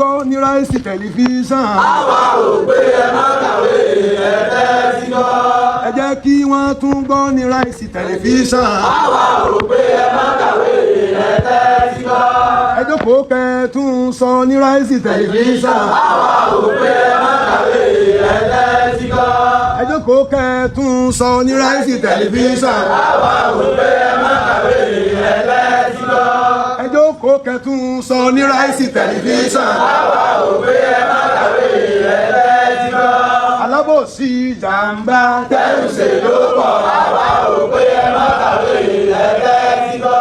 gbọ́ ní ráìsì tẹlifíṣàn. àwa ò gbé ẹ má kàwé ẹ̀ẹ́dẹ́ sí gbọ́. ẹ jẹ́ kí wọ́n tún gbọ́ ní ráìsì tẹlifíṣàn. àwa ò gbé ẹ má kàwé ẹ̀ẹ́dẹ́ sí gbọ́. ẹ jókòó kẹ́ tún sọ ní ráìsì tẹlifíṣàn. àwa ò gbé ẹ má kàwé ẹ̀ẹ́dẹ́ sí gbọ́. ẹ jókòó kẹ́ tún sọ ní ráìsì tẹlifíṣàn. àwa ò gbé ẹ má kàwé ẹ̀ẹ́dẹ́ sí gbọ́. ẹ jókòó kẹ́ tún sọ ní ráìsì tẹlifíṣàn. àwa ò gbé ẹ má kàwé ẹ̀ẹ́dẹ́ sí gbọ́. alábòsí jàǹbá tẹ́lù ṣe ló pọ̀. àwa ò gbé ẹ má kàwé ẹ̀ẹ́dẹ́ sí gbọ́.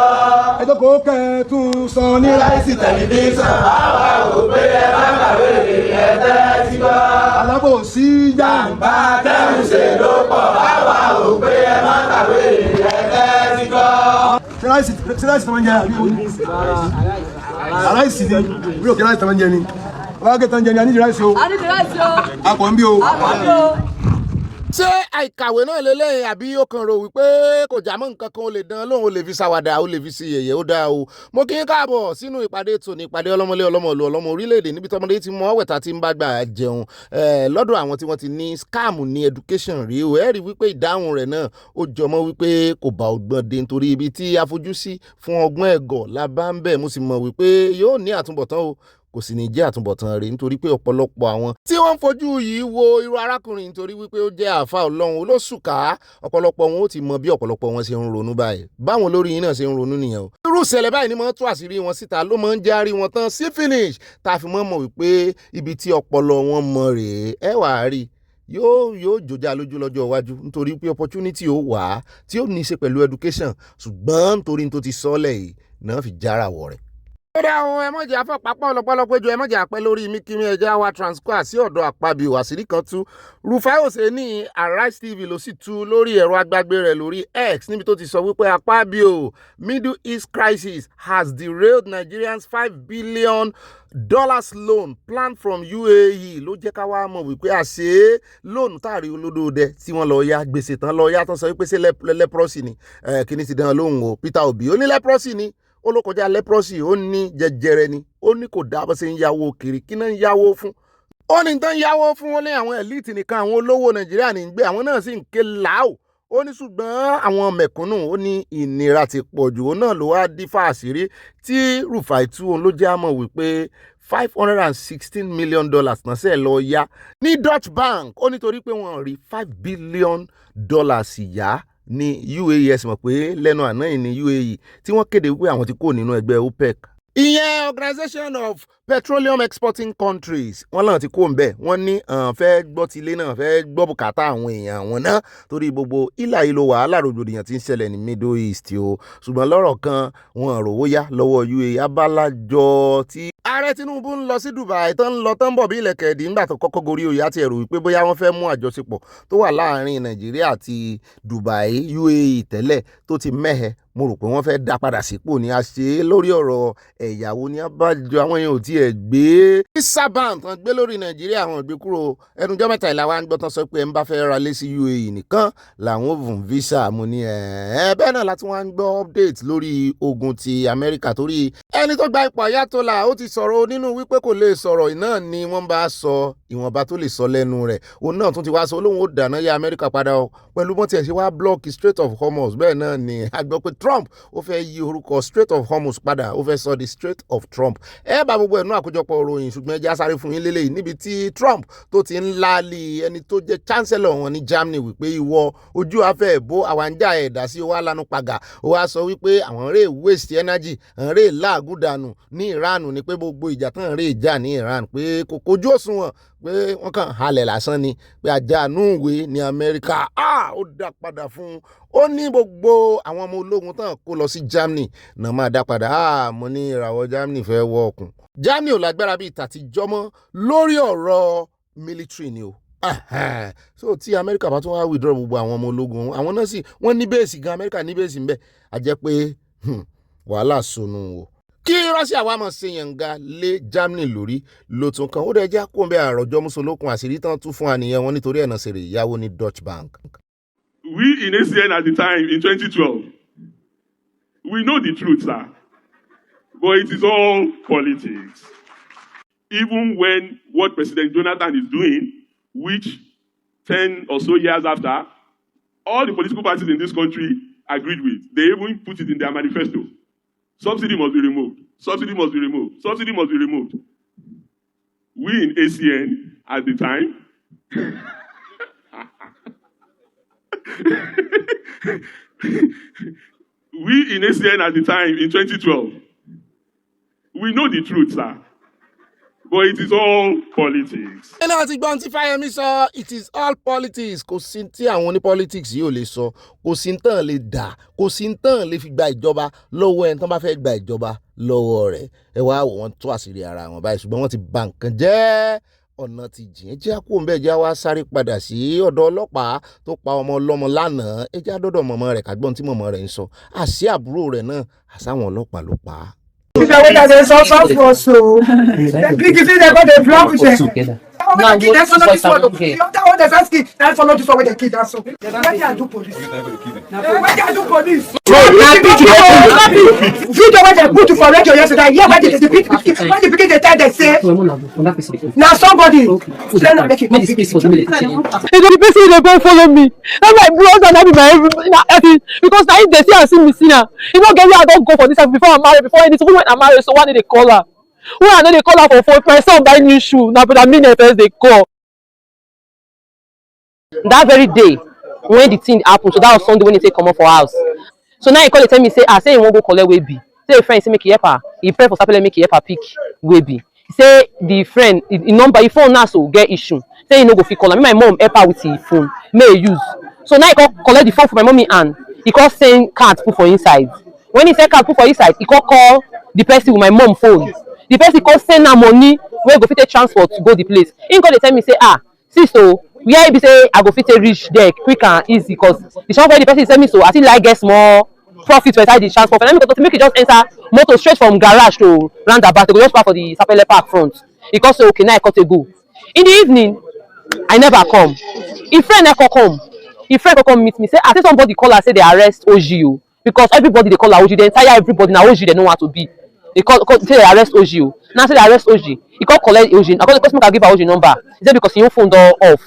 ẹ jókòó kẹ́ tún sọ ní ráìsì tẹlifíṣàn. àwa ò gbé ẹ má kàwé ẹ̀ẹ́dẹ́ sí gbọ́. alábòsí jàǹbá tẹ́lù ṣe ló pọ̀. àwa ò gbé ẹ má kàwé ẹ̀ẹ́dẹ́ sí gbọ́. ṣe ráìsì tó máa ń jẹ àbí oní aláìsí ni bí òkè ráìsì tó máa ń jẹ ni wọ́n á gé tó ń jẹ ni a nídìí ráìsì o akọ̀ ń bí o. ṣé àìkàwé náà lélẹ́yìn àbí ó kàn rò wípé kò já mọ́ nǹkan kan ó lè dán lóhùn ó lè fi ṣàwàdà ó lè fi sí yẹ̀yẹ́ ó dáa o. mo kí n káàbọ̀ sínú ìpàdé tòní ìpàdé ọlọ́mọlé ọlọ́mọlú ọlọ́mọ orílẹ̀-èdè níbi tọmọdé ti mọ ọ̀wẹ̀ta tí ń bá gbà jẹun lọ́dọ̀ àwọn tí wọ́n ti ní scam ní education rí o ẹ̀ rí wípé ìdáhùn rẹ̀ náà ó jọmọ́ wípé kò bá ọgbọ́n dé nítorí ibi tí a fojú sí fún ọgbọ́n ẹ̀gọ́ la bá ń bẹ̀ mo sì mọ̀ wípé yóò ní àtúbọ̀tán o kò sì ní jẹ́ àtúbọ̀tán rẹ̀ nítorí pé ọ̀pọ̀lọpọ̀ àwọn tí wọ́n ń fojú yìí wo irú arákùnrin nítorí wípé ó jẹ́ àáfà ọlọ́run olóṣùká ọ̀pọ̀lọpọ̀ wọn ó ti mọ bí ọ̀pọ̀lọpọ̀ wọn ṣe ń ronú báyìí báwọn olórí yìí náà ṣe ń ronú nìyẹn o. irú ìṣẹ̀lẹ̀ báyìí ni mo ń tú àṣírí wọn síta ló máa ń járí wọn tán sí finish tá a fi mọ́ mọ̀ wípé ibi tí ọpọlọ wọn mọ rèé ẹ wà á rí yóò jòjá lójú lọ́jọ́ iwájú nítorí pé opportunity ó wà á tí ó ní í ṣe pẹ̀lú education ṣùgbọ́n nítorí tó ti sọ́ọ̀lẹ̀ yìí náà fi jára wọ̀ rẹ̀. ó dá àwọn ẹmọ́jà afọ́pápọ̀ lọ́pọ̀lọpọ̀ ẹmọ́jà apẹ́ lórí mímí ẹja wa transfer sí ọ̀dọ̀ àpábí àṣírí kan tú Rufai Oseni Arise TV ló sì tú lórí ẹ̀rọ agbágbé rẹ̀ lórí X níbi tó ti sọ wípé àpábí Middle East crisis has derailed Nigerians $5 billion loan planned from UAE ló jẹ́ ká wá mọ̀ wípé àṣé lóònù táàrí olódòdẹ tí wọ́n lọ ya gbèsè tán lọ ya tán sọ wípé ṣé leprosy ni kíní ti dán lóhùn o Peter Obi ó ní leprosy ni ó ló kọjá leprosy ó ní jẹjẹrẹ ni ó ní kò dá bó ṣe ń yáwó kiri kí náà ń yáwó fún ó ní tán yáwó fún ó ní àwọn elite nìkan àwọn olówó Nàìjíríà ní gbé àwọn náà sì ń ké láò ó ní ṣùgbọ́n àwọn mẹ̀kúnnù ó ní ìnira ti pọ̀ jù ó náà ló wá dífá àṣírí tí Rufai tú òun ló jẹ́ àmọ̀ wípé $516 million náà sẹ́ẹ̀ lọ yá ní Dutch Bank ó nítorí pé wọ́n rí $5 billion yá ní UAE ẹ̀sìn mọ̀ pé lẹ́nu àná yìí ní UAE tí wọ́n kéde wípé àwọn ti kó nínú ẹgbẹ́ OPEC. ìyẹn Organization of Petroleum Exporting Countries wọ́n náà ti kó ń bẹ̀ wọ́n ní fẹ́ gbọ́ tilé náà fẹ́ gbọ́ bùkátà àwọn èèyàn àwọn náà torí gbogbo ìlà ìlò wàhálà rògbòdìyàn tí ń ṣẹlẹ̀ ní Middle East o ṣùgbọ́n lọ́rọ̀ kan wọn rówó yá lọ́wọ́ UAE abálájọ tí ààrẹ Tinubu ń lọ sí Dubai tán ń lọ tán ń bọ̀ bí ilẹ̀kẹ̀dì nígbà tó kọ́kọ́ gorí oyè àti ẹ̀rù wípé bóyá wọ́n fẹ́ mú àjọṣepọ̀ tó wà láàrin Nàìjíríà àti Dubai UAE tẹ́lẹ̀ tó ti mẹ́hẹ̀ mo rò pé wọ́n fẹ́ dá padà sípò ní àṣẹ lórí ọ̀rọ̀ ẹ̀yàwó ní abájọ àwọn èèyàn ò tiẹ̀ gbé visa ban tán gbé lórí Nàìjíríà àwọn ìgbé kúrò ẹnujọ́ mẹ́ta ìlà wa ń gbọ́ tán sọ pé ẹ̀ ń bá fẹ́ ra lé sí UAE nìkan làwọn ò fún visa mo ní bẹ́ẹ̀ náà láti wọ́n á ń gbọ́ update lórí ogun ti Amẹ́ríkà torí ẹni tó gba ipò Ayatollah ó ti sọ̀rọ̀ nínú wípé kò lè sọ̀rọ̀ iná ni wọ́n bá sọ ìwọ̀nba tó lè sọ lẹ́nu rẹ̀ òun náà tún ti wá sọ olóhùn ó dáná yá Amẹ́ríkà padà o pẹ̀lú bọ́n tiẹ̀ ṣe wá block Strait of Hormuz bẹ́ẹ̀ náà ni a gbọ́ pé Trump ó fẹ́ yí orúkọ Strait of Hormuz padà ó fẹ́ sọ di Strait of Trump bá gbogbo ẹ̀nú àkójọpọ̀ òròyìn ṣùgbọ́n ẹjẹ́ sáré fún yín lélẹ́yìí níbi tí Trump tó ti ń láàlì ẹni tó jẹ́ chancellor wọn ní Germany wípé ìwọ ojú afẹ́ ìbò àwàǹjà ẹ̀dá sí owó alánú pàgà ó wá sọ wípé àwọn rèé waste energy àwọn rèé láàgùn dànù ní Iran ní pé gbogbo ìjà tán rèé jà ní Iran pé kò kojú òṣùwọ̀n pé wọ́n kàn halẹ̀ lásán ni pé ajá núùwé ní Amẹ́ríkà ó dá padà fún un ó ní gbogbo àwọn ọmọ ológun tán kó lọ sí Germany náà máa dá padà mo ní ìràwọ̀ Germany fẹ́ wọ ọkùn Germany ò lágbára bíi tàtijọ́ mọ́ lórí ọ̀rọ̀ military ni o so tí Amẹ́ríkà bá tún wá withdraw gbogbo àwọn ọmọ ológun àwọn náà sì wọ́n ní bẹ́ẹ̀sì gan Amẹ́ríkà ní bẹ́ẹ̀sì ń bẹ a jẹ́ pé wàhálà sọnù o kí Russia wá mọ̀ ṣe yànga lé Germany lórí ló tún kan ó dẹ̀ jẹ́ kó ń bẹ àròjọ mùsùlùkùn àṣírí tán tún fún àníyàn wọn nítorí ẹ̀nà ṣèrè ìyàwó ní Dutch Bank. We in ACN at the time in 2012, we know the truth, sir, but it is all politics. even when what President Jonathan is doing, which 10 or so years after, all the political parties in this country agreed with. They even put it in their manifesto. Subsidy must be removed. Subsidy must be removed. Subsidy must be removed. We in ACN at the time, we in ACN at the time in 2012, we know the truth, sir. But it is all politics. ẹnì àti gbọ́n tí Fáyẹmí sọ it is all politics. Kò sí tí àwọn oní politics yìí ò lè sọ, kò sí tán lè dà, kò sí tán lè fi gba ìjọba lọ́wọ́ ẹni tán bá fẹ́ gba ìjọba lọ́wọ́ rẹ̀. Ẹ wá wò wọ́n tó àṣírí ara wọn báyìí ṣùgbọ́n wọ́n ti bà nǹkan jẹ́, ọ̀nà ti jìn. Jẹ́ kó ń bẹ́ẹ̀ jẹ́ wá sáré padà sí ọ̀dọ̀ ọlọ́pàá tó pa ọmọ ọlọ́mọ lánàá. Ẹ jẹ́ àdọ́dọ̀ mọ̀mọ́ rẹ̀ kàgbọ́n tí mọ̀mọ́ rẹ̀ ń sọ. Àṣé àbúrò rẹ̀ náà àṣàwọn ọlọ́pàá ló pa á. If I wait, there's also for so. Big if they got the block together. No, that's not this one. The other one, the first kid, that's not this one with the kid. That's so. Why they do police? Why they do police? You don't want to put you for radio yesterday. Yeah, why did the people? Why the people they tell they say? Now somebody. Then I make it. The person they go follow me. I'm like brother, that be my everything. Because now if they see and see me sinner, you know, get me I don't go for this before I'm married. Before anything, when I'm married, so why did they call her? When I know they call her for my son buy new shoe. Now, but I mean first they call. That very day when the thing happened, so that was Sunday when they take come up for house. So now he call, they tell me say, I say he won't go collect Webi. Say a friend say make he help her. He pray for Sapele make he help her pick Webi. Say the friend, the number, he phone now so get issue. Say he no go fit call her. My mom help her with his phone. May he use. So now he call collect the phone for my mommy and he call send card put for inside. When he send card put for inside, he call the person with my mom phone. The person call send her money where go fit take transport to go the place. He call they tell me say sis so where be say I go fit reach there quick and easy because the shop where the person send me so I still like get small profit inside the transport. And let me make it just enter motor straight from garage to roundabout. They go just park for the Sapele Park front. He call say okay now I got to go. In the evening, I never come. His friend never come. His friend come meet me say I say somebody call her say they arrest OGO because everybody they call her OG. The entire everybody now OG they know what to be. They call say they arrest OGO. Now say they arrest OG. He call collect OG. I call the person can give her OG number. He said because your phone door off.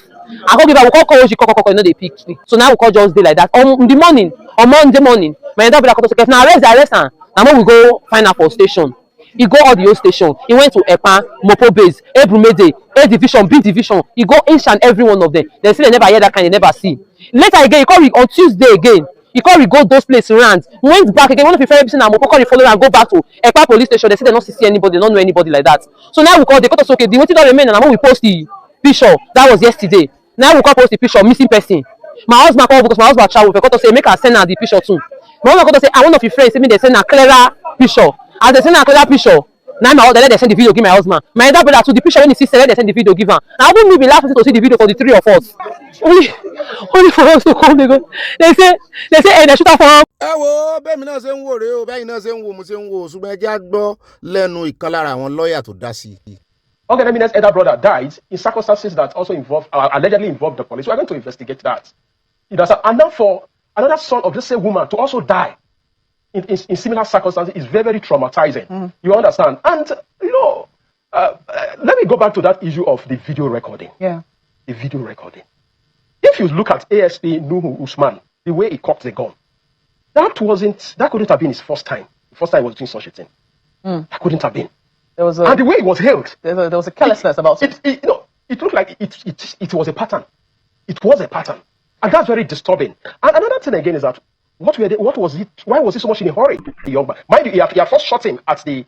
I call give her. We call OG. Call. You know they pick. So now we call just day like that. On the morning, on Monday morning, my elder brother call us. Now arrest her. Now we go find her for station. He go all the whole station. He went to Epa, Mopo Base, Ebrumede, A division, B division. He go each and every one of them. They say they never hear that kind. They never see. Later again, he call on Tuesday again. He call go those places around. Went back again. One of the friends and Mopo call follow and go back to Epa police station. They say they don't see anybody. They don't know anybody like that. So now we call. They call us okay. The waiting don't remain. And now we post the picture. That was yesterday. Now we call post the picture missing person. My husband call because my husband travel. They call us say make her send her the picture too. My husband call say one of your friends say me they send a clearer picture. As they send a clearer picture. Now my husband, they send the video give my husband. My other brother to the picture when he sees they send the video give her. I wouldn't be laughing to see the video for the three of us. Only for us to come. They say, hey, they shoot her for. Ẹ wo bẹ́ẹ̀ mi náà ṣe ń wò rèé o bẹ́ẹ̀ náà ṣe ń wò mo ṣe ń wò ṣùgbọ́n ẹ jẹ́ á gbọ́ lẹ́nu ìkan lára àwọn lọ́ọ̀yà tó dá sí i. Ogbeni's elder brother died in circumstances that also allegedly involved the police. We are going to investigate that. And then for another son of the same woman to also die in similar circumstances is very, very traumatizing. You understand? And, let me go back to that issue of the video recording. Yeah. The video recording. If you look at ASP Nuhu Usman, the way he cocked the gun, that couldn't have been his first time. The first time he was doing such a thing. That couldn't have been. And the way it was held. There was a carelessness about it. It looked like it was a pattern. It was a pattern. And that's very disturbing. And another thing again is that what was it? Why was he so much in a hurry? The young man. Mind you, he had first shot him at the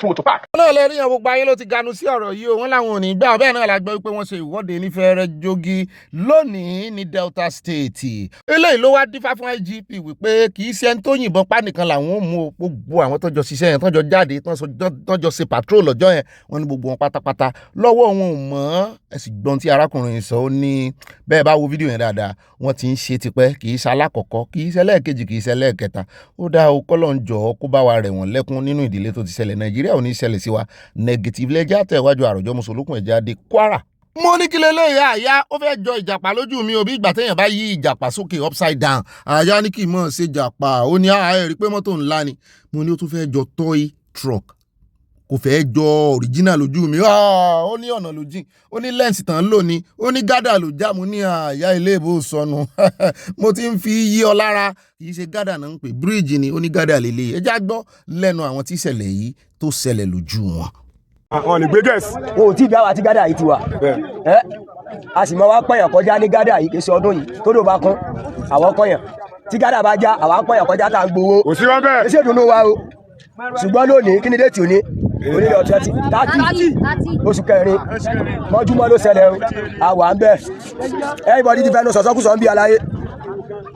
Motor Park. Náà lè rí àwọn gbogbo ayé ló ti ganu sí ọ̀rọ̀ yìí o wọ́n láwọn ò ní gbà bẹ́ẹ̀ náà la gbọ́ pé wọ́n ṣe ìwọ́de ní Fẹ́rẹ́jogi lónìí ní Delta State. Eléyìí ló wá dífá fún IGP wípé kì í ṣe ẹni tó yìnbọn pa nìkan làwọn ò mú gbogbo àwọn tó jọ ṣiṣẹ́ yẹn tó jọ jáde tó jọ ṣe patrol lọ́jọ́ yẹn wọ́n ní gbogbo wọn pátápátá lọ́wọ́ wọn ò mọ̀ ẹ̀sìn gbọ́n tí arákùnrin sọ ó ní bẹ́ẹ̀ bá wo fídíò yẹn dáadáa wọ́n ti ń ṣe tipẹ́ kì í ṣe alákọ̀ọ́kọ́ kì í ṣe lẹ́ẹ̀kejì kì í ṣe lẹ́ẹ̀kẹta ó dáa o kọ́lọ́ ń jọ kó bá wa rẹ̀ wọ́n lẹ́kún nínú ìdílé tó ti ṣẹlẹ̀ Nàìjíríà ò ní ṣẹlẹ̀ sí wa negative lẹ́jà tẹ̀wájú àròjọ mùsùlùkùn ẹ̀já dé Kwara. Mo ní kí lélẹ́yìí àyà ó fẹ́ jọ ìjàpá lójú mi ò bí ìgbà téèyàn bá yí ìjàpá sókè upside down àyà ní kì í mọ̀ ṣe jàpá ó ní ààyè rí pé mọ́tò ńlá ni mo ní ó tún fẹ́ jọ toy truck kò fẹ́ jọ original lójú mi ó ní ọ̀nà ló jìn ó ní lẹ́ǹsì tán lò ní ó ní gádà ló já mu ní àyà ilé ìbò sọnù mo ti ń fi yí ọ lára kì í ṣe gádà náà ń pè bíríìjì ni ó ní gádà lélẹ̀ ẹjá gbọ́ lẹ́nu àwọn tí ìṣẹ̀lẹ̀ yìí tó ṣẹlẹ̀ lójú wọn. àwọn lè gbé gẹ̀ẹ́sì. o ò tí ì bí àwa tí gádà yìí ti wà a sì máa wá pọ̀yàn kọjá ní gádà yìí kì í ṣe ọdún yìí tó dò bá kún àwọn kọ̀yàn tí gádà bá já àwa pọ̀yàn kọjá tá à ń gbowó. kò sí wọn bẹ́ẹ̀. ṣé ìdùnnú wa o ṣùgbọ́n lónìí kí ni déètì òní onílé ọ̀tí tààtì oṣù kẹrin mọ́júmọ́ ló ṣẹlẹ̀ o àwa ń bẹ̀ everybody ti fẹ́ lọ sọ̀sọ́kùsọ̀ ń bí aláyé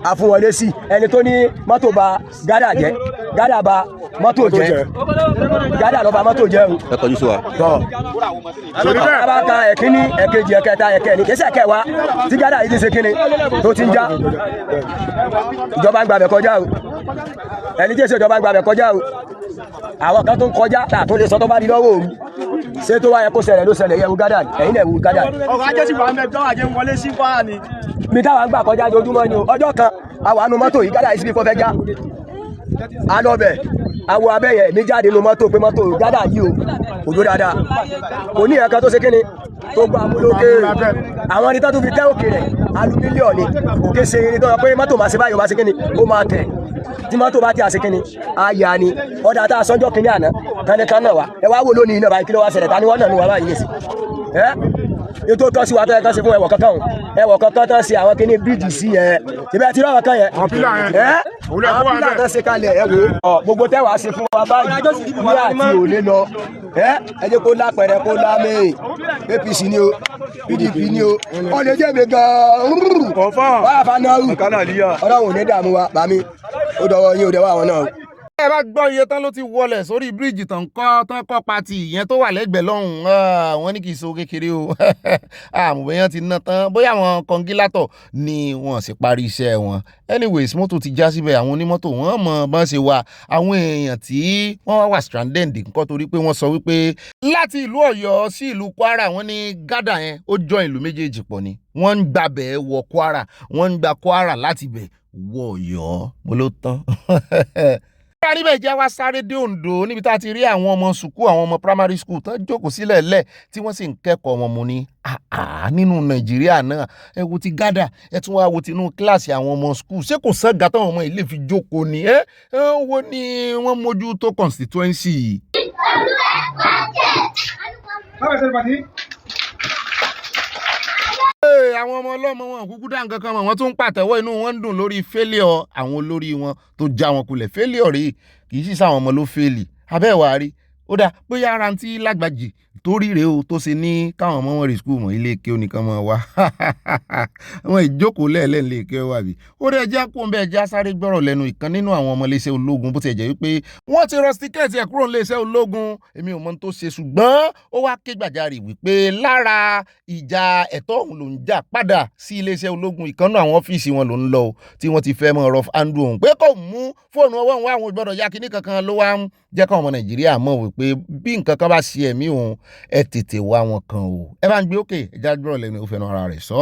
àfúnwọlé sí ẹni tó ní mọ́tò ba gádà jẹ́ gádà ba mọ́tò jẹ́ gádà ló ba mọ́tò jẹ́ o. ẹ kọjú sí wa. tọ́ bá ka ẹ̀kíní ẹ̀kejì ẹ̀kẹta ẹ̀kẹni kẹsẹ̀ kẹwàá tí gádà yìí ti ṣe kíni tó ti ń já ìjọba ń gbàbẹ̀ kọjá o ẹni tí èsì ìjọba ń gbàbẹ̀ kọjá o àwọn kan tó ń kọjá tà tó lè sọ tó bá di lọ́wọ́ òru ṣé tó wáyé kó ṣẹlẹ̀ ló ṣẹlẹ̀ yẹ wo gádà ẹ̀yin náà wo gádà. ọkọ̀ ajé sì wà mẹ́tọ́ àjẹ́ wọlé sí fáà ni. mi táwa ń gbà kọjá ojoojúmọ́ ni o ọjọ́ kan àwọn àánú mọ́tò yìí gádà yìí síbi kó fẹ́ já a lọ bẹ̀ àwọ̀ abẹ́yẹ mi jáde nínú mọ́tò pé mọ́tò gádà yìí o òjò dáadáa kò ní ẹ̀ka tó ṣe kíni tó gba amúlókè àwọn ẹni tó tún fi tẹ́ òkè rẹ̀ alumílíọ̀nù òkè ṣe irin tó yọ pé mọ́tò máa ṣe báyìí ó máa ṣe kíni ó máa tẹ̀ tí mọ́tò bá ti àṣẹ kíni àyà ni ọ̀dà tá a sọ́njọ́ kíní àná kánìkan náà wá ẹ wá wò lónìí náà báyìí kí ló wá ṣẹlẹ̀ ta ni wọ́n náà ní wá báyìí nìsí ètò tọ́ sí wa tó yẹ kán ṣe fún ẹwọ̀ kankan tán ṣe àwọn kíní bíìdì sí ẹ ṣẹbẹ́ ti rọ́wọ́ kan yẹn àwọn pílà tán ṣe kalẹ̀ ẹ wò gbogbo tẹ́wàá ṣe fún wa báyìí ní àti òní lọ ẹ jẹ́ kó lápẹ̀rẹ̀ kó lámẹ́ APC ni o PDP ni o ọ lè jẹ́ mi gan-an wàá fa náà rù ọlọ́run ò ní dààmú wa bàmí ó dọwọ́ yín ó dẹwọ́ àwọn náà. ẹ bá gbọ́ iye tán ló ti wọlẹ̀ sórí bíríìjì tán kọ́ pati ìyẹn tó wà lẹ́gbẹ̀ẹ́ lọ́hùn wọ́n ní kì í so kékeré o àmùbẹ́yàn ti ná tán bóyá àwọn kọngílátọ̀ ni wọ́n sì parí iṣẹ́ wọn anyways mọ́tò ti já síbẹ̀ àwọn onímọ́tò wọ́n mọ̀ bọ́n ṣe wà àwọn èèyàn tí wọ́n wà stranded nǹkan torí pé wọ́n sọ wípé láti ìlú Ọ̀yọ́ sí ìlú Kwara wọ́n ní gádà yẹn ó jọ ìlú méjèèjì pọ̀ ni wọ́n ń gbàbẹ̀ wọ Kwara wọ́n ń gba Kwara láti bẹ̀ wọ Ọ̀yọ́ mo ló tán níbẹ̀ jẹ́ wá sáré dé Oǹdó níbi tá a ti rí àwọn ọmọ sùkúù àwọn ọmọ primary school tán jókòó sílẹ̀ lẹ̀ tí wọ́n sì ń kẹ́kọ̀ọ́ wọn mu ní nínú Nàìjíríà náà ẹ wo ti gádà ẹ tún wá wo tinú kíláàsì àwọn ọmọ sùkúù ṣé kò sẹ́gà táwọn ọmọ ilé fi jókòó ni wo ni wọ́n mójú tó constituency. àwọn ọmọ ọlọ́mọ wọn kúkú dá nǹkan kan mọ̀ wọ́n tún ń pàtẹ́wọ́ inú wọn ń dùn lórí failure àwọn olórí wọn tó já wọn kulẹ̀ failure rí kì í sì sáwọn ọmọ ló fẹ́ẹ̀lì abẹ́ẹ̀wá rí ó dá bóyá ara tí Lágbàjì tó rí rèé o tó ṣe ní káwọn ọmọ wọn rí skul mọ ilé ike oníkan mọ wá wọn ìjókòó lẹ́ẹ̀lẹ́ ilé ike wà bí ó dẹ̀ já kó ń bẹ́ẹ̀ já sáré gbọ́rọ̀ lẹ́nu ìkan nínú àwọn ọmọ iléeṣẹ́ ológun bó ti jẹ́ wípé wọ́n ti rọ́stíkẹ́ẹ̀tì ẹ̀ kúrò iléeṣẹ́ ológun èmi ò mọ tó ṣe ṣùgbọ́n ó wá ké gbàjarì wípé lára ìjà ẹ̀tọ́ òun ló ń jà padà sí iléeṣẹ́ ológun ìkànnà àwọn ọ́fíìsì wọn ló ń lọ tí wọ́n ti fẹ́ mọ́ rough handle òun pé kò mú fóònù ọwọ́ òun àwọn ìgbọ́dọ̀ ya kinní kankan ló wá ń jẹ́ káwọn ọmọ Nàìjíríà mọ̀ wípé bí nǹkan kan bá ṣe ẹ̀mí òun ẹ tètè wá wọn kan o ẹ bá ń gbé òkè ẹja gbọ́rọ̀ lẹ́nu ó fẹ́ràn ara rẹ̀ sọ.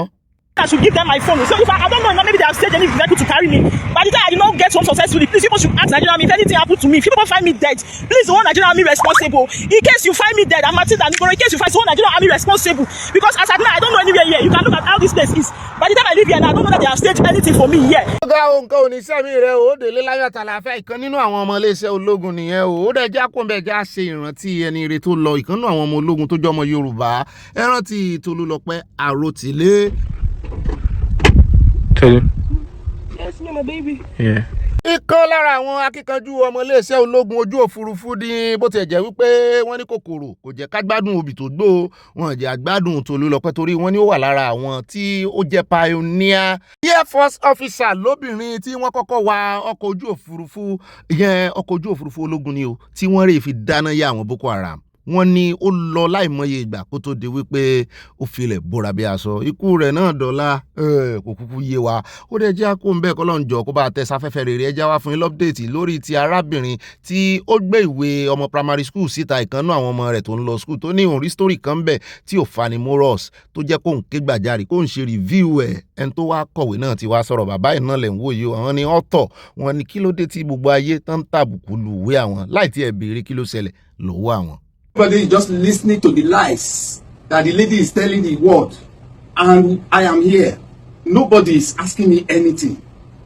I should give them my phone. So if I don't know, maybe they have staged any vehicle to carry me. By the time I did not get home successfully, please people should ask Nigerian Army if anything happened to me. If people find me dead, please hold Nigerian Army responsible. In case you find me dead, I'm Martin and in case you find hold Nigerian Army responsible. Because as at now, I don't know anywhere here. You can look at how this place is. By the time I leave here, now I don't know that they have staged anything for me here. ọ̀gá nǹkan ò ní sẹ́mi rẹ̀ ó délé láyọ̀ àtàlàfẹ́ ìkan nínú àwọn ọmọ iléeṣẹ́ ológun nìyẹn o ó dẹ̀ já kó ń bẹ̀ já ṣe ìrántí ẹni ire tó lọ ìkan nínú àwọn ọmọ ológun tó jẹ́ ọmọ Yorùbá ẹ rántí Tolúlọpẹ́ Àròtìlé. Tell him. Yes, me, my baby. Yeah. ìkan lára àwọn akíkanjú ọmọ iléeṣẹ́ ológun ojú òfurufú ní bó ti jẹ́ wípé wọ́n ní kòkòrò kò jẹ́ ká gbádùn obì tó gbó wọn jẹ́ àgbádùn Tolúlọpẹ́ torí wọ́n ní ó wà lára àwọn tí ó jẹ́ pioneer Air Force officer lóbìnrin tí wọ́n kọ́kọ́ wa ọkọ̀ ojú òfurufú ìyẹn ọkọ̀ ojú òfurufú ológun ni o tí wọ́n rè fi dáná yá àwọn Boko Haram wọ́n ní ó lọ láìmọye ìgbà kó tó di wípé ó filẹ̀ bóra bí aṣọ ikú rẹ̀ náà dọ̀la kò kúkú yé wa ó dẹ̀ jẹ́ kó ń bẹ́ẹ̀ kọ́ lọ́njọ́ kó bá tẹ sáfẹ́fẹ́ rere ẹja wá fún yín lọ́pdẹ̀tì lórí ti arábìnrin tí ó gbé ìwé ọmọ primary school síta ìkànnú àwọn ọmọ rẹ̀ tó ń lọ school tó ní òun rí story kan bẹ̀ tí ò fani morals tó jẹ́ kó ń ké gbàjarì kó ń ṣe review ẹ̀ ẹni tó wá kọ̀wé náà ti wá sọ̀rọ̀ bàbá ẹ̀ náà lẹ̀ ń wò yìí àwọn ni ọ̀tọ̀ wọn ni kí ló dé tí gbogbo ayé tán tàbùkù lùwé àwọn láì tí ẹ̀ béèrè kí ló ṣẹlẹ̀ lọ́wọ́ àwọn. Everybody is just listening to the lies that the lady is telling the world, and I am here. Nobody is asking me anything.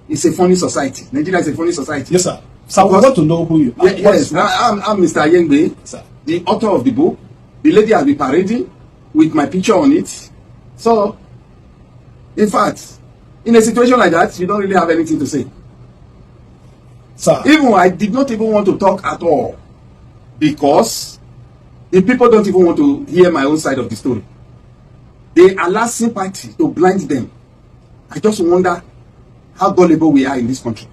It's a funny society. Nigeria is a funny society. Yes, sir. So we want to know who you are. Yes, I'm Mr. Yengbe, the author of the book. The lady has been parading with my picture on it. So, in fact, in a situation like that, you don't really have anything to say. Sir. Even I did not even want to talk at all, because the people don't even want to hear my own side of the story. They allow sympathy to blind them. I just wonder how gullible we are in this country.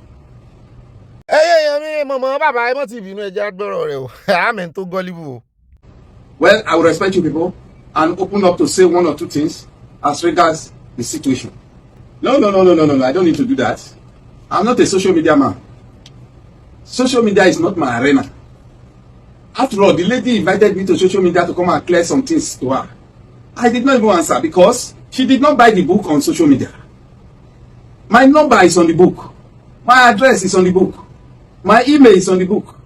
Well, I will respect you people and open up to say one or two things as regards the situation. No, I don't need to do that. I'm not a social media man. Social media is not my arena. After all, the lady invited me to social media to come and clear some things to her. I did not even answer because she did not buy the book on social media. My number is on the book. My address is on the book. My email is on the book.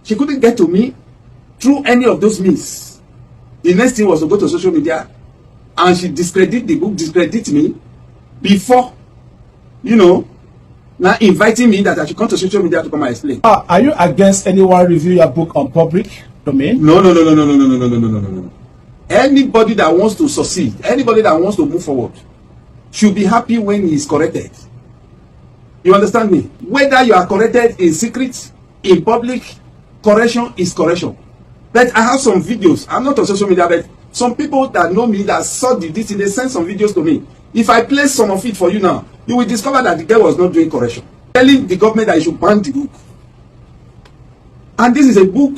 She couldn't get to me through any of those means. The next thing was to go to social media and she discredit the book, discredit me before, now inviting me that I should come to social media to come and explain. Are you against anyone review your book on public domain? No. Anybody that wants to succeed, anybody that wants to move forward, should be happy when he is corrected. You understand me? Whether you are corrected in secret, in public, correction is correction. But I have some videos. I'm not on social media, but some people that know me that saw this, they sent some videos to me. If I play some of it for you now, you will discover that the girl was not doing correction. Telling the government that you should ban the book. And this is a book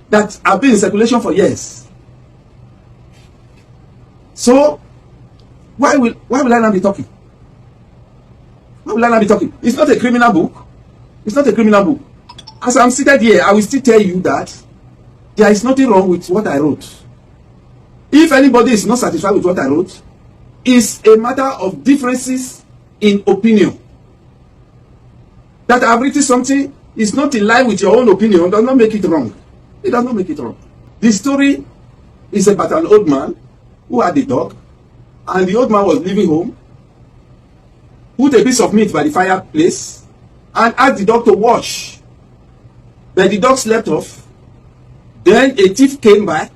that has been in circulation for years. So, why will I not be talking? Why will I not be talking? It's not a criminal book. It's not a criminal book. As I'm seated here, I will still tell you that there is nothing wrong with what I wrote. If anybody is not satisfied with what I wrote, it's a matter of differences in opinion. That I've written something is not in line with your own opinion does not make it wrong. It does not make it wrong. The story is about an old man who had a dog, and the old man was leaving home, put a piece of meat by the fireplace, and asked the dog to watch. But the dog slept off. Then a thief came by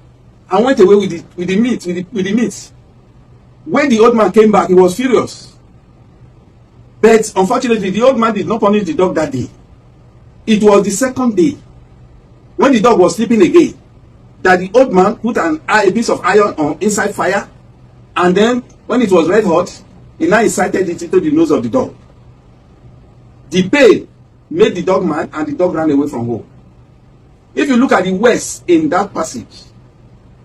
and went away with the meat. When the old man came back, he was furious. But unfortunately, the old man did not punish the dog that day. It was the second day, when the dog was sleeping again, that the old man put a piece of iron on inside fire, and then when it was red hot, he now incited it into the nose of the dog. The pain made the dog mad, and the dog ran away from home. If you look at the West in that passage,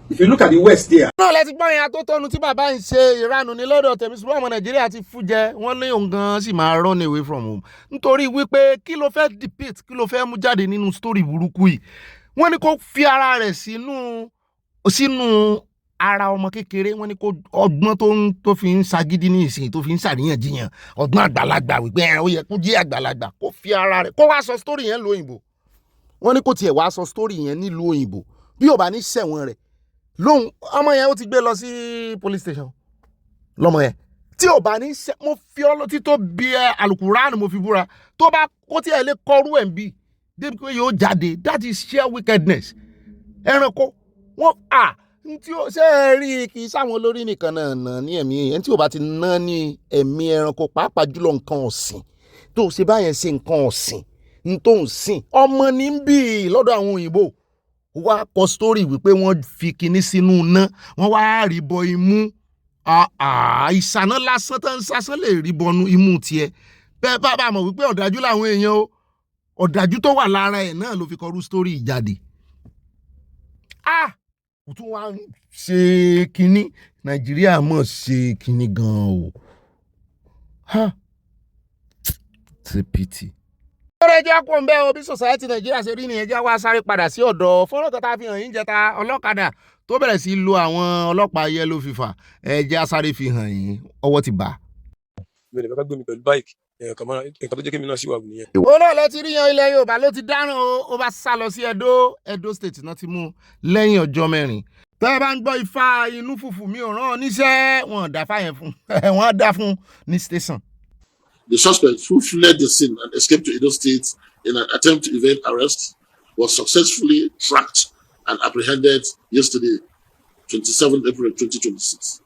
if you look at the West there. No, let's go and to tonu tí bàbá ń ṣe ìranu ní lọ́dọ̀ tèmi ṣùgbọ́n ọmọ Nàìjíríà ti fújẹ wọ́n lé òun gan sì máa run away from home. Nítorí wípé kí ló fẹ́ debate, kí ló fẹ́ mú jáde nínú story burúkú yìí. Wọ́n ní kó fi ara rẹ̀ sínú ara ọmọ kékeré, wọ́n ní kó ọgbọ́n tó fi ń ṣagídí ní ìsìn, tó fi ń ṣàríyànjiyàn, ọgbọ́n àgbàlagbà wípé ó yẹ kó jẹ́ àgbàlagbà, kó fi ara rẹ̀ kó wá sọ story yẹn lóyìnbó. Wọ́n ní kó tiẹ̀ wá sọ story yẹn nílùú òyìnbó bí ó bá ní ṣẹ̀wọ̀n rẹ̀ lóhun ọmọ yẹn ó ti gbé lọ sí police station lọ́mọ yẹn tí ò bá ní ṣe mo fi ọlọ́tí tó bí alukuran mo fi búra tó bá kó tí ẹ lè kọrú ẹ̀ ń bí débi pé yóò jáde. That is sheer wickedness. Ẹranko wọ́n tí ó ṣe é rí kì í sáwọn olórí nìkan náà ní ẹ̀mí ẹni tí ò bá ti ná ní ẹ̀mí ẹranko pàápàá jùlọ nǹkan ọ̀sìn tó ṣe báyẹn ṣe nǹkan ọ̀sìn tó ń sìn ọmọ ní bí lọ́dọ̀ àwọn òyìnbó wá kọ story wípé wọ́n fi kinní sínú iná wọ́n wá rí bọ imú ìṣáná lásán tán sásán lè rí bọnú imú tiẹ̀ bẹ́ẹ̀ bá mọ̀ wípé ọ̀dájú làwọn èèyàn o ọ̀dájú tó wà lára ẹ̀ náà ló fi kọrú story jáde. Kò tún wá ṣe kinní Nàìjíríà mọ̀ ṣe kinní gan o. It's a pity. Ọ̀rẹ́ jẹ́ kó ń bẹ́ o bí society Nàìjíríà ṣe rí ni ẹjẹ́ wá sáré padà sí ọ̀dọ̀ fọ́nrán kan tá a fi hàn yín jẹta ọlọ́kadà tó bẹ̀rẹ̀ sí lo àwọn ọlọ́pàá yellow fever ẹjẹ́ sáré fi hàn yín ọwọ́ ti bà. Mi ò lè fẹ́ gbé mi pẹ̀lú báìkì olóòlẹ̀ ti rí yan ilẹ̀ Yorùbá ló ti dáràn ó bá sá lọ sí Edo State náà ti mú lẹ́yìn ọjọ́ mẹ́rin. tẹ́ ẹ bá ń gbọ́ ifá inú fùfù mi ò rán níṣẹ́ wọn dá fáyẹn fún wọn dá fún ní station. The suspect who fled the scene and escaped to Edo State in an attempt to evade arrest was successfully tracked and apprehended yesterday, 27 April 2026.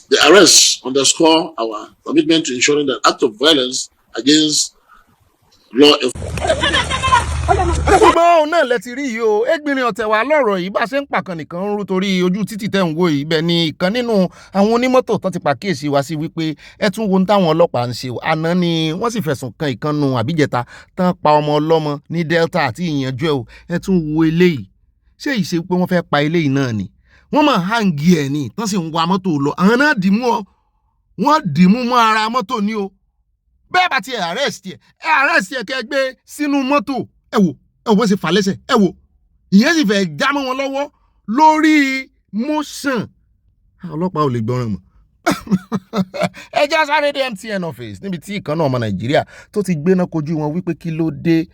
The arrests underscore our commitment to ensuring that acts of violence against law ṣùgbọ́n òun náà lẹ ti rí yìí o ẹgbìnrin ọ̀tẹ̀ wà lọ́rọ̀ yìí bá ṣe ń pàkan nìkan ń rú torí ojú títì tẹ̀ ń wò yìí bẹ́ẹ̀ ni ìkan nínú àwọn onímọ́tò tó ti pàkíyèsí wá sí wípé ẹ tún wo táwọn ọlọ́pàá ń ṣe àná ni wọ́n sì fẹ̀sùn kan ìkànnù àbíjẹta tán pa ọmọ ọlọ́mọ ní Delta àti ìyànjú ẹ̀ o ẹ tún wo eléyìí ṣé ìṣe pé wọ́n fẹ́ pa eléyìí náà ni wọ́n máa hangi ẹ̀ ní tán sì ń wa mọ́tò lọ àwọn náà dìímú ọ wọ́n dìímú mọ́ ara mọ́tò ní o bẹ́ẹ̀ bá ti arrest ẹ̀ kẹ́ gbé sínú mọ́tò ẹ wò bó ṣe fà lẹ́sẹ̀ ẹ wò ìyẹn sì fẹ́ já mọ́ wọn lọ́wọ́ lórí motion ọlọ́pàá ò lè gbọ́ràn mọ́. ẹ já sáré dé MTN office níbi tí ìkan náà ọmọ Nàìjíríà tó ti gbéná kojú wọn wípé kí ló dé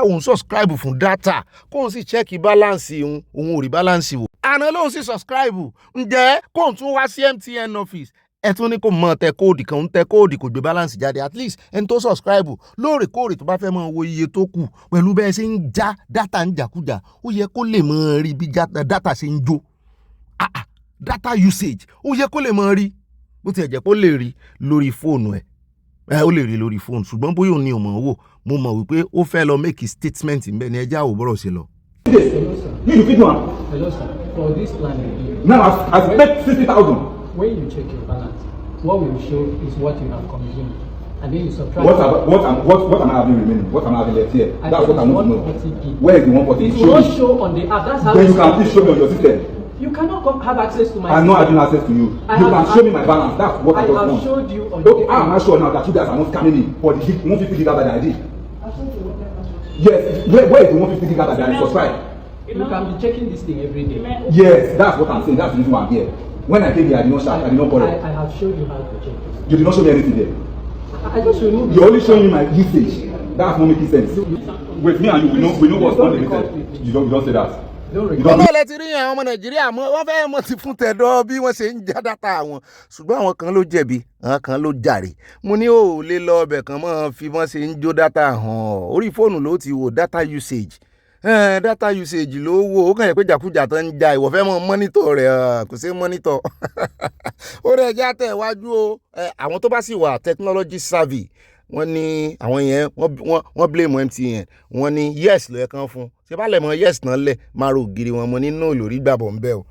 òun subscribe fún data kóun sì check balance òun ò rí balance wò àná lóun sì subscribe ǹjẹ́ kóun tún wá sí MTN office ẹ tún ní kó mọ tẹ kóòdì kan ń tẹ kóòdì kò gbé balance jáde at least ẹni tó subscribe lóòrèkóòrè tó bá fẹ́ mọ wo iye tó kù pẹ̀lú bẹ́ẹ̀ ṣe ń já data ń jàkújà ó yẹ kó lè mọ rí bí data ṣe ń jó data usage ó yẹ kó lè mọ rí bó tiẹ̀ jẹ́ kó lè rí lórí fóònù ó lè rí lórí fóònù ṣùgbọ́n bóyá òun ni ò mọ̀ wò mo mọ̀ wípé ó fẹ́ lọ make statement ń bẹ ní ẹjẹ́ àwòbọ̀rọ̀ ṣe lọ. Now I spent 60,000. When you check your balance, what will show is what you have consumed, and then you subtract. What am I having remaining? What am I having left here? That's what I want to know. Where is the 140? It will not show on the app. That's how. Then you can please show me on your system. You cannot have access to my. I'm not having access to you. You can show me my balance. That's what I just want. I have showed you on. Okay, I'm not sure now that you guys are not scamming me for the 150 gigabyte that I did. Yes, where is the 150 gigabyte that I subscribed? You can be checking this thing every day. Yes, that's what I'm saying. That's the reason why I'm here. When I came here, I did not shout, I did not quarrel. I have showed you how to check this. You did not show me anything there. I just removed. You're only showing me my usage. That's not making sense. With me and you, we know what's unlimited. You don't say that. ọlọ́ọ̀lẹ́ ti rí àwọn ọmọ Nàìjíríà wọ́n fẹ́ mọ̀ ti fún tẹ̀dọ́ bí wọ́n ṣe ń já dátà wọn ṣùgbọ́n àwọn kan ló jẹ̀bi àwọn kan ló jàre mo ní ò lè lọ ọbẹ̀ kan mọ́ fi wọ́n ṣe ń jó dátà hàn orí fóònù ló ti wò data usage data usage ló wò ó kàn yẹ pé jàkújà tó ń ja ìwọ fẹ́ mọ́ mọ́nítọ̀ rẹ̀ kò sí mọ́nítọ̀ ó rẹ̀ já tẹ̀ wájú o àwọn tó bá sì wà technology savvy wọ́n ní àwọn yẹn wọ́n blame MTN wọ́n ní yes ló yẹ kán fún ṣe bá lẹ̀ mọ́ yes náà lẹ̀ máa ro ògiri wọn mo nínú lórí gbàbọ̀ ń bẹ́ o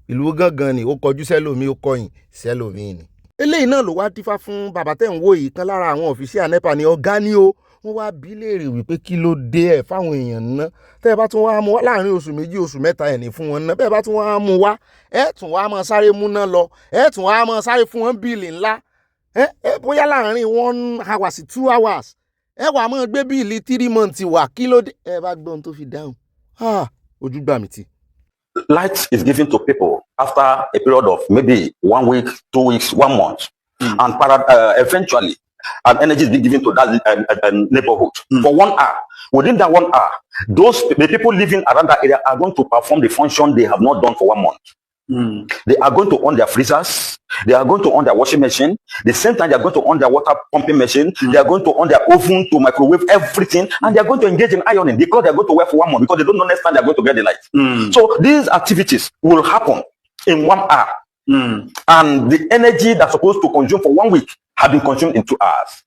ìlú gangan ni ó kọjú sẹ́lòmí ó kọ̀yìn sẹ́lòmí ni. eléyìí náà ló wá dífá fún bàbá tẹ̀ ń wò yìí kan lára àwọn òfìsíà NEPA ní ọ̀gá ni ó wọ́n wá bí léèrè wípé kí ló dé ẹ̀ fáwọn èèyàn ná tẹ́ ẹ bá tún wá mú wá láàrin oṣù méjì oṣù mẹ́ta ẹ̀ ní fún wọn ná bẹ́ẹ̀ bá tún wá mú wá ẹ̀ tún wá máa sáré múná lọ ẹ̀ tún wá máa sáré fún wọn bíìlì ńlá bóyá láàrin 1 hour sí 2 hours ẹ wà máa gbé bíìlì 3 months wà kí ló dé ẹ bá gbọ́n tó fi dáhùn ojú gbà mí ti. Light is given to people after a period of maybe 1 week, 2 weeks, 1 month, and eventually and energy is being given to that neighborhood for 1 hour. Within that 1 hour, the people living around that area are going to perform the function they have not done for 1 month. They are going to on their freezers, they are going to on their washing machine, the same time they are going to on their water pumping machine, they are going to on their oven to microwave everything, and they are going to engage in ironing because they are going to work for 1 month because they don't know next time they are going to get the light. So these activities will happen in 1 hour, and the energy that's supposed to consume for 1 week have been consumed in 2 hours.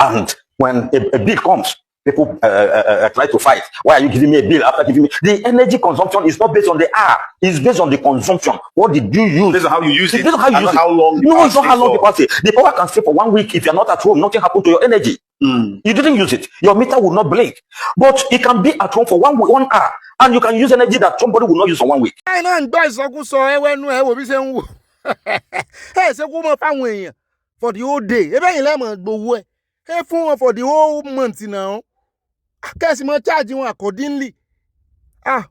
And when a bill comes, people try to fight. Why are you giving me a bill after giving me? The energy consumption is not based on the hour. It's based on the consumption. What did you use? Based on how you use it. Based on how you use it. How long no, it's not how long the power stay. The power can stay for 1 week. If you're not at home, nothing happened to your energy. You didn't use it. Your meter will not blink. But it can be at home for 1 hour. And you can use energy that somebody will not use for 1 week. For the whole day. For the whole month now. Kẹ́sì mọ́ charge wọn accordingly.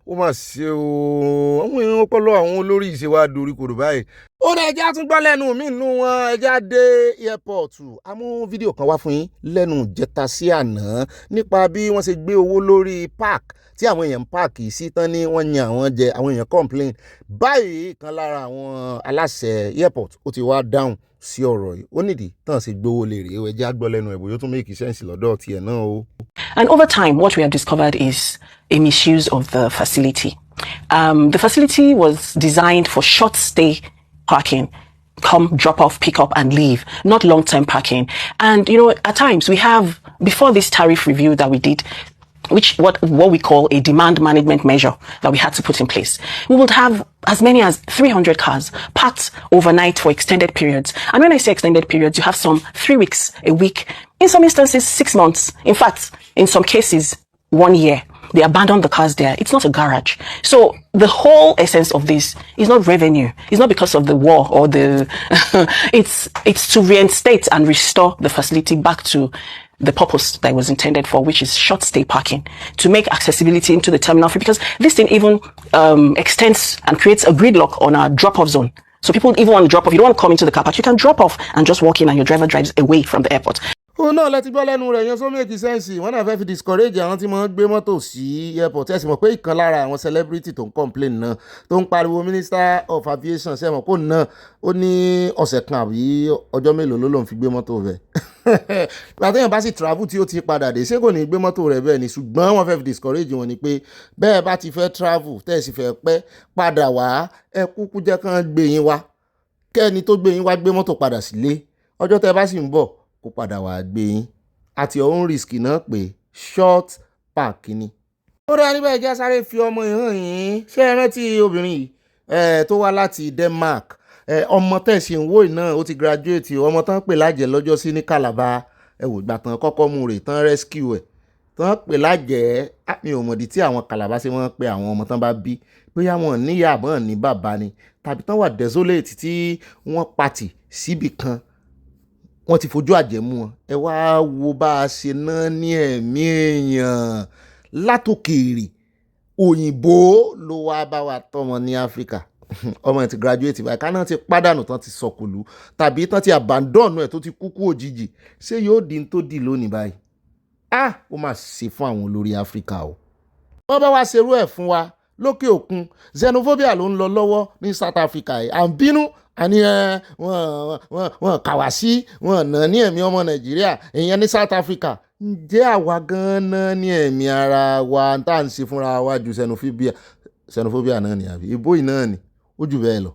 Ó mà ṣe o àwọn èèyàn ọpọlọ àwọn olórí ìṣèwà dorí kodò báyìí. ó ní ẹjẹ́ àtúngbọ́ lẹ́nu mí nù wọn ẹjẹ́ dé airport a mú fídíò kan wá fún yín lẹ́nu jẹta sí àná nípa bí wọ́n ṣe gbé owó lórí park tí àwọn èèyàn páàkì sí tán ní wọ́n yan àwọn jẹ àwọn èèyàn complain báyìí kan lára àwọn aláṣẹ airport ó ti wá dáhùn sí ọ̀rọ̀ yìí ó nídìí tán ṣe gbówó lè rèé ẹjẹ́ àgbọ́ lẹ́nu ẹ̀ bóyá ó tún make sense lọ́dọ̀ tiẹ̀ náà o. And over time, what we have discovered is a misuse of the facility. The facility was designed for short stay parking, come, drop off, pick up and leave, not long-term parking. And, you know, at times we have, before this tariff review that we did, which what we call a demand management measure that we had to put in place, we would have as many as 300 cars parked overnight for extended periods. And when I say extended periods, you have some 3 weeks, a week, in some instances 6 months. In fact, in some cases, 1 year. They abandon the cars there. It's not a garage. So the whole essence of this is not revenue. It's not because of the war or the it's to reinstate and restore the facility back to the purpose that it was intended for, which is short stay parking, to make accessibility into the terminal free, because this thing even extends and creates a gridlock on our drop-off zone. So people even want to drop off. You don't want to come into the car park. You can drop off and just walk in and your driver drives away from the airport. ó náà lẹ́tí gbọ́ lẹ́nu rẹ̀ yan sómi èkì sẹ́ǹsì wọ́n náà fẹ́ fi discourage àwọn tí wọ́n gbé mọ́tò sí airport ẹ̀ sì mọ̀ pé ìkan lára àwọn celebrity tó ń complain náà tó ń pariwo minister of aviation ṣe mọ̀ kó náà ó ní ọ̀sẹ̀ kan àbí ọjọ́ mélòó ló lòun fi gbé mọ́tò rẹ̀ gbàtẹ́yìn bá sì travel tí ó ti padà dé ṣé kò ní gbé mọ́tò rẹ̀ bẹ́ẹ̀ ni ṣùgbọ́n wọ́n fẹ́ fi discourage wọn ni pé bẹ́ẹ̀ bá ti fẹ́ travel tẹ́ ẹ̀ sì fẹ́ pẹ́ padà wá ẹ kúkú jẹ́ kán gbé yín wá kẹ́ni tó gbé yín wá gbé mọ́tò padà sílé ọjọ́ tẹ́ bá sì ń bọ̀ kó padà wá gbé yín àti ọ̀hún risk náà pé short park ni. ó rẹ́ níbẹ̀ jẹ́ sáré fi ọmọ ìhàn yín ṣé ẹ rántí obìnrin yìí tó wá láti Denmark ọmọ tẹ̀sí ń wò náà ó ti graduate ọmọ tán pè lájẹ̀ lọ́jọ́ sí ní Calabar wò ìgbà tán kọ́kọ́ mú rè tán rescue ẹ̀ tán pè lájẹ̀ mi ò mọ̀dí tí àwọn Calabar ṣe wọ́n pe àwọn ọmọ tán bá bí bóyá wọn níyà àbọ̀ ní bàbá ni tàbí tán wà desolate tí wọ́n pàtì síbì kan wọ́n ti fojú àjẹmú wọn ẹ wá wo bá a ṣe ná ní ẹ̀mí èèyàn látòkèèrè òyìnbó ló wá bá wa tọ́mọ ní Áfíríkà ọmọ ẹ̀ ti graduate báyìí ká náà ti pàdánù tán ti sọkùlù tàbí tán ti abandon ẹ̀ tó ti kúkú òjijì ṣé yóò di tó di lónìí báyìí ó máa ṣe fún àwọn olórí Áfíríkà o. wọ́n bá wa ṣerú ẹ̀ fún wa lókè òkun xenophobia ló ń lọ lọ́wọ́ ní South Africa yìí à ń bínú àní wọn kàwá sí wọn nà ní ẹ̀mí ọmọ Nàìjíríà èèyàn ní South Africa ǹjẹ́ àwa gan-an ní ẹ̀mí ara wa tá à ń ṣe fúnra wa ju xenophobia náà ni àbí ìbò yìí náà ni ó jù bẹ́ẹ̀ lọ.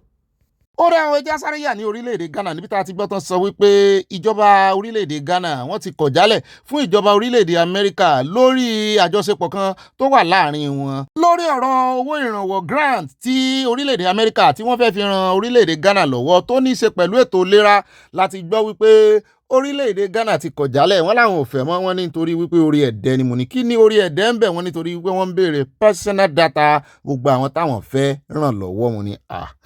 ó rẹ àwọn ẹja sáré yà ní orílẹ̀-èdè Ghana níbi tá a ti gbọ́ tán sọ wípé ìjọba orílẹ̀-èdè Ghana wọ́n ti kọ̀ jálẹ̀ fún ìjọba orílẹ̀-èdè Amẹ́ríkà lórí àjọṣepọ̀ kan tó wà láàrin wọn. lórí ọ̀rọ̀ owó ìrànwọ́ grant tí orílẹ̀-èdè Amẹ́ríkà tí wọ́n fẹ́ fi ran orílẹ̀-èdè Ghana lọ́wọ́ tó ní í ṣe pẹ̀lú ètò ìlera láti gbọ́ wípé orílẹ̀-èdè Ghana ti kọ̀ jálẹ̀ wọ́n láwọn ò fẹ́ mọ́ wọn nítorí wípé orí ẹ̀dẹ́ ni mo ní kí ni orí ẹ̀dẹ́ ń bẹ̀ wọ́n nítorí wípé wọ́n ń béèrè personal data gbogbo àwọn táwọn fẹ́ ràn lọ́wọ́ wọn ni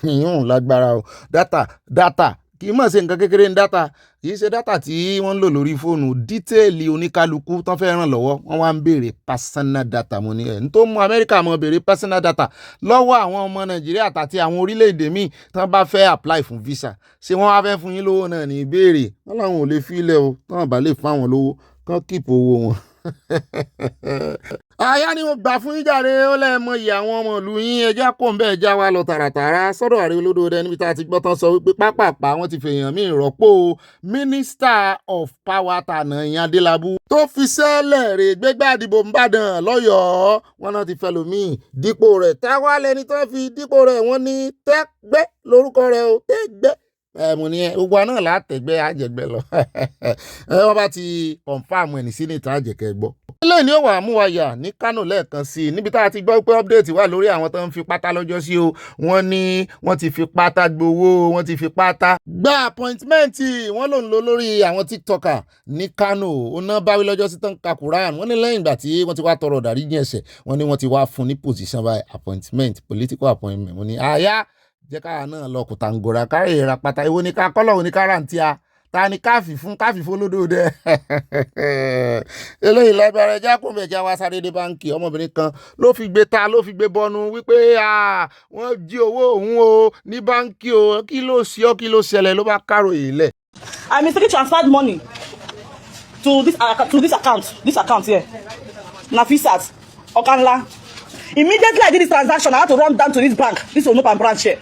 ìyún lágbára o data kì í mọ̀ ṣe nǹkan kékeré ní data kì í ṣe data tí wọ́n ń lò lórí fóònù dítéèlì oníkálukú tán fẹ́ ràn lọ́wọ́ wọ́n wá ń béèrè personal data mo ní ẹ̀ ń tó mú Amẹ́ríkà mọ́ béèrè personal data lọ́wọ́ àwọn ọmọ Nàìjíríà àti àwọn orílẹ̀-èdè míì tán bá fẹ́ apply fún visa ṣé wọ́n wá fẹ́ fún yín lówó náà ní ìbéèrè wọ́n làwọn ò lè fi ilẹ̀ o tán bá lè fún àwọn lówó kán kíìpù owó wọn. àyà ni mo gbà fún ìjàre ó lẹ́ẹ̀mọ iye àwọn ọmọ ìlú yín ẹja kò ń bẹ́ẹ̀ já wa lọ tààràtààrà sọ́dọ̀ Ààrẹ Olódòdẹ níbi tá a ti gbọ́ tán sọ wípé pápápá wọn ti fèèyàn míì rọ́pò Minister of Power tànà ìyẹn Adélábù tó fi sẹ́lẹ̀ rè gbégbá ìdìbò ńbàdàn lọ́yọ̀ọ́ wọn náà ti fẹ́ lòmíì dípò rẹ̀ táwa lẹni tó fi dípò rẹ̀ wọ́n ní Tẹ́gbẹ́ lórúkọ rẹ̀ o Tẹ́gbẹ́ mo ní gbogbo náà látẹ̀gbẹ́ àjẹgbẹ́ lọ wọ́n bá ti confam ẹni sí ní ìta àjẹkẹ́ gbọ́. ilé ní ó wà mú wa yà ní Kánò lẹ́ẹ̀kan sí i níbi tá a ti gbọ́ pé update wà lórí àwọn tó ń fi pátá lọ́jọ́ sí o wọ́n ní wọ́n ti fi pátá gbowó wọ́n ti fi pátá gba appointment wọ́n ló ń lò lórí àwọn tiktoker ní Kánò ó ná báwí lọ́jọ́ sí tán ka Quran wọ́n ní lẹ́yìn ìgbà tí wọ́n ti wá tọrọ ìdáríjì ẹ̀ṣẹ̀ wọ́n ní wọ́n ti wá fún ní position by appointment political appointment wọ́n ní àyà jẹ́ káà náà lọ kùtàǹgòrà kárí ìra pátá ìwọ ní ká kọ́lọ̀ ní kárántì a ta ni káfí fún olódò dẹ eléyìí lágbára ẹja kún bẹ̀jà wá sáré dé báńkì ọmọbìnrin kan ló fi gbé bọnu wípé wọ́n jí owó òun o ní báńkì o kí ló ṣe ọ́ kí ló ṣẹlẹ̀ ló bá káròyìn lẹ̀. I mistakenly transferred money to this account here. Nafisat Okanla. Immediately I did this transaction, I had to run down to this bank, this Onopan branch here,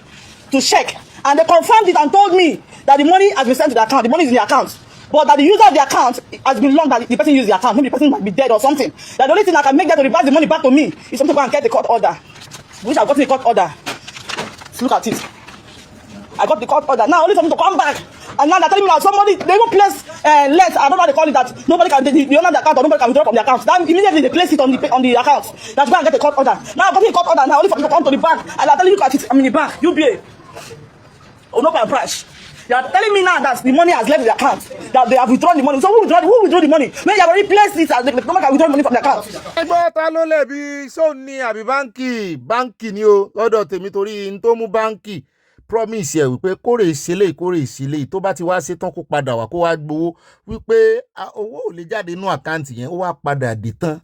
to check. And they confirmed it and told me that the money has been sent to the account, the money is in the account. But that the user of the account has been long that the person used the account, maybe the person might be dead or something. That the only thing I can make them to reverse the money back to me is something to go and get the court order. Which I've gotten the court order. Let's look at it. I got the court order. Now only something to come back. And now they're telling me that somebody, they even place less, I don't know how they call it, that nobody can, the owner of the account or nobody can withdraw from the account. Then immediately they place it on the account. That's why I get the court order. Now I've gotten the court order now, only for people to come to the bank. And they're telling you at it, I'm in the bank, UBA. Onopan branch. They are telling me now that the money has left the account, that they have withdrawn the money. So who withdraw the money? When you have already placed it, nobody can withdraw money from the account. Ẹgbẹ́ ta ló lẹ̀bi sóòní àbí báńkì ni o lọ́dọ̀ tèmi torí n tó mú báńkì promise ẹ̀ wípé kórè ìṣẹ̀lẹ̀ tó bá ti wá ṣe tán kó padà wá kó wá gbowó wípé owó ò lè jáde nínú àkáǹtì yẹn ó wá padà dé tán.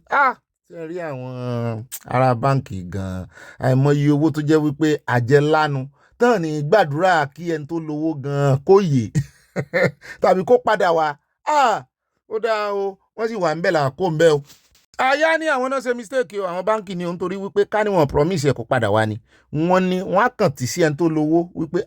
Ṣe rí àwọn ará báńkì gan-an àìmọye owó tó jẹ́ wípé àjẹlánu tán ní gbàdúrà kí ẹni tó lówó gan-an kó yè tàbí kó padà wá. Ó dáa o wọ́n sì wà ń bẹ̀ là kó ń bẹ́ o. Àyà ní àwọn náà ṣe mistake o àwọn báńkì ni o nítorí wípé ká ní wọn promise ẹ̀ kó padà wá ni wọ́n á kàn tí sí ẹni tó lówó wípé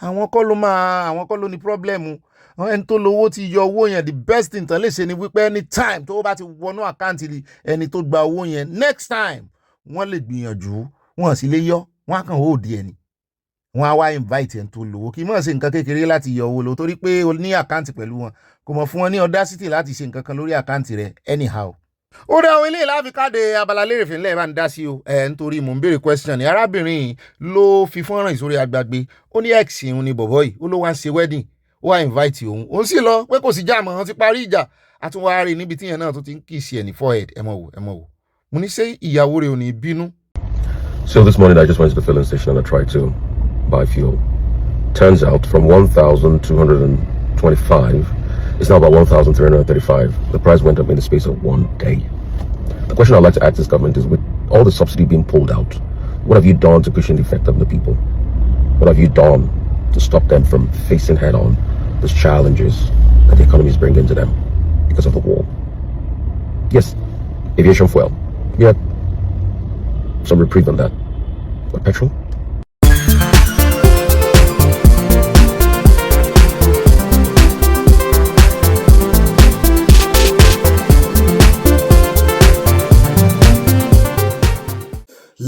àwọn kọ́ ló ní problem ẹni tó lówó ti yọ owó yẹn the best thing tán lè ṣe ni wípé anytime tó bá ti wọnú àkáǹtì ẹni tó gba owó yẹn next time wọ́n lè gbìyànjú wọ́n sì lè yọ wọ́n á kàn hold ẹni wọ́n á wá invite ẹni tó lówó kì í mọ̀ ṣe nǹkan kékeré láti yọ owó lọ torí pé o ní àkáǹtì pẹ̀lú wọn kò mọ̀ fún wọn ní audacity láti ṣe nǹkan kan lórí àkáǹtì rẹ̀ anyhow. Ó dá àwọn ilé láfi káde Abala Lerefe ńlẹ̀ bá ń dá sí o nítorí mò ń béèrè question ní arábìnrin ló fi fọ́nrán ìsórí agbágbé ó ní ex òun ni bọ̀bọ́ yìí ó ló wá ń ṣe wedding ó wá invite òun sì lọ pé kò sí jáàmù wọn ti parí ìjà àtúnwárí níbi tíyẹn náà tó ti ń kiss ẹ̀ ní forehead ẹ mọ̀ wò mo ní ṣé ìyàwó rẹ̀ ò ní bínú. So this morning I just went to the filling station and I tried to buy fuel. Turns out from 1,225 it's now about 1,335. The price went up in the space of 1 day. The question I'd like to ask this government is, with all the subsidy being pulled out, what have you done to cushion the effect of the people? What have you done to stop them from facing head-on those challenges that the economy is bringing to them because of the war? Yes, aviation fuel. Yeah, some reprieve on that. But petrol?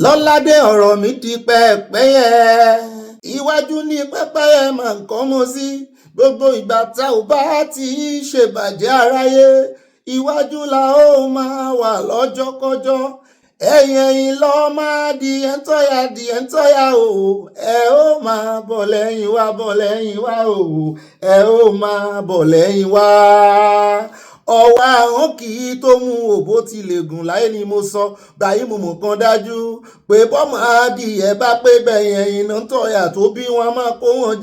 Lọ́ládé ọ̀rọ̀ mi di pẹ́ẹ́pẹ́yẹ iwájú ní pẹ́pẹ́yẹ máa ń kọ́ mọ́ sí gbogbo ìgbà tá ò bá ti ṣèbàjẹ́ aráyé iwájú la ó máa wà lọ́jọ́kọ́jọ́ ẹ̀yìn lọ́ máa di ẹ̀ńtọ́yà o ẹ ó máa bọ̀ lẹ́yìn wá o ẹ ó máa bọ̀ lẹ́yìn wá. Ọwọ́ àwọn kì í tó mú òbó ti lè gùn láyé ni mo sọ báyìí mo mọ̀ kan dájú pé bọ́mọ adìyẹ bá pé bẹ̀yẹn iná tọ̀yà tó bí wọn a máa kó wọn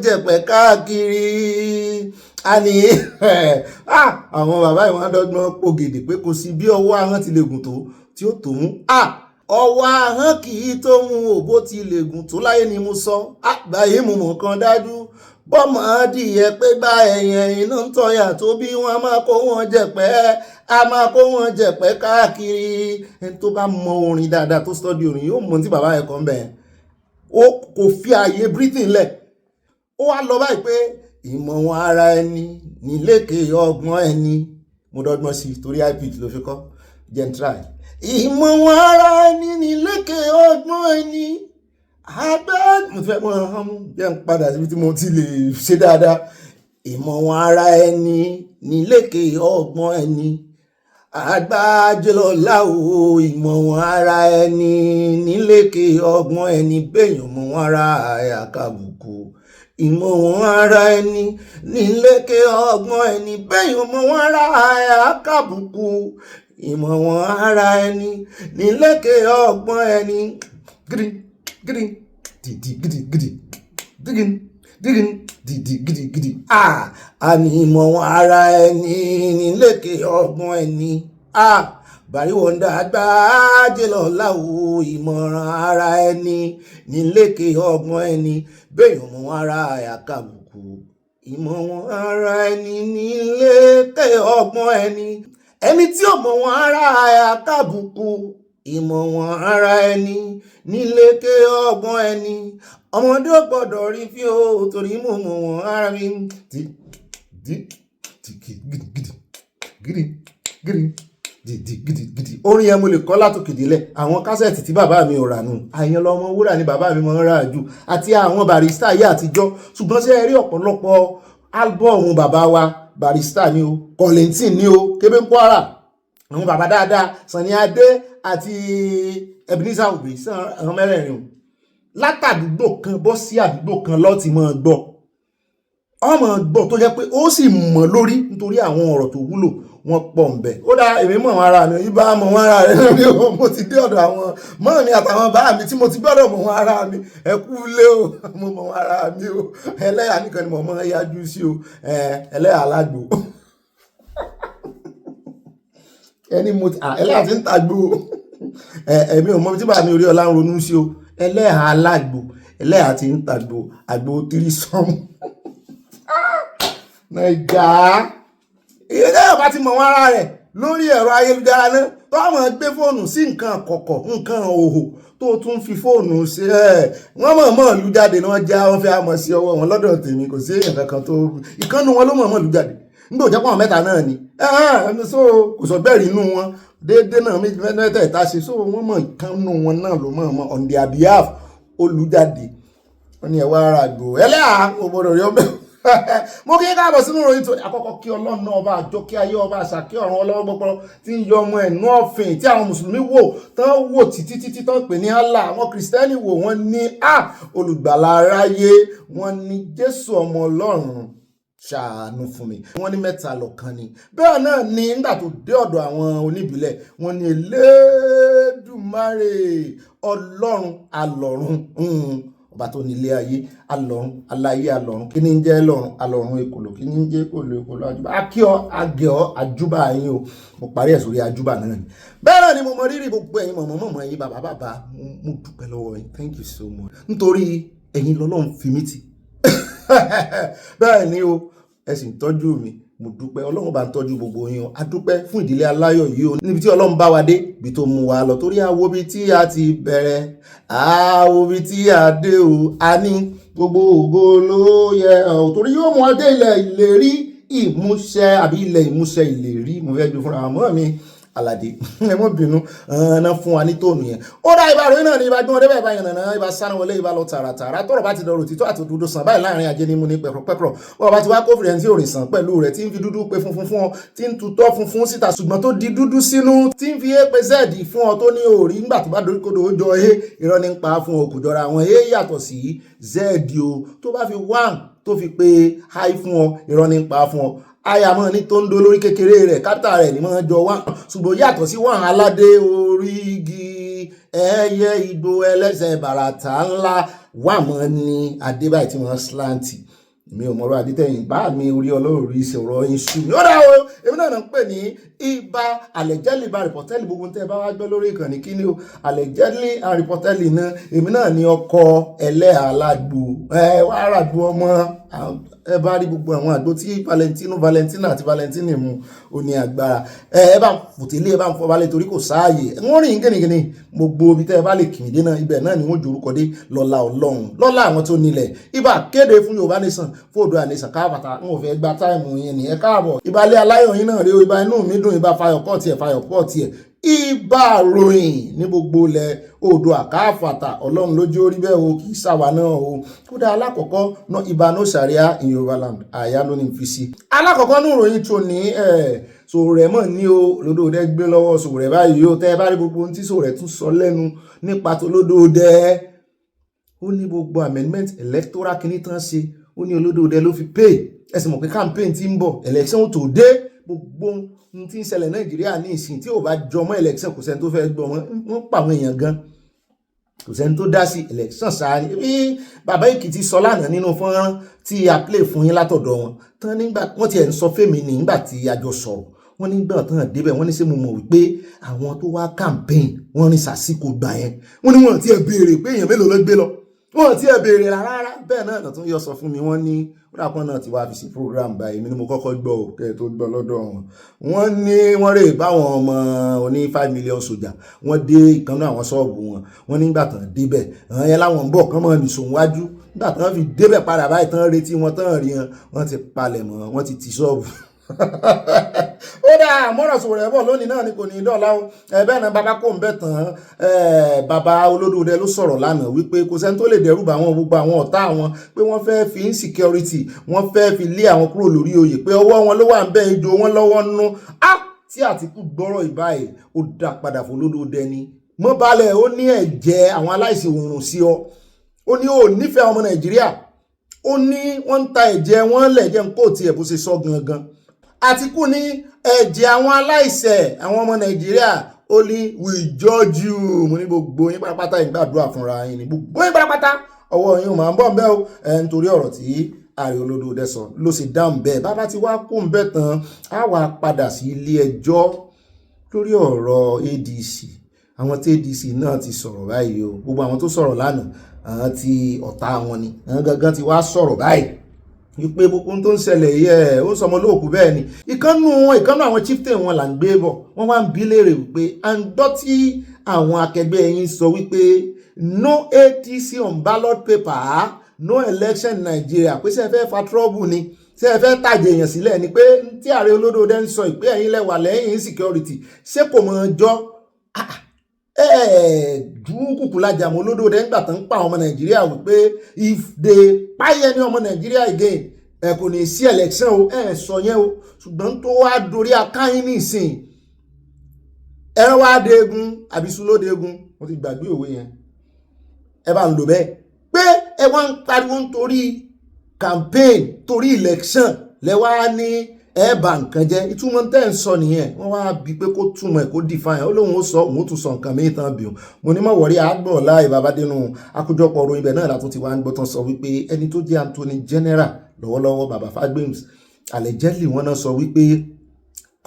jẹ̀pẹ́ káàkiri. Àní àwọn bàbá ìwọ̀n dọ́gbọ́n pògèdè pé kò sí bí ọwọ́ àwọn ti lè gùn tó tí ó tó mú. Ọwọ́ àwọn kì í tó mú òbó ti lè gùn tó láyé ni mo sọ báyìí mo mọ̀ kan dájú bọ́mọ adìyẹ pé bá ẹ̀yìn iná ń tọ̀yà tó bí wọn a máa kó wọn jẹ̀pẹ́ káàkiri. Ẹni tó bá mọ orin dáadáa tó study orin yóò mọ tí bàbá ẹ̀ kan bẹ̀ ó kò fi ààyè breathing lẹ̀ ó wá lọ báyìí pé ìmọ̀ wọn ara ẹni nílékè ọgbọ́n ẹni mo dọ́gbọ́n sí i torí ip ló fi kọ́ gentry ìmọ̀ wọn ara ẹni nílékè ọgbọ́n ẹni mo fẹ́ mọ́ jẹ́ ń padà síbi tí mo ti lè ṣe dáadáa. Ìmọ̀ wọn ara ẹni nílékè ọgbọ́n ẹni àgbájọlọ́lá o ìmọ̀ wọn ara ẹni nílékè ọgbọ́n ẹni béèyàn mọ̀ wọn ara àyàkàbùkù ìmọ̀ wọn ara ẹni nílékè ọgbọ́n ẹni béèyàn mọ̀ wọn ara àyàkàbùkù ìmọ̀ wọn ara ẹni nílékè ọgbọ́n ẹni gidi gidigidi àní ìmọ̀ wọn ara ẹni nílékè ọgbọ́n ẹni bàrí wọ́ndà Lagbaji lọ́la o ìmọ̀ràn ara ẹni nílékè ọgbọ́n ẹni béèyàn mọ̀ wọn ara àyàkàbùkù ìmọ̀ wọn ara ẹni nílékè ọgbọ́n ẹni ẹni tí ò mọ̀ wọn ara àyàkàbùkù ìmọ̀ wọn ara ẹni nílékè ọgbọ́n ẹni ọmọdé ò gbọ́dọ̀ rí fí o torí mo mọ̀ wọn ara mi gidi orin yẹn mo lè kọ́ látòkè délẹ̀ àwọn kásẹ̀tì tí bàbá mi ò rà nù àyàn lọmọ wúrà ni bàbá mi máa ń rà jù àti àwọn Barrister ayé àtijọ́ ṣùgbọ́n ṣe rí ọ̀pọ̀lọpọ̀ álbọ̀mù bàbá wa Barrister ni o Kollington ni o Kébé Kwara àwọn bàbá dáadáa Sunny Adé àti Ebenezer Obey àwọn mẹ́rẹ̀ẹ̀rin o látàdúgbò kan bọ́ sí àdúgbò kan lọ́ọ̀tì máa gbọ́ ọmọ gbọ́ tó jẹ́ pé ó sì mọ̀ lórí nítorí àwọn ọ̀rọ̀ tó wúlò wọ́n pọ̀ ń bẹ̀. Ó dá èmi mọ̀ wọn ara mi ibà mọ̀ wọn ara rẹ̀ lórí o mo ti dé ọ̀dọ̀ àwọn mọ́ mi àtàwọn bá mi tí mo ti gbọ́dọ̀ mọ̀ wọn ara mi ẹ kú lé o mo mọ̀ wọn ara mi o ẹlẹ́yà nìkan ni mo mọ̀ yájú sí o ẹlẹ́yà alágbò ẹni mo ti ẹlẹ́yà ti ń tàgbò ẹ̀mí ò mọ̀ tí bá mi orí ọlá ń ronú sí o ẹlẹ́yà alágbò ẹlẹ́yà ti ń tàgbò àgbò tírísọ́mù nàìjà ilé ọba ti mọ̀ wọn ara rẹ̀ lórí ẹ̀rọ ayélujára náà tó àwọn gbé fóònù sí nǹkan àkọ́kọ́ nǹkan òhò tó tún fi fóònù ṣe wọ́n mọ̀ lù jáde ni wọ́n já wọ́n fẹ́ àmọ́ sí ọwọ́ wọn lọ́dọ̀ tèmi kò sí èèyàn kankan tó ìkànnù wọn ló mọ̀ lù jáde nígbà òjá pọ̀ mẹ́ta náà ni so kò sọ bẹ́ẹ̀ rí inú wọn déédéé náà mẹ́tẹ̀ẹ̀ta ṣe so wọ́n mọ̀ ìkànnù wọn náà ló mọ̀ on their behalf ó lù jáde wọ́n ní ẹ̀wọ́ ara àgbò ẹlẹ́à òbòdò rí ọbẹ̀ mo kí káàbọ̀ sínú ìròyìn tó àkọ́kọ́ kí ọlọ́run náà ọba àjọkí ayé ọba àṣàkí ọ̀run ọlọ́wọ́ gbọ́pọ́ tí ń yọ ọmọ ẹ̀nú ọ̀fìn tí àwọn mùsùlùmí wò tán wò títí tán pè ní Allah àwọn kìrìsìtẹ́nì wò wọ́n ní olùgbàlà aráyé wọ́n ní Jésù ọmọ ọlọ́run ṣàánú fún mi wọ́n ní mẹ́ta lọ́kan ni bẹ́ẹ̀ náà ni nígbà tó dé ọ̀dọ̀ àwọn oníbílẹ̀ wọ́n ní Elédùmarè ọlọ́run alọ́run ọba tó nílé ayé alọ́run aláyé alọ́run kí ni ń jẹ́ lọ́run alọ́run èkòlò kí ni ń jẹ́ èkòlò àjúbà akíọ́ agẹ́ọ́ àjúbà yín o mo parí ẹ̀ sórí àjúbà náà ni bẹ́ẹ̀ náà ni mo mọ rírì gbogbo ẹ̀yin mọ̀mọ́ ẹ̀yin bàbá mo dúpẹ́ lọ́wọ́ yín thank you so much nítorí ẹ̀yin lọ́lọ́run fi mí tì bẹ́ẹ̀ ni o ẹ sì ń tọ́jú mi mo dúpẹ́ ọlọ́run bá ń tọ́jú gbogbo yín o a dúpẹ́ fún ìdílé aláyọ̀ yìí o níbi tí ọlọ́run bá wa dé ibi tó mú wa lọ torí àwo bí tí a ti bẹ̀rẹ̀ àwo bí tí a dé o a ní gbogbo ògo ló yẹ ọ́ torí yóò mú adé ilẹ̀ ìlérí ìmúṣẹ àbí ilẹ̀ ìmúṣẹ ìlérí mo fẹ́ gbé fúnra mọ́ mi aládé ẹ mọ́ bínú ọ̀nà fún wa ní tóònù yẹn ó dá ibà ròyìn náà ní ibà gbọ́n débẹ̀ báyìí nàná ibà Sanawole ibà lọ tààràtààrà tọrọ bá ti dọ̀rọ̀ òtítọ́ àti òdodo sàn báyìí láàrin ajé ní mú ní pẹ̀pọ̀ wọ́n bá ti wá kófìrì ẹni tí ò rìn sàn pẹ̀lú rẹ̀ tí ń fi dúdú pé funfun fún ọ tí ń tutọ́ funfun síta ṣùgbọ́n tó di dúdú sínú tí ń fi épe zẹ́ẹ̀dì fún ọ tó ní òòrí ńgbà tó bá doríkodò ó jọ irọ́ ní pa fún ọ kò jọra àwọn yàtọ̀ sí zẹ́ẹ̀dì o tó bá fi one tó fi pé hi fún ọ irọ́ ní pa fún ọ ayamọ ní tó ń do lórí kékeré rẹ̀ kápítà rẹ̀ ní máa jọ wá ṣùgbọ́n yàtọ̀ sí wọn aládé orí igi ẹyẹ igbó ẹlẹ́sẹ̀ bàràtà ńlá wà mọ́ ní adébáyé tí wọ́n slanti mi ò mọ̀rọ̀ àdítẹ̀yìn bá mi orí ọlọ́run ìṣòro iṣu mi ó dá o èmi náà ń pè ní ibà àlẹ́jẹ́lì bá rìpọ́tẹ́lì gbogbo tẹ́ bá wá gbọ́ lórí ìkànnì kí ni o àlẹ́jẹ́lì àrìpọ́tẹ́lì náà èmi náà ní ọkọ ẹlẹ́hà alágbó wá ràgbó ọmọ ẹ bá rí gbogbo àwọn àgbo tí Valentina àti Valentine mu ò ní agbára ẹ bá fòtélé ẹ bá ń fọ balẹ̀ torí kò sáàyè wọ́n rìn gẹ́nìgẹ́nì gbogbo ibi tẹ́ ẹ bá lè kìmìdé náà ibẹ̀ náà ni wọ́n jorúkọ dé lọ́lá ọlọ́run lọ́lá àwọn tó nílẹ̀ ibà kéde fún Yorùbá nation fóòdù ànẹ́sàn káàbàtà n ò fẹ́ gba táìmù yẹn nìyẹn káàbọ̀ ìbálẹ̀ aláyọ̀ yín náà rí o ibà inú mi dùn ibà fayọ̀ pọ̀ tiẹ̀ ibà ròyìn ní gbogbo ilẹ̀ odò àkáàfàtà ọlọ́run lójú orí bẹ́ẹ̀ o kì í ṣàwà náà o kódà alákọ̀ọ́kọ́ náà ibà no sàríà in Yorùbá land àyà ló ní fi sí alákọ̀ọ́kọ́ ní ìròyìn tó ní Sowore mọ̀ ní o lódòdẹ gbé lọ́wọ́ Sowore báyìí o tẹ́ bá rí gbogbo ohun tí Sowore tún sọ lẹ́nu nípa tó lódòdẹ ó ní gbogbo amendment electoral kìíní tán ṣe ó ní olódòdẹ ló fi pay ẹ̀sìn mọ̀ pé campaign ti ń bọ̀ election tó dé gbogbo ohun tí ń ṣẹlẹ̀ Nàìjíríà ní ìsìn tí ò bá jọmọ́ election kò sẹ́ni tó fẹ́ gbọ́ wọ́n pa àwọn èèyàn gan kò sẹ́ni tó dá sí election sáà ni bí bàbá Èkìtì sọ lánàá nínú fọ́nrán tí a play fún yín látọ̀dọ̀ wọn tán nígbà wọ́n ti ẹ̀ ń sọ fèmí ní nígbà tí a jọ sọ̀rọ̀ wọ́n nígbà tán débẹ̀ wọ́n ní ṣé mo mọ̀ wípé àwọn tó wá campaign wọ́n rìn sàsìkò gbà yẹn wọ́n ní wọ́n ti ẹ̀ béèrè pé èèyàn mélòó ló gbé lọ wọ́n ti ẹ̀ béèrè rárá bẹ́ẹ̀ náà tún yọ sọ fún mi wọ́n ní rápọ́n náà ti wá fi sí program báyìí mi ni mo kọ́kọ́ gbọ́ òkè tó gbọ́ lọ́dọ̀ wọn wọ́n ní wọ́n rè báwọn ọmọ oní 5 million sójà wọ́n dé ìkan náà àwọn ṣọ́ọ̀bù wọn nígbà tán débẹ̀ àwọn yẹn láwọn ń bọ̀ kán mọ́ nìṣó wájú nígbà tán fi débẹ̀ padà báyìí tán retí wọn tán rí wọn ti palẹ̀ mọ́ wọn ti ṣọ́ọ̀bù ó dá àmọ́ràn sọ̀rọ̀ ẹ̀bọ̀ lónìí náà ni kò ní dọ́ọ̀lá o bẹ́ẹ̀ náà bàbá kò ń bẹ̀ tán bàbá Olódòdẹ ló sọ̀rọ̀ lánàá wípé kò sẹ́ni tó lè dẹ́rù bá àwọn gbogbo àwọn ọ̀tá wọn pé wọ́n fẹ́ fi insecurity wọ́n fẹ́ fi lé àwọn kúrò lórí oyè pé ọwọ́ wọn ló wà ń bẹ ejò wọn lọ́wọ́ nú tí Àtìkù gbọ́rọ̀ ìbáyìí ó dá padà fún Olódòdẹ ni mọ́ balẹ̀ ó ní ẹ̀jẹ̀ àwọn aláìsí òrùn sí ọ ó ní ò nífẹ̀ẹ́ ọmọ Nàìjíríà ó ní wọ́n ń ta ẹ̀jẹ̀ wọn lẹ̀ jẹ́ ń kó tiẹ̀ bó ṣe sọ gangan Àtìkù ní ẹ̀jẹ̀ àwọn aláìṣẹ̀ àwọn ọmọ Nàìjíríà ó ní we judge you mo ní gbogbo yín pátápátá ìgbàdúrà fúnra yín ní gbogbo yín pátápátá ọwọ́ yín ò máa ń bọ̀ ń bẹ́ o nítorí ọ̀rọ̀ tí Ààrẹ Olódòdẹ sọ ló sì dáhùn bẹ́ẹ̀ bàbá ti wá kó ń bẹ́ tán á wà padà sí ilé ẹjọ́ lórí ọ̀rọ̀ ADC àwọn tí ADC náà ti sọ̀rọ̀ báyìí o gbogbo àwọn tó sọ̀rọ̀ lánàá àwọn tí ọ̀tá wọn ni àwọn gangan ti wá sọ̀rọ̀ báyìí wípé gbogbo tó ń ṣẹlẹ̀ yẹ ó ń sọmọ lóòkú bẹ́ẹ̀ ni ìkànnù àwọn chieftain wọn là ń gbé bọ̀ wọ́n wá ń bí léèrè wípé à ń gbọ́ tí àwọn akẹgbẹ́ yín sọ wípé no ADC on ballot paper no election in Nigeria pé ṣé ẹ fẹ́ fa trouble ni ṣé ẹ fẹ́ tàjẹ̀ èèyàn sílẹ̀ ni pé tí Ààrẹ Olódòdẹ ń sọ ìpé ẹ̀yin lẹ́wà lẹ́yìn insecurity ṣé kò mọ̀ ọjọ́ dúkùkù lájà mọ́ Olódòdẹ nígbà tó ń pa ọmọ Nàìjíríà wípé if they páyẹ ní ọmọ Nàìjíríà again kò ní sí election o sọ yẹn o ṣùgbọ́n tó wá dorí akáyín nísìn ẹran wá dégun àbísú ló dégun mo ti gbàgbé òwe yẹn ẹ bá ń lò bẹ́ẹ̀ pé ẹ wá ń pariwo nítorí campaign torí election lẹ́wà ní ẹ̀bà nǹkan jẹ́ ìtumọ̀ tẹ́ ń sọ nìyẹn wọ́n wá bí pé kó túmọ̀ ẹ̀ kó define ó lóun ó sọ òun ó tún sọ nǹkan mìíràn tán bí o mo ní mọ̀ wọ̀rí àgbọ̀ láì bàbá dénú àkójọpọ̀ ọ̀rọ̀ ibẹ̀ náà látún ti wá ń gbọ́ tán sọ wípé ẹni tó jẹ́ Anthony General lọ́wọ́lọ́wọ́ bàbá Fagbems allegedly wọ́n náà sọ wípé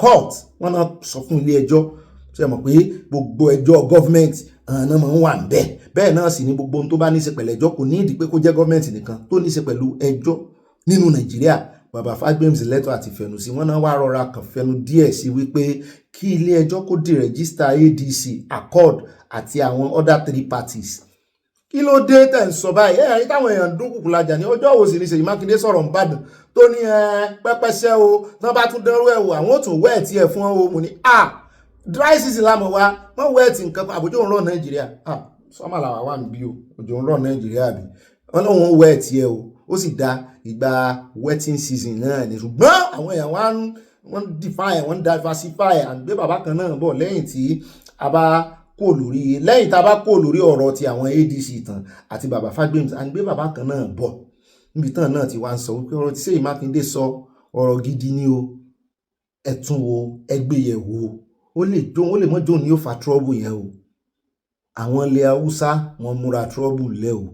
court wọ́n náà sọ fún ilé ẹjọ́ ṣe mọ̀ pé gbogbo ẹjọ́ government náà máa ń wà níbẹ̀ bẹ́ẹ̀ náà sì ni gbogbo ohun tó bá ní í ṣe pẹ̀lú ẹjọ́ kò ní ìdí pé kó jẹ́ government nìkan tó ní í ṣe pẹ̀lú ẹjọ́ nínú Nàìjíríà bàbá Fagbems lẹ́tọ̀ àti fẹnu sí wọ́n náà wá rọra kàn fẹnu díẹ̀ sí wípé kí ilé ẹjọ́ kó di rẹ́gísítà ADC accord àti àwọn other 3 parties kí ló dé tẹ̀ ń sọ báyìí ẹ̀yìn táwọn èèyàn dún kùkù lajà ní ọjọ́ wo sì ní Ṣèyí Mákindé sọ̀rọ̀ nìbàdàn tó ní pẹ́pẹ́sẹ́ o tán bá tún dánrú ẹ̀ wò àwọn ò tún wẹ́ẹ̀tì ẹ̀ fún ọ mo ní dry season lámọ̀ wá wọ́n wẹ́ẹ̀tì nǹkan kan àbójú òun rọ̀ Nàìjíríà sọ́mà làwà wà níbí o òjò ń rọ̀ Nàìjíríà bí wọ́n náà wọ́n wẹ́ẹ̀tì ẹ̀ o ó sì dá ìgbà wetting season náà ni ṣùgbọ́n àwọn èèyàn wọ́n define wọ́n diversify and gbé bàbá kan náà bọ̀ lẹ́yìn tí a bá kó lórí ọ̀rọ̀ ti àwọn ADC tán àti bàbá Fagbems and gbé bàbá kan náà bọ̀ níbi tán náà ti wá ń sọ wípé ọ̀rọ̀ tí Ṣèyí Mákindé sọ ọ̀rọ̀ gidi ni o ẹ̀tún wo ẹgbẹ́ yẹ̀ wo ó lè mọ́ jóun ni ó fa trouble yẹn o àwọn ilẹ̀ Haúsá wọn múra trouble lẹ́ o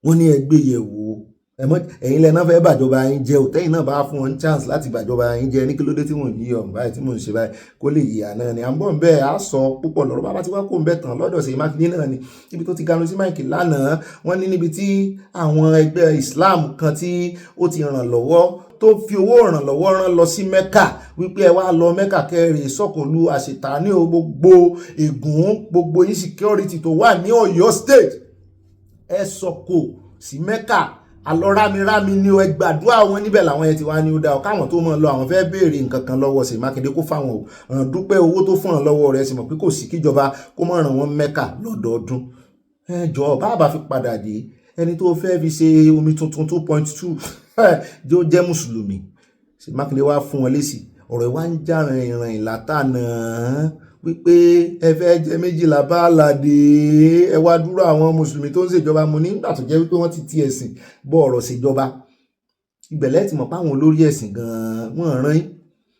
wọ́n ní ẹgbẹ́ yẹ̀ wo ẹ̀yin lẹ́nà fẹ́ bàjọba yín jẹ́ ò tẹ́yìn náà bá fún wọn chance láti bàjọba yín jẹ́ ní kí ló dé tí mò ń yí ọ̀hún báyìí tí mò ń ṣe báyìí kó lè yí àná ni à ń bọ̀ ń bẹ́ẹ̀ á sọ púpọ̀ lọ́rọ̀ bàbá tí wọ́n kó ń bẹ̀ tán lọ́dọ̀ Ṣèyí Mákindé náà ni ibi tó ti ganu sí máìkì lánàá wọ́n ní níbi tí àwọn ẹgbẹ́ Islam kan tí ó ti ràn lọ́wọ́ tó fi owó ìrànlọ́wọ́ rán lọ sí Mẹ́kà wípé ẹ wá lọ Mẹ́kà kẹrì sọ́kòlù àṣetánì o gbogbo ègún gbogbo insecurity tó wà ní Ọ̀yọ́ state ẹ sọ̀kò sí Mẹ́kà àlọ́ rámirámi ni ẹ gbàdúrà wọn níbẹ̀ làwọn ẹ ti wá ní ó dá ọ káwọn tó mọ̀ lọ àwọn fẹ́ béèrè nǹkan kan lọ́wọ́ Ṣèyí Mákindé kó fáwọn ọ̀ràn dúpẹ́ owó tó fún wọn lọ́wọ́ rẹ̀ sì mọ̀ pé kò sí kíjọba kó mọ̀ ràn wọ́n Mẹ́kà lọ́dọọdún ẹ jọ bàbá fi padà dé ẹni tó fẹ́ fi ṣe omi tuntun 2.2 jó jẹ́ mùsùlùmí Ṣèyí Mákindé wá fún wọn lésì ọ̀rọ̀ ìwá ń já rìnrìn látànà wípé ẹ fẹ́ jẹ méjìlá bá àlàdé ẹ wá dúró àwọn mùsùlùmí tó ń ṣèjọba mo nígbà tó jẹ́ wípé wọ́n ti ẹ̀sìn bọ́ ọ̀rọ̀ ṣèjọba ìgbẹ̀lẹ́ ti mọ̀ páwọn olórí ẹ̀sìn gan-an wọ́n rán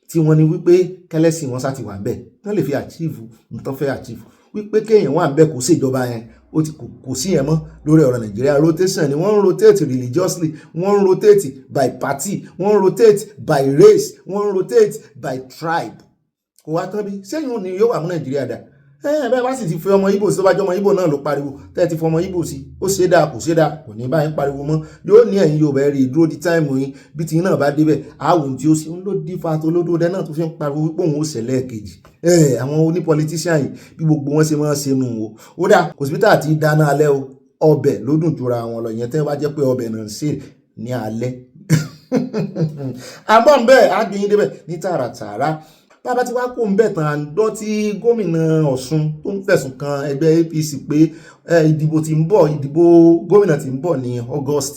tí wọ́n ní wípé kẹ́lẹ́sìn wọn sáti wà bẹ́ẹ̀ wọ́n lè fi achieve nǹkan fẹ́ achieve wípé kéèyàn wà bẹ́ẹ̀ kó ṣèjọba yẹn ó ti kò sí yẹn mọ́ lórí ọ̀rọ̀ Nàìjíríà. Rotation ni wọ́n ń rotate religiously, wọ́n ń rotate by party, wọ́n ń rotate by race, wọ́n ń rotate by tribe. Kò wá tán bí sẹ́yìn ni yóò wà mú Nàìjíríà dà. Bẹ́ẹ̀ bá sì ti fi ọmọ Ìgbò sí tó bá jẹ́ ọmọ Ìgbò náà ló pariwo tẹ́ ti fi ọmọ Ìgbò sí ó ṣe dáa kò ṣe dáa kò ní báyìí pariwo mọ́. Yóò ní ẹ̀yin Yorùbá rí dúró di táìmù yín bí ti náà bá débẹ̀ àwọn tí ó sì ń lò dífà tó lódòdẹ náà tó fi ń pariwo wípé òun ó ṣẹlẹ̀ kejì. Àwọn onípọlitíṣàn yìí bí gbogbo wọn ṣe máa ń ṣe nù o. Ó dà hospital àti dáná alẹ́ o ọbẹ̀ ló dùn jura wọn lọ ìyẹn tẹ́ bá jẹ́ pé ọbẹ̀ náà ń ṣe ní alẹ́. Àbọ̀ ń bẹ́ẹ̀ á gbé yín débẹ̀ ní tààràtààrà. Bàbá tí wá kó ń bẹ̀ tán àndọ́ tí gómìnà Ọ̀ṣun tó ń fẹ̀sùn kan ẹgbẹ́ APC pé ìdìbò gómìnà tí ń bọ̀ ní August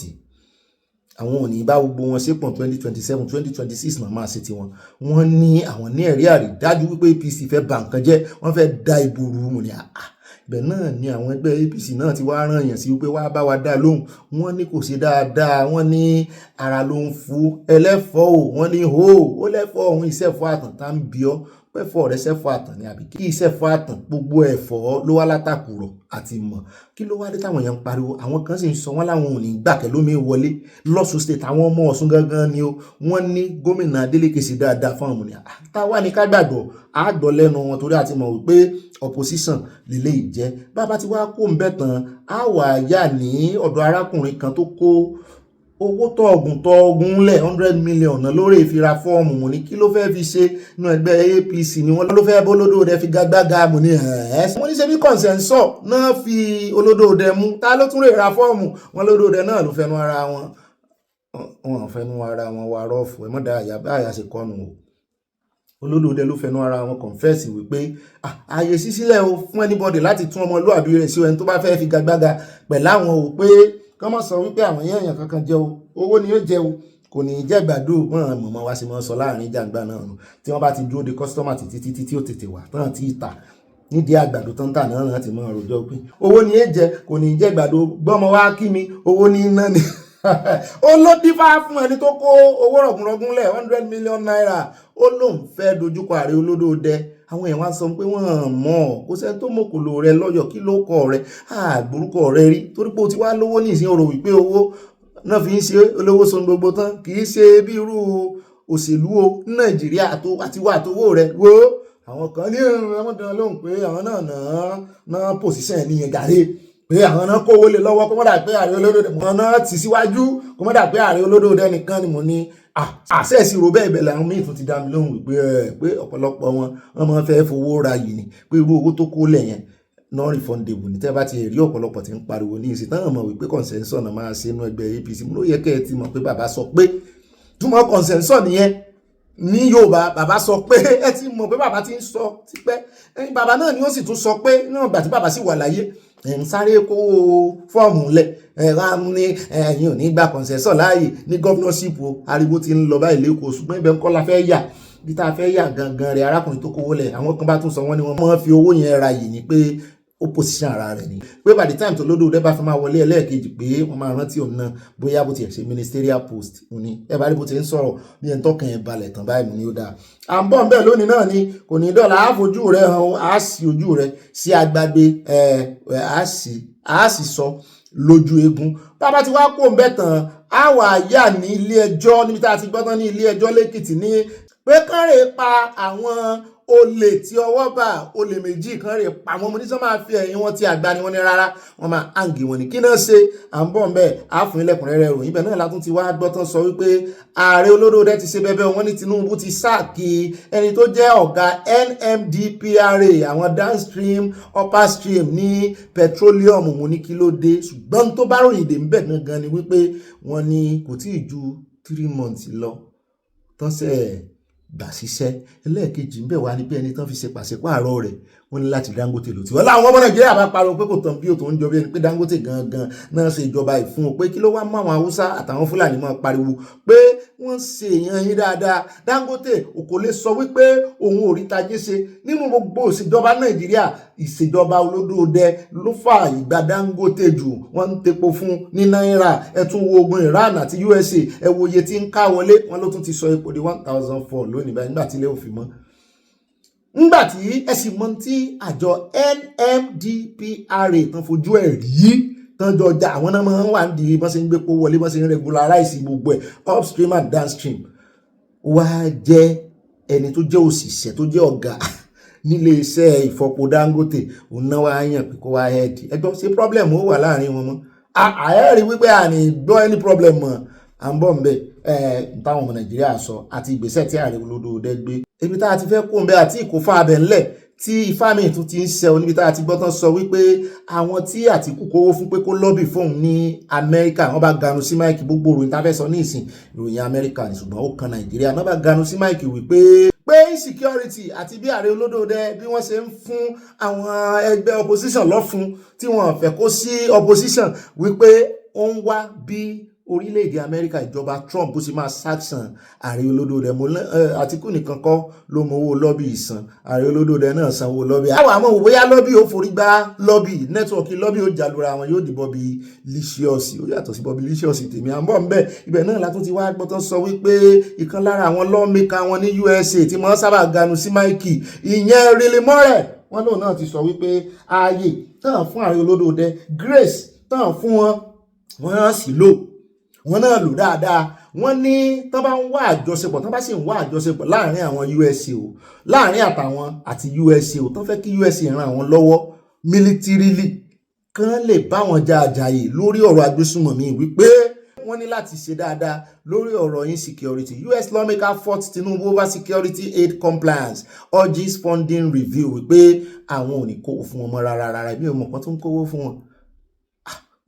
àwọn ò ní bá gbogbo wọn ṣépọ̀ 2027 2026 náà máa ṣe tiwọn. Wọ́n ní àwọn ní ẹ̀rí àrídájú wípé APC fẹ́ bà nǹkan jẹ́ wọ́n fẹ́ da ìbò rú mu ní ibẹ̀ náà ni àwọn ẹgbẹ́ APC náà ti wá rán èèyàn sí wípé wá bá wa dá lóhùn. Wọ́n ní kò ṣe dáadáa, wọ́n ní ara ló ń fu ẹlẹ́fọ́ o, wọ́n ní ó lẹ́fọ́ òun ìṣẹ́fọ́ àtàn tá ń bí ọ́ pẹ́fọ́ rẹ̀ ṣẹ́fọ́ àtàn ni àbí kí ìṣẹ́fọ́ àtàn gbogbo ẹ̀fọ́ ló wá látàkùrọ̀ àti mọ̀ kí ló wá dé táwọn èèyàn ń pariwo. Àwọn kan sì ń sọ wọ́n láwọn ò ní gbàkẹ́ lómi wọlé lọ́sùn state àwọn ọmọ Ọ̀ṣun gangan ni o. Wọ́n ní gómìnà Adeleke ṣe dáadáa fún àwọn ènìyàn táwa ní ká gbàgbọ́ àgbọ̀ lẹ́nu wọn torí àti mọ̀ wípé opposition lè jẹ́. Bàbá tí wá kó ń bẹ̀ tán á wà yà ní ọ̀dọ̀ arákùnrin kan tó kó owó tọ́ọ̀gùn lẹ̀ 100 million náà lórí ìfira fọ́ọ̀mù mo ní kí ló fẹ́ fi ṣe inú ẹgbẹ́ APC ni wọ́n ló fẹ́ bólódòdẹ fi gágbága mo ní wọ́n ní ṣe bí consensus náà fi olódòdẹ mú ta ló tún lè ra fọ́ọ̀mù wọn lódòdẹ náà ló fẹnu ara wọn fẹnu ara wọn wà rọ́ọ̀fù ẹ mọ́dà àyà ṣe kọ́nu o. Olódòdẹ ló fẹnu ara wọn confess wípé ààyè sísílẹ̀ o fún anybody láti tún ọmọlúwàbí rẹ̀ sí ẹni tó bá fẹ́ fi gágbága pẹ̀lú àwọn o pé kọ́ mọ̀ sọ wípé àwọn èèyàn kankan jẹ́ o owó ni yóò jẹ́ o kò ní jẹ́ gbàdó wọn mọ̀mọ́ wá sí mọ́ sọ láàrin jàǹgbà náà nù tí wọ́n bá ti dúró de kọ́sítọ́mà títí tí ó tètè wà tán tí ìta nídìí àgbàdo tó ń tà náà láti mọ àròjọ pé owó ni yóò jẹ́ kò ní jẹ́ gbàdó gbọ́mọ wá kí mi owó ní iná ni. Ó ló dífá fún ẹni tó kó owó rọ̀gùnrọ̀gùn lẹ̀ 100 million naira ó lóun fẹ́ dojúkọ ààrẹ olódòdẹ. Àwọn èèyàn wá sọ pé wọ́n mọ̀ kó sẹ́ tó mọ̀kòlò rẹ lọ́yọ̀ kí ló kọ rẹ àgbórúkọ rẹ rí torí pé o ti wá lówó ní ìsìn ọ̀rọ̀ wípé owó náà fi ń ṣe olówó son gbogbo tán kì í ṣe bí irú òṣèlú o ní Nàìjíríà àti wà àtowó rẹ wo àwọn kan ní ẹmọ́dán lóhùn pé àwọn náà pòsíṣàn ẹ̀nìyàn gàrí pé àwọn náà kówó lé lọ́wọ́ kó mọ́ dà pé ààrẹ olódòdẹ mọ́ náà tì síwájú kó mọ́ dà pé ààrẹ olódòdẹ nìkan ni mo ní àṣẹ ìṣirò bẹ́ẹ̀ bẹ̀rẹ̀ àwọn míì tún ti dá mi lóhùn wípé pé ọ̀pọ̀lọpọ̀ wọn máa fẹ́ fowó ra yìí ni pé irú owó tó kó lẹ̀ yẹn non refundable ní tẹ́ bá ti rí ọ̀pọ̀lọpọ̀ tí ń pariwo ní ìsìn táwọn mọ̀ wípé consensus náà máa ṣe inú ẹgbẹ́ APC mo ló yẹ kẹ́ ẹ ti mọ̀ pé bàbá sọ pé túmọ̀ consensus nìyẹn ní Yorùbá bàbá sọ pé ẹ ti mọ̀ pé bàbá ti ń sọ tipẹ́ bàbá náà ni ó sì tún sọ pé níwọ̀n ìgbà tí bàbá sì wà láyé ń sáré kó fọ́ọ̀mù lẹ̀ ní ẹ̀yin ò ní gba consensus láàyè ní governorship o ariwo ti ń lọ báyìí lẹ́kọ̀ọ́ ṣùgbọ́n ibẹ̀ ń kọ́ la fẹ́ yà bí tá a fẹ́ yà gangan rẹ̀ arákùnrin tó kówó lẹ̀ àwọn kan bá tún sọ wọ́n ní wọ́n máa fi owó yẹn ra yìí ni pé opposition ara rẹ̀ ni pé by the time tó lódò rẹ̀ bá fi máa wọlé ẹlẹ́ẹ̀kejì pé wọ́n máa rántí òun náà bóyá bó ti ẹ̀ ṣe ministerial post ní ẹ bá rí bó ti ń sọ̀rọ̀ bí ẹni tọ́kàn ẹ̀ balẹ̀ tán báyìí ní ó dáa. À ń bọ̀ ń bẹ̀ lónìí náà ni kò ní dọ́là á fojú rẹ̀ hàn á sì ojú rẹ̀ sí agbágbé á sì sọ lójú eégún. Bàbá ti wá kó ń bẹ̀ tán á wà yà ní ilé ẹjọ́ níbi tá a ti gbọ́ tán ní ilé ẹjọ́ lẹ́kìtì ní pé kán rè pa àwọn olè tí ọwọ́ bá olè méjì kan rè pa wọn mo ní sọ máa fi ẹ̀yìn wọn tí àgbà ni wọ́n ní rárá wọ́n máa hàǹgì wọn ní kí náà ṣe à ń bọ̀ ń bẹ̀ á fún ilẹ̀kùnrẹ́rẹ́ ròyìn ibẹ̀ náà látún ti wá gbọ́ tán sọ wípé ààrẹ olódòdẹ ti ṣe bẹ́bẹ́ wọn ní Tinubu ti sáàkì ẹni tó jẹ́ ọ̀gá NMDPRA àwọn downstream upstream ní petroleum mo ní kí ló dé ṣùgbọ́n tó bá ròyìn dé ń bẹ̀ gangan ni wípé wọ́n ní kò tí ì ju 3 months lọ tán sẹ́ẹ̀ gbà síṣẹ́ ẹlẹ́ẹ̀kejì ń bẹ̀ wá ní pé ẹni tán fi ṣe pàṣípààrọ̀ rẹ̀ wọ́n ní láti Dangote lò tí wọ́n láwọn ọmọ Nàìjíríà bá parọ́ pé kò tán bí òtún ń jọ bí ẹni pé Dangote gangan náà ṣe ìjọba ìfún o pé kí ló wá mọ́ àwọn Haúsá àtàwọn Fúlàní máa pariwo pé wọ́n ṣe èèyàn yín dáadáa Dangote kò lè sọ wípé òun ò rí tajé ṣe nínú gbogbo ìṣèjọba Nàìjíríà ìṣèjọba olódòdẹ ló fà ìgbà Dangote jù wọ́n ń tepo fún ní náírà ẹ tún wo ogun Iran àti USA ẹ wo iye tí ń ká wọlé wọn ló tún ti sọ epo di 1,004 lónìí báyìí nígbà tí ilé òfin mọ́ ńgbà tí ẹ sì mọ̀ tí àjọ NMDPRA tán fojú ẹ̀ rí tán jọjà àwọn náà máa ń wà nídìí bọ́n ṣe ń gbé pó wọlé bọ́n ṣe ń regularize gbogbo ẹ̀ upstream and downstream wá jẹ́ ẹni tó jẹ́ òṣìṣẹ́ tó jẹ́ ọ̀gá nílé iṣẹ́ ìfọpo Dangote òun náà wá yàn pé kó wá head ẹgbọ́n ṣe problem ó wà láàrin wọn mọ́ àyẹ̀rí wípé àní gbọ́ any problem mọ́ à ń bọ̀ ń bẹ̀ táwọn ọmọ Nàìjíríà sọ àti ìgbésẹ̀ tí Ààrẹ Olódòdó gbé ibi tá a ti fẹ́ kó ń bẹ àti ìkófà abẹ ńlẹ̀ tí ifámi tún ti ń ṣe oníbi tá a ti gbọ́ tán sọ wípé àwọn tí Àtìkù kówó fún pé kó lọ́bì fóun ní Amẹ́ríkà wọ́n bá ganu sí máìkì gbogbo ìròyìn tá a fẹ́ sọ ní ìsìn ìròyìn Amẹ́ríkà ní ṣùgbọ́n ó kan Nàìjíríà wọ́n bá ganu sí máìkì wípé insecurity àti bí Ààrẹ Olódòdó bí wọ́n ṣe ń fún àwọn ẹgbẹ́ opposition lọ́fun tí wọ́n fẹ́ kó sí opposition wípé ó ń wá bí orílẹ̀-èdè Amẹ́ríkà ìjọba Trump bó ṣe máa sanction Ààrẹ Olódòdó mọ́ Àtìkù nìkan kọ́ ló mọ owó lọ́bì ìsan Ààrẹ Olódòdó náà sanwó lọ́bì àwọn àmọ́ òwe yá lọ́bì ó forí gbá lọ́bì nẹ́tíwọ̀kì lọ́bì ó jàlúra àwọn yóò di Bobby Licious ó yàtọ̀ sí Bobby Licious tèmi à ń bọ̀ ń bẹ̀ ibẹ̀ náà látún ti wá gbọ́tán sọ wípé ìkan lára àwọn lawmaker wọn ní USA tí wọ́n sábà ganu sí máìkì ìyẹn Riley Murray wọn lóun náà ti sọ wípé ààyè tán fún Ààrẹ Olódòdó grace tán fún wọn á sì lò wọn náà lò dáadáa wọn ní tán bá ń wá àjọṣepọ̀ tán bá sì ń wá àjọṣepọ̀ láàrin àwọn USA o láàrin àtàwọn àti USA o tán fẹ́ kí USA ran àwọn lọ́wọ́ militarily kán lè bá wọn jà àjàyè lórí ọ̀rọ̀ agbésùnmọ̀mí wípé wọ́n ní láti ṣe dáadáa lórí ọ̀rọ̀ insecurity US lawmaker fought Tinubu over security aid compliance urges funding review wípé àwọn ò ní kówó fún wọn mọ́ rárá bí ọmọ kan tó ń kówó fún wọn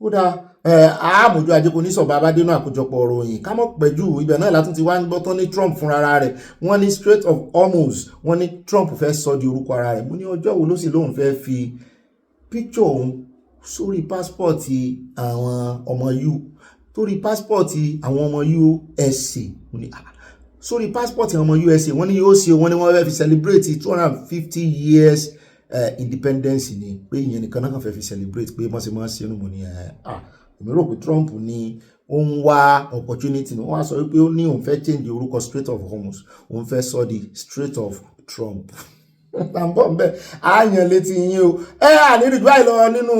ó dáa àmójú ajé kò ní sọ̀bà abádínú àkójọpọ̀ òròyìn ká mọ̀ pẹ̀jú ibẹ̀ náà látún ti wá ń gbọ́ tán ní Trump fúnra rẹ̀ wọ́n ní Strait of Hormuz wọ́n ní Trump fẹ́ sọ di orúkọ ara rẹ̀ mo ní ọjọ́ wo ló sì lóun fẹ́ fi picture òun sórí pásítọ̀tì àwọn ọmọ torí pásítọ̀tì àwọn ọmọ USA sórí pásítọ̀tì àwọn ọmọ USA wọ́n ní yóò ṣe wọ́n ní wọ́n fẹ́ fi celebrate 250 years independence ni pé ìyẹn nìkan náà kàn fẹ́ fi celebrate pé wọ́n ṣe máa ń ṣe mo ní èmi rò pé Trump ní ó ń wá opportunity ni wọ́n wá sọ wípé ó ní òun fẹ́ change orúkọ Strait of Hormuz òun fẹ́ sọ di Strait of Trump tàǹbọ̀ ń bẹ̀ àyàn létí yín o àníríjú àìlọ nínú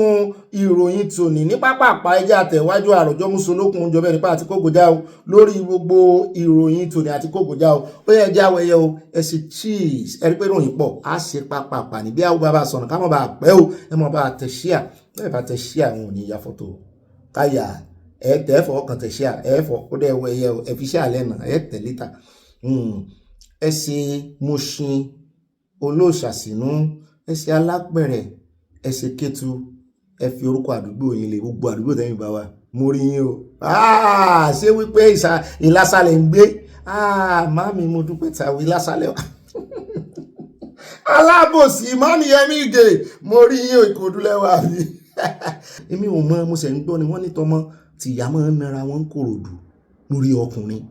ìròyìn tòní ní pápápá ẹjẹ́ àtẹ̀wájú àròjọ mùsùlùkùn jọba nípa àti kógojá o lórí gbogbo ìròyìn tòní àti kógojá o ó yẹ ẹjẹ́ àwẹ̀yẹ o ẹ̀sì cheese ẹ̀rí pé ìròyìn pọ̀ á ṣe pápápá ní bí àwọn bàbá sọ̀nà ká mọ̀ bá pẹ́ o ẹ mọ̀ bá tẹ̀ ṣíà bẹ́ẹ̀ bá tẹ̀ ṣíà wọn ò ní ya fọ́tò káyà ẹ tẹ́ fọ́ ọkàn tẹ̀ ṣíà ẹ fọ́ ó dẹ̀ wẹ̀yẹ o ẹ fi ṣíà lẹ́nà ẹ tẹ̀ lítà ẹ ṣe Mushin olóòṣàsínú ẹsẹ alápẹ̀rẹ̀ ẹsẹ Kétu ẹ fi orúkọ àdúgbò yín lé gbogbo àdúgbò tẹ́yìn bá wa mo rí yín o ṣé wípé ìlàsàlẹ̀ ń gbé mami mo dúpẹ́ tàwí ìlàsàlẹ̀ wa alábòsí mami yẹmí ìgè mo rí yín o Ìkòdúlẹ́wà mi èmi ò mọ mo ṣẹ̀ ń gbọ́ ni wọ́n ní tọmọ tìyá máa ń nara wọn Kòròdú lórí ọkùnrin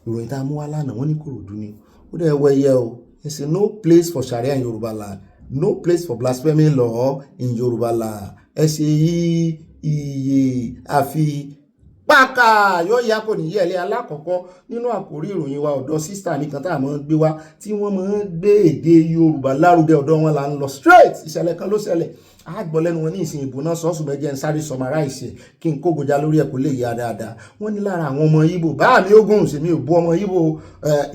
ìròyìn tá a mú wá lánàá wọ́n ní Kòròdú ni ó dẹ̀ wẹ̀yẹ o. There's no place for Sharia in Yoruba land. No place for blasphemy law in Yoruba land. Iye àfi pákà yóò yá kò ní yẹ̀lẹ́ alákọ̀ọ́kọ́ nínú àkórí ìròyìn wa ọ̀dọ̀ sísítà nìkan tá a máa ń gbé wá tí wọ́n máa ń gbé èdè Yorùbá lárugẹ ọ̀dọ̀ wọn là ń lọ straight ìṣẹ̀lẹ̀ kan ló ṣẹlẹ̀ àgbọ̀ lẹ́nu wọn ní ìsìn ìbò náà sọ́ọ̀sù bẹ́jẹ́ ń sáré summarize kí n kógojá lórí ẹ̀kọ́ lè yá dáadáa wọ́n ní lára àwọn ọmọ Ìgbò bá mi ogun ṣèmi ò bú ọmọ Ìgbò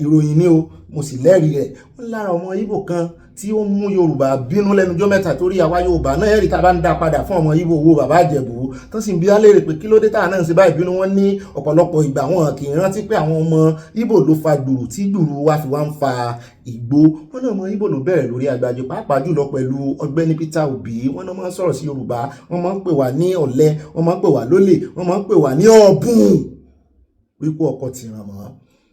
ìròyìn ni o mo sì lẹ́rìí rẹ̀ wọ́n ní lára ọmọ Ìgbò kan tí ó mú Yorùbá bínú lẹ́nujọ́ mẹ́ta torí àwa Yorùbá náà ẹ̀rí tá a bá ń dá padà fún ọmọ Ìgbò owó bàbá Ìjẹ̀bú tó sì ń bí alẹ́ pé kí ló dé tá náà ń ṣe báyìí bínú wọn ní ọ̀pọ̀lọpọ̀ ìgbà wọn kì í rántí pé àwọn ọmọ Ìgbò ló fa gbùrù tí gbùrù wa fi wá ń fa Ìgbò wọn náà ọmọ Ìgbò ló bẹ̀rẹ̀ lórí Agbájé pàápàá jùlọ pẹ̀lú Ọ̀gbẹ́ni Peter Obi wọn náà máa ń sọ̀rọ̀ sí Yorùbá wọn máa ń pè wá ní ọ̀lẹ wọn máa ń pè wá lólè wọn máa ń pè wá ní ọ̀bùn wípé ọkọ ti ràn mọ́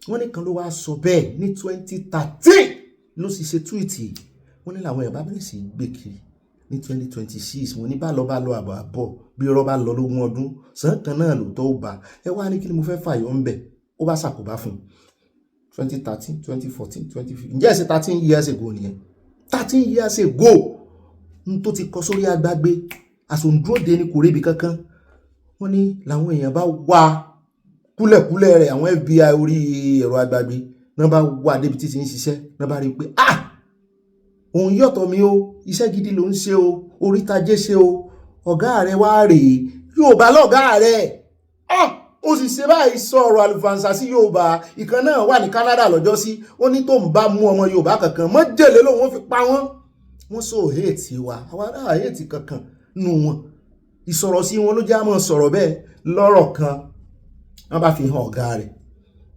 wọn nìkan ló wá sọ bẹ́ẹ̀ ní 2013 ló sì ṣe túwìtì wọ́n ní làwọn ẹ̀bá bẹ̀rẹ̀ sí gbé kiri ní 2026 mo ní bá lọ àbọ̀ bí ọ̀rọ̀ bá lọ lógún ọdún sàn kan náà ló tọ́ bá ẹ wá ní kí ni mo fẹ́ fàyọ̀ ń bẹ̀ ó bá ṣàkóbá fún 2013 2014 2015 ǹjẹ́ ẹ̀sẹ̀ 13 years ago nìyẹn 13 years ago n tó ti kọ sórí agbágbé àsòǹdúródé ni kò rébi kankan wọ́n ní làwọn èèyàn bá wá kúlẹ̀kúlẹ̀ rẹ̀ àwọn FBI orí ẹ̀rọ agbágbé náà bá wá débi tí ti ń ṣiṣẹ́ náà bá rí pé òun yọ̀tọ̀ mi o, iṣẹ́ gidi ló ń ṣe o, orítajé ṣe o, ọ̀gá rẹ̀ wá rèé, Yorùbá lọ̀gá rẹ̀. Ó sì ṣe báyìí sọ̀rọ̀ àlùfàǹsà sí Yorùbá. Ìkan náà wà ní Canada lọ́jọ́ sí, ó ní tó ń bá mú ọmọ Yorùbá kankan májèlé lòun fi pa wọ́n. Wọ́n so hate wa, àwa náà hate kankan nù wọn. Ìsọ̀rọ̀ sí wọn ló jẹ́ àmọ́ sọ̀rọ̀ bẹ́ẹ̀ lọ́rọ̀ kan. Wọ́n bá fi hàn ọ̀gá rẹ̀,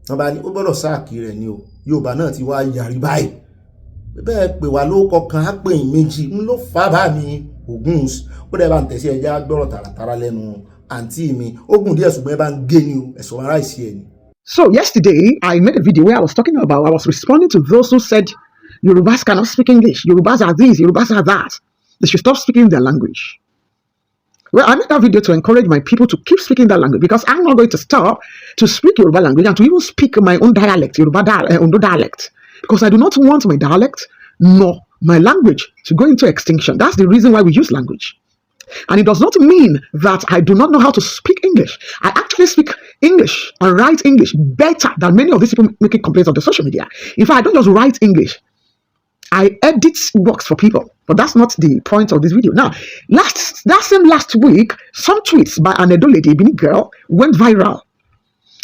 wọ́n bá ní ó gbọ́dọ̀ sáàkì rẹ̀ ni o. Yorùbá náà ti wá yàrí báyìí. Bẹ́ẹ̀ pè wá ló kọkàn á pè méjì ń ló fà bá mi Ògúns. Ó dẹ̀ bá ń tẹ̀sí ẹja gbọ́rọ̀ tààràtàrà lẹ́nu àǹtí mi. Ogun díẹ̀ ṣùgbọ́n ẹ bá ń gé ni o, ẹ̀sọ̀ ara ìsí ẹ̀ ni. So yesterday, I made a video where I was talking about, I was responding to those who said Yorubas cannot speak English. Yorubas are this, Yorubas are that. They should stop speaking their language. Well, I made that video to encourage my people to keep speaking that language because I'm not going to stop to speak Yoruba language and to even speak my own dialect, Ondo dialect, because I do not want my dialect nor my language to go into extinction. That's the reason why we use language. And it does not mean that I do not know how to speak English. I actually speak English and write English better than many of these people making complaints on the social media. In fact, I don't just write English. I edit works for people, but that's not the point of this video. Now, last week, some tweets by an Edo lady, a Benin girl, went viral.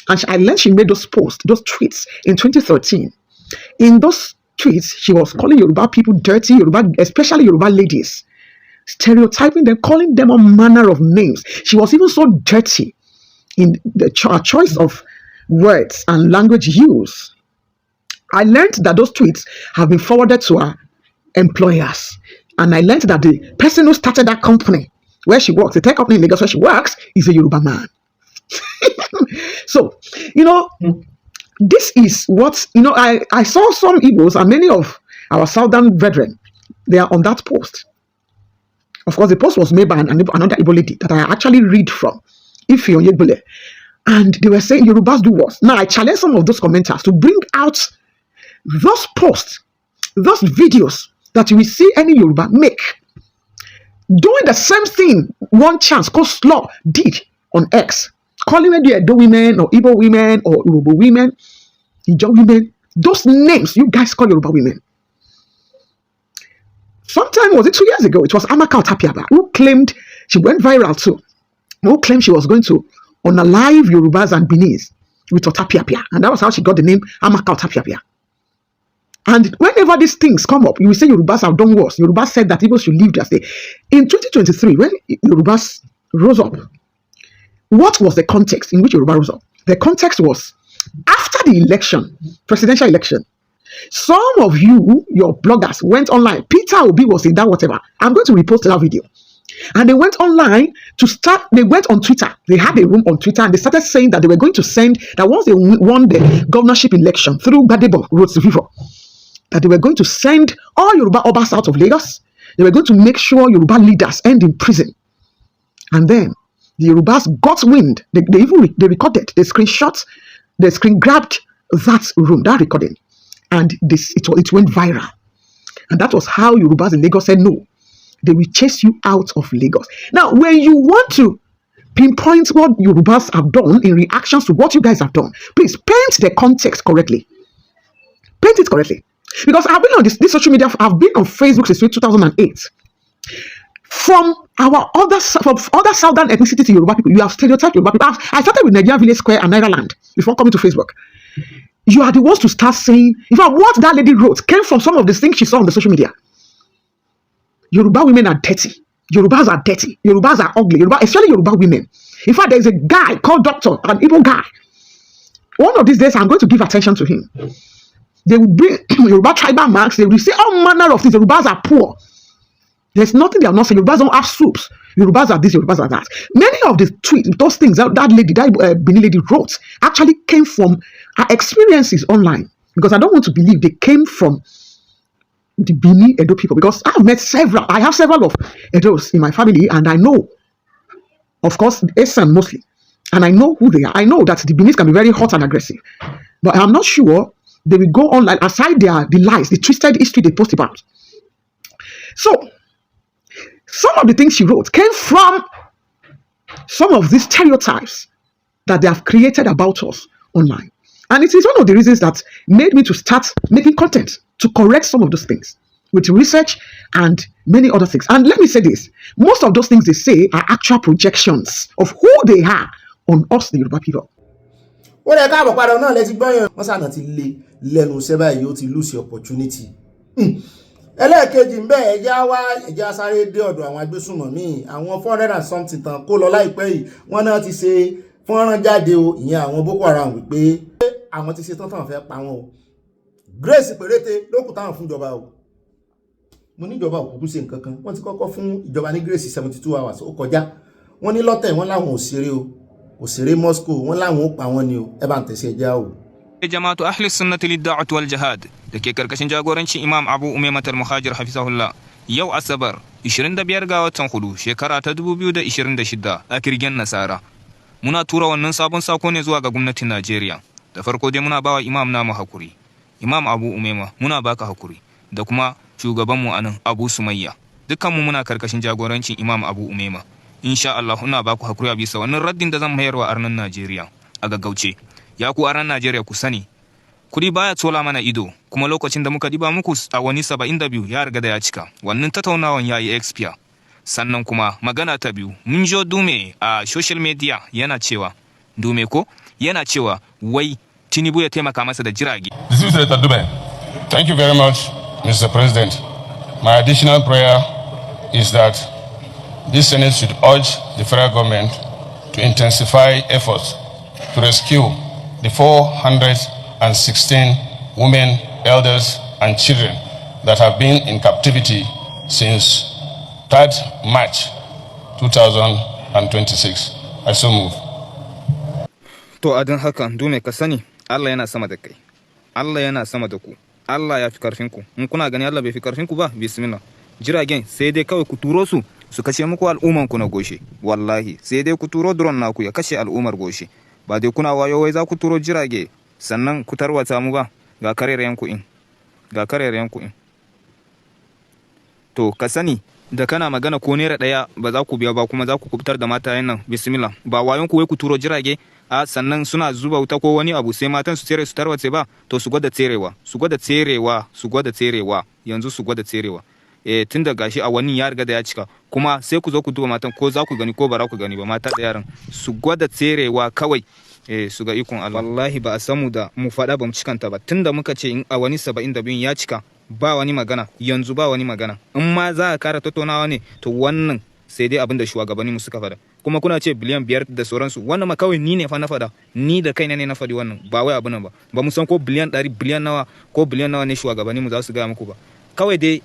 And I learned she made those posts, those tweets in 2013. In those tweets, she was calling Yoruba people dirty, especially Yoruba ladies, stereotyping them, calling them all manner of names. She was even so dirty in the choice of words and language use. I learned that those tweets have been forwarded to her employers. And I learned that the person who started that company where she works, the tech company in Lagos where she works, is a Yoruba man. So, this is what, I saw some Igbos and many of our southern brethren, they are on that post. Of course, the post was made by another Igbo lady that I actually read from, Ife Onyegbele. And they were saying Yorubas do what? Now, I challenge some of those commenters to bring out those posts, those videos that you will see any Yoruba make, doing the same thing one chance Coleslaw did on X, calling it the Edo women or Igbo women or Yoruba women, Ijaw women, those names you guys call Yoruba women. Sometime, was it 2 years ago, it was Amaka Otapiaba who claimed, she went viral too, who claimed she was going to unalive Yorubas and Benis with Otapiapia. And that was how she got the name Amaka Otapiapia. And whenever these things come up, you will say Yorubas have done worse. Yorubas said that people should leave their state. In 2023, when Yorubas rose up, what was the context in which Yoruba rose up? The context was after the election, presidential election, some of you, your bloggers, went online. Peter Obi was in that whatever. I'm going to repost that video. And they went online they went on Twitter. They had a room on Twitter and they started saying that they were going to send, that once they won the governorship election through Gbadebo Road to Vivo, that they were going to send all Yoruba Obas out of Lagos. They were going to make sure Yoruba leaders end in prison. And then the Yorubas got wind. They recorded, they screenshot, they screen grabbed that room, that recording. And it went viral. And that was how Yorubas in Lagos said, no, they will chase you out of Lagos. Now, when you want to pinpoint what Yorubas have done in reactions to what you guys have done, please paint the context correctly. Paint it correctly. Because I've been on this social media, I've been on Facebook since 2008. From our other southern ethnicity to Yoruba people, you have stereotyped Yoruba people. I started with Nigeria Village Square and Naira Land before coming to Facebook. You are the ones to start saying, in fact, what that lady wrote came from some of the things she saw on the social media. Yoruba women are dirty. Yorubas are dirty. Yorubas are ugly. Especially Yoruba women. In fact, there is a guy called Doctor, an Igbo guy. One of these days, I'm going to give attention to him. They will bring Yoruba tribal marks. They will say all manner of things. Yorubas are poor. There's nothing they are not saying. Yorubas don't have soups. Yorubas are this, Yorubas are that. Many of the tweets, those things that lady, that Benin lady wrote, actually came from her experiences online. Because I don't want to believe they came from the Benin Edo people. Because I have several of Edos in my family, and I know, of course, Esan mostly. And I know who they are. I know that the Benis can be very hot and aggressive. But I'm not sure they will go online, aside the lies, the twisted history they post about. So, some of the things she wrote came from some of these stereotypes that they have created about us online. And it is one of the reasons that made me to start making content to correct some of those things. with research and many other things. And let me say this, most of those things they say are actual projections of who they are on us, the Yoruba people. ó lè káàbọ̀ padà náà lẹ́ti gbọ́yàn wọ́n sànà ti lé lẹ́nu iṣẹ́ báyìí ó ti lose opportunity. ẹlẹ́ẹ̀kejì ń bẹ ẹja sáré dé ọ̀dọ̀ àwọn agbésùnmọ̀mí àwọn 400 and something tán kó lọ láìpẹ́ yìí wọ́n náà ti ṣe fọ́nrán jáde o ìyẹn àwọn Boko Haram wípé àwọn ti ṣe tán fẹ́ pa wọn o grace péréte lókùn táwọn fún ìjọba o mo níjọba òkùnkùn ṣe nǹkan kan wọ́n ti kọ́kọ́ fún ìjọba ní grace 72 hours ó kọjá wọ́n ní lọ́tẹ̀ wọ́n láwọn òṣèré o òṣèré Moscow wọ́n láwọn ó pa wọ́n ni o ẹ bá ń tẹ̀sí ẹja o. jama'atu ahli sunnati lid-da'wati wal jihad da ke karkashin jagorancin Imam Abu Umaymah al-Muhajir hafizahullah yau Asabar 25 ga watan Hudu shekara ta 2026 a kirgen Nasara muna tura wannan sabon sako ne zuwa ga gwamnatin Najeriya da farko dai muna bawa imam namu hakuri Imam Abu Umaymah muna baka hakuri da kuma shugaban mu anan Abu Sumayya dukkan mu muna karkashin jagorancin Imam Abu Umaymah insha Allah ina baku hakuri a bisa wannan raddin da zan mayarwa arnan Najeriya a gaggauce ya ku arnan Najeriya ku sani kudi baya tsola mana ido kuma lokacin da muka diba muku a wani 72 ya riga da ya cika wannan tattaunawan yayi expire sannan kuma magana ta biyu mun jo Dume a social media yana cewa Dume ko yana cewa wai Tinubu ya taimaka masa da jirage. This is Senator Dume. Thank you very much, Mr. President. My additional prayer is that this Senate should urge the federal government to intensify efforts to rescue the 416 women, elders, and children that have been in captivity since 3rd March 2026. I so move. To adin haka Dume ka sani Allah yana sama da kai. Allah yana sama da ku. Allah ya fi karfin ku. In kuna gani Allah bai fi karfin ku ba, bismillah. Jiragen sai dai kawai ku turo su kashe muku al'umman ku na goshe. Wallahi sai dai ku turo drone naku ya kashe al'ummar goshe. Ba dai kuna wayo wai za ku turo jirage sannan ku tarwata mu ba ga karerayen ku in. Ga karerayen ku in. To ka sani da kana magana ko naira daya ba za ku biya ba kuma za ku kubutar da matayen nan bismillah. Ba wayon ku wai ku turo jirage a sannan suna zuba wuta ko wani abu sai matan su tsere su tarwace ba to su gwada tserewa yanzu su gwada tserewa tun da gashi a wani ya riga da ya cika kuma sai ku zo ku duba matan ko za ku gani ko ba za ku gani ba mata da yaran su gwada tserewa kawai su ga ikon Allah wallahi ba a samu da mu fada ba mu cikanta ba tunda muka ce in a wani 72 ya cika ba wani magana yanzu ba wani magana in ma za a kara tattaunawa ne to wannan sai dai abin da shugabanni mu suka fada kuma kuna ce biliyan 5 da sauransu wannan ma kawai ni ne fa na fada ni da kaina ne na fadi wannan ba wai abin nan ba mu san ko biliyan 100 biliyan nawa ko biliyan nawa ne shugabanni mu za su ga muku ba kawai dai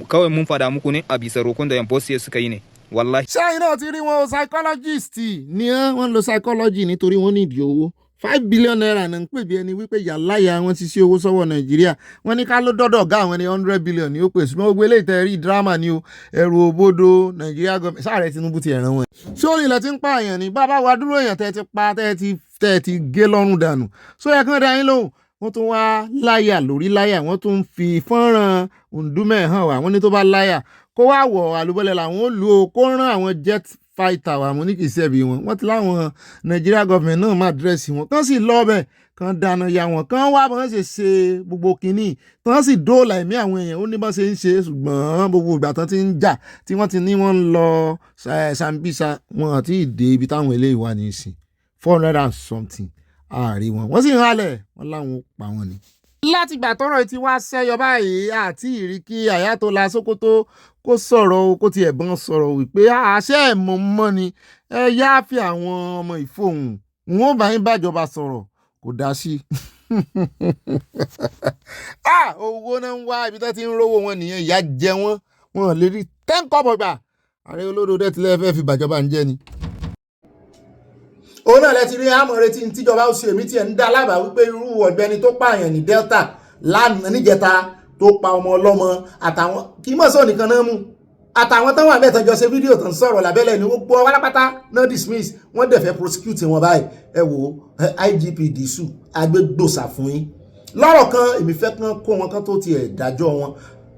kawai mun fada muku ne a bisa rokon da yan bossier suka yi ne wallahi. ṣé iná ti rí wọn psychologist ni wọ́n lo psychology nítorí wọ́n nídìí owó 5 billion naira ní ń pè bí ẹni wípé yàláyà wọn ti ṣe owó sọ́wọ́ Nàìjíríà wọ́n ní ká ló dọ́dọ̀ ọ̀gá àwọn ní 100 billion ní ó pè ṣùgbọ́n gbogbo eléyìí tẹ́ rí drama ni o ẹ̀rù òbodò Nàìjíríà gọ́ọ̀mẹ̀ sáàrẹ̀ Tinubu ti ẹ̀ràn wọn. sórí ilẹ̀ tí ń pààyàn ní bàbá wa dúró èèyàn tẹ́ ti pa tẹ́ ti gé lọ́rùn dànù sóyẹ kán dá yín lóhùn wọ́n tún wá láyà lórí láyà wọ́n tún fi fọ́nrán Ndume hàn wá wọ́n ní tó bá láyà kó wá wọ̀ àlùbọ́lẹ̀ làwọn ó lù ó kó rán àwọn jet fighter wà mú ní kìí ṣẹ̀bi wọ́n ti láwọn Nigeria government náà máa dírẹ́sì wọn kán sì lọ́ọ̀bẹ̀ kán dáná ya wọn kán wá bọ́n ṣe gbogbo kínní kán sì dóòlà ẹ̀mí àwọn èèyàn ó ní bọ́n ṣe ń ṣe ṣùgbọ́n gbogbo ìgbà tán ti ń jà tí wọ́n ti ní wọ́n ń lọ Sambisa wọn àti ìdè ibi táwọn eléyìí wà ní ìsìn 400 and something ààrí wọ́n sì ń halẹ̀ wọ́n láwọn ó pa wọn ni. látìgbà tọ́rọ̀ ti wá ṣẹ́yọ báyìí àti ìrìkí Ayatollah Sokoto kó sọ̀rọ̀ kó tiẹ̀ bọ́n sọ̀rọ̀ wípé àṣẹ ẹ̀mọ́ mọ́ ni ẹ yá fi àwọn ọmọ ìfòhùn wọn bá yín bàjọba sọ̀rọ̀ kò dá sí. owó náà ń wá ibi tó ti ń rówó wọn nìyẹn ìyà jẹ wọn lè rí 10 kọ́bọ̀ gbà ààrẹ olódò dẹ́tìlẹ́ fẹ́ fi bàjọba ń jẹ́ ni. òun náà lẹ ti rí àmọ́ retí tíjọba ó ṣe èmi tiẹ̀ ń dá lábàá wípé irú ọ̀gbẹ́ni tó pààyàn ní Delta lánàá níjẹta tó pa ọmọ ọlọ́mọ àtàwọn kì í mọ̀ sọ nìkan náà mú àtàwọn táwọn àbẹ̀tàn jọ ṣe fídíò tó ń sọ̀rọ̀ lábẹ́lẹ̀ ni wọ́n gbọ́ wálápátá náà dismiss wọ́n dẹ̀ fẹ́ prosecute wọn báyìí ẹ wò IGP Disu agbégbòsà fún yín lọ́rọ̀ kan èmi fẹ́ kán kó wọn kán tó tiẹ̀ dájọ́ wọn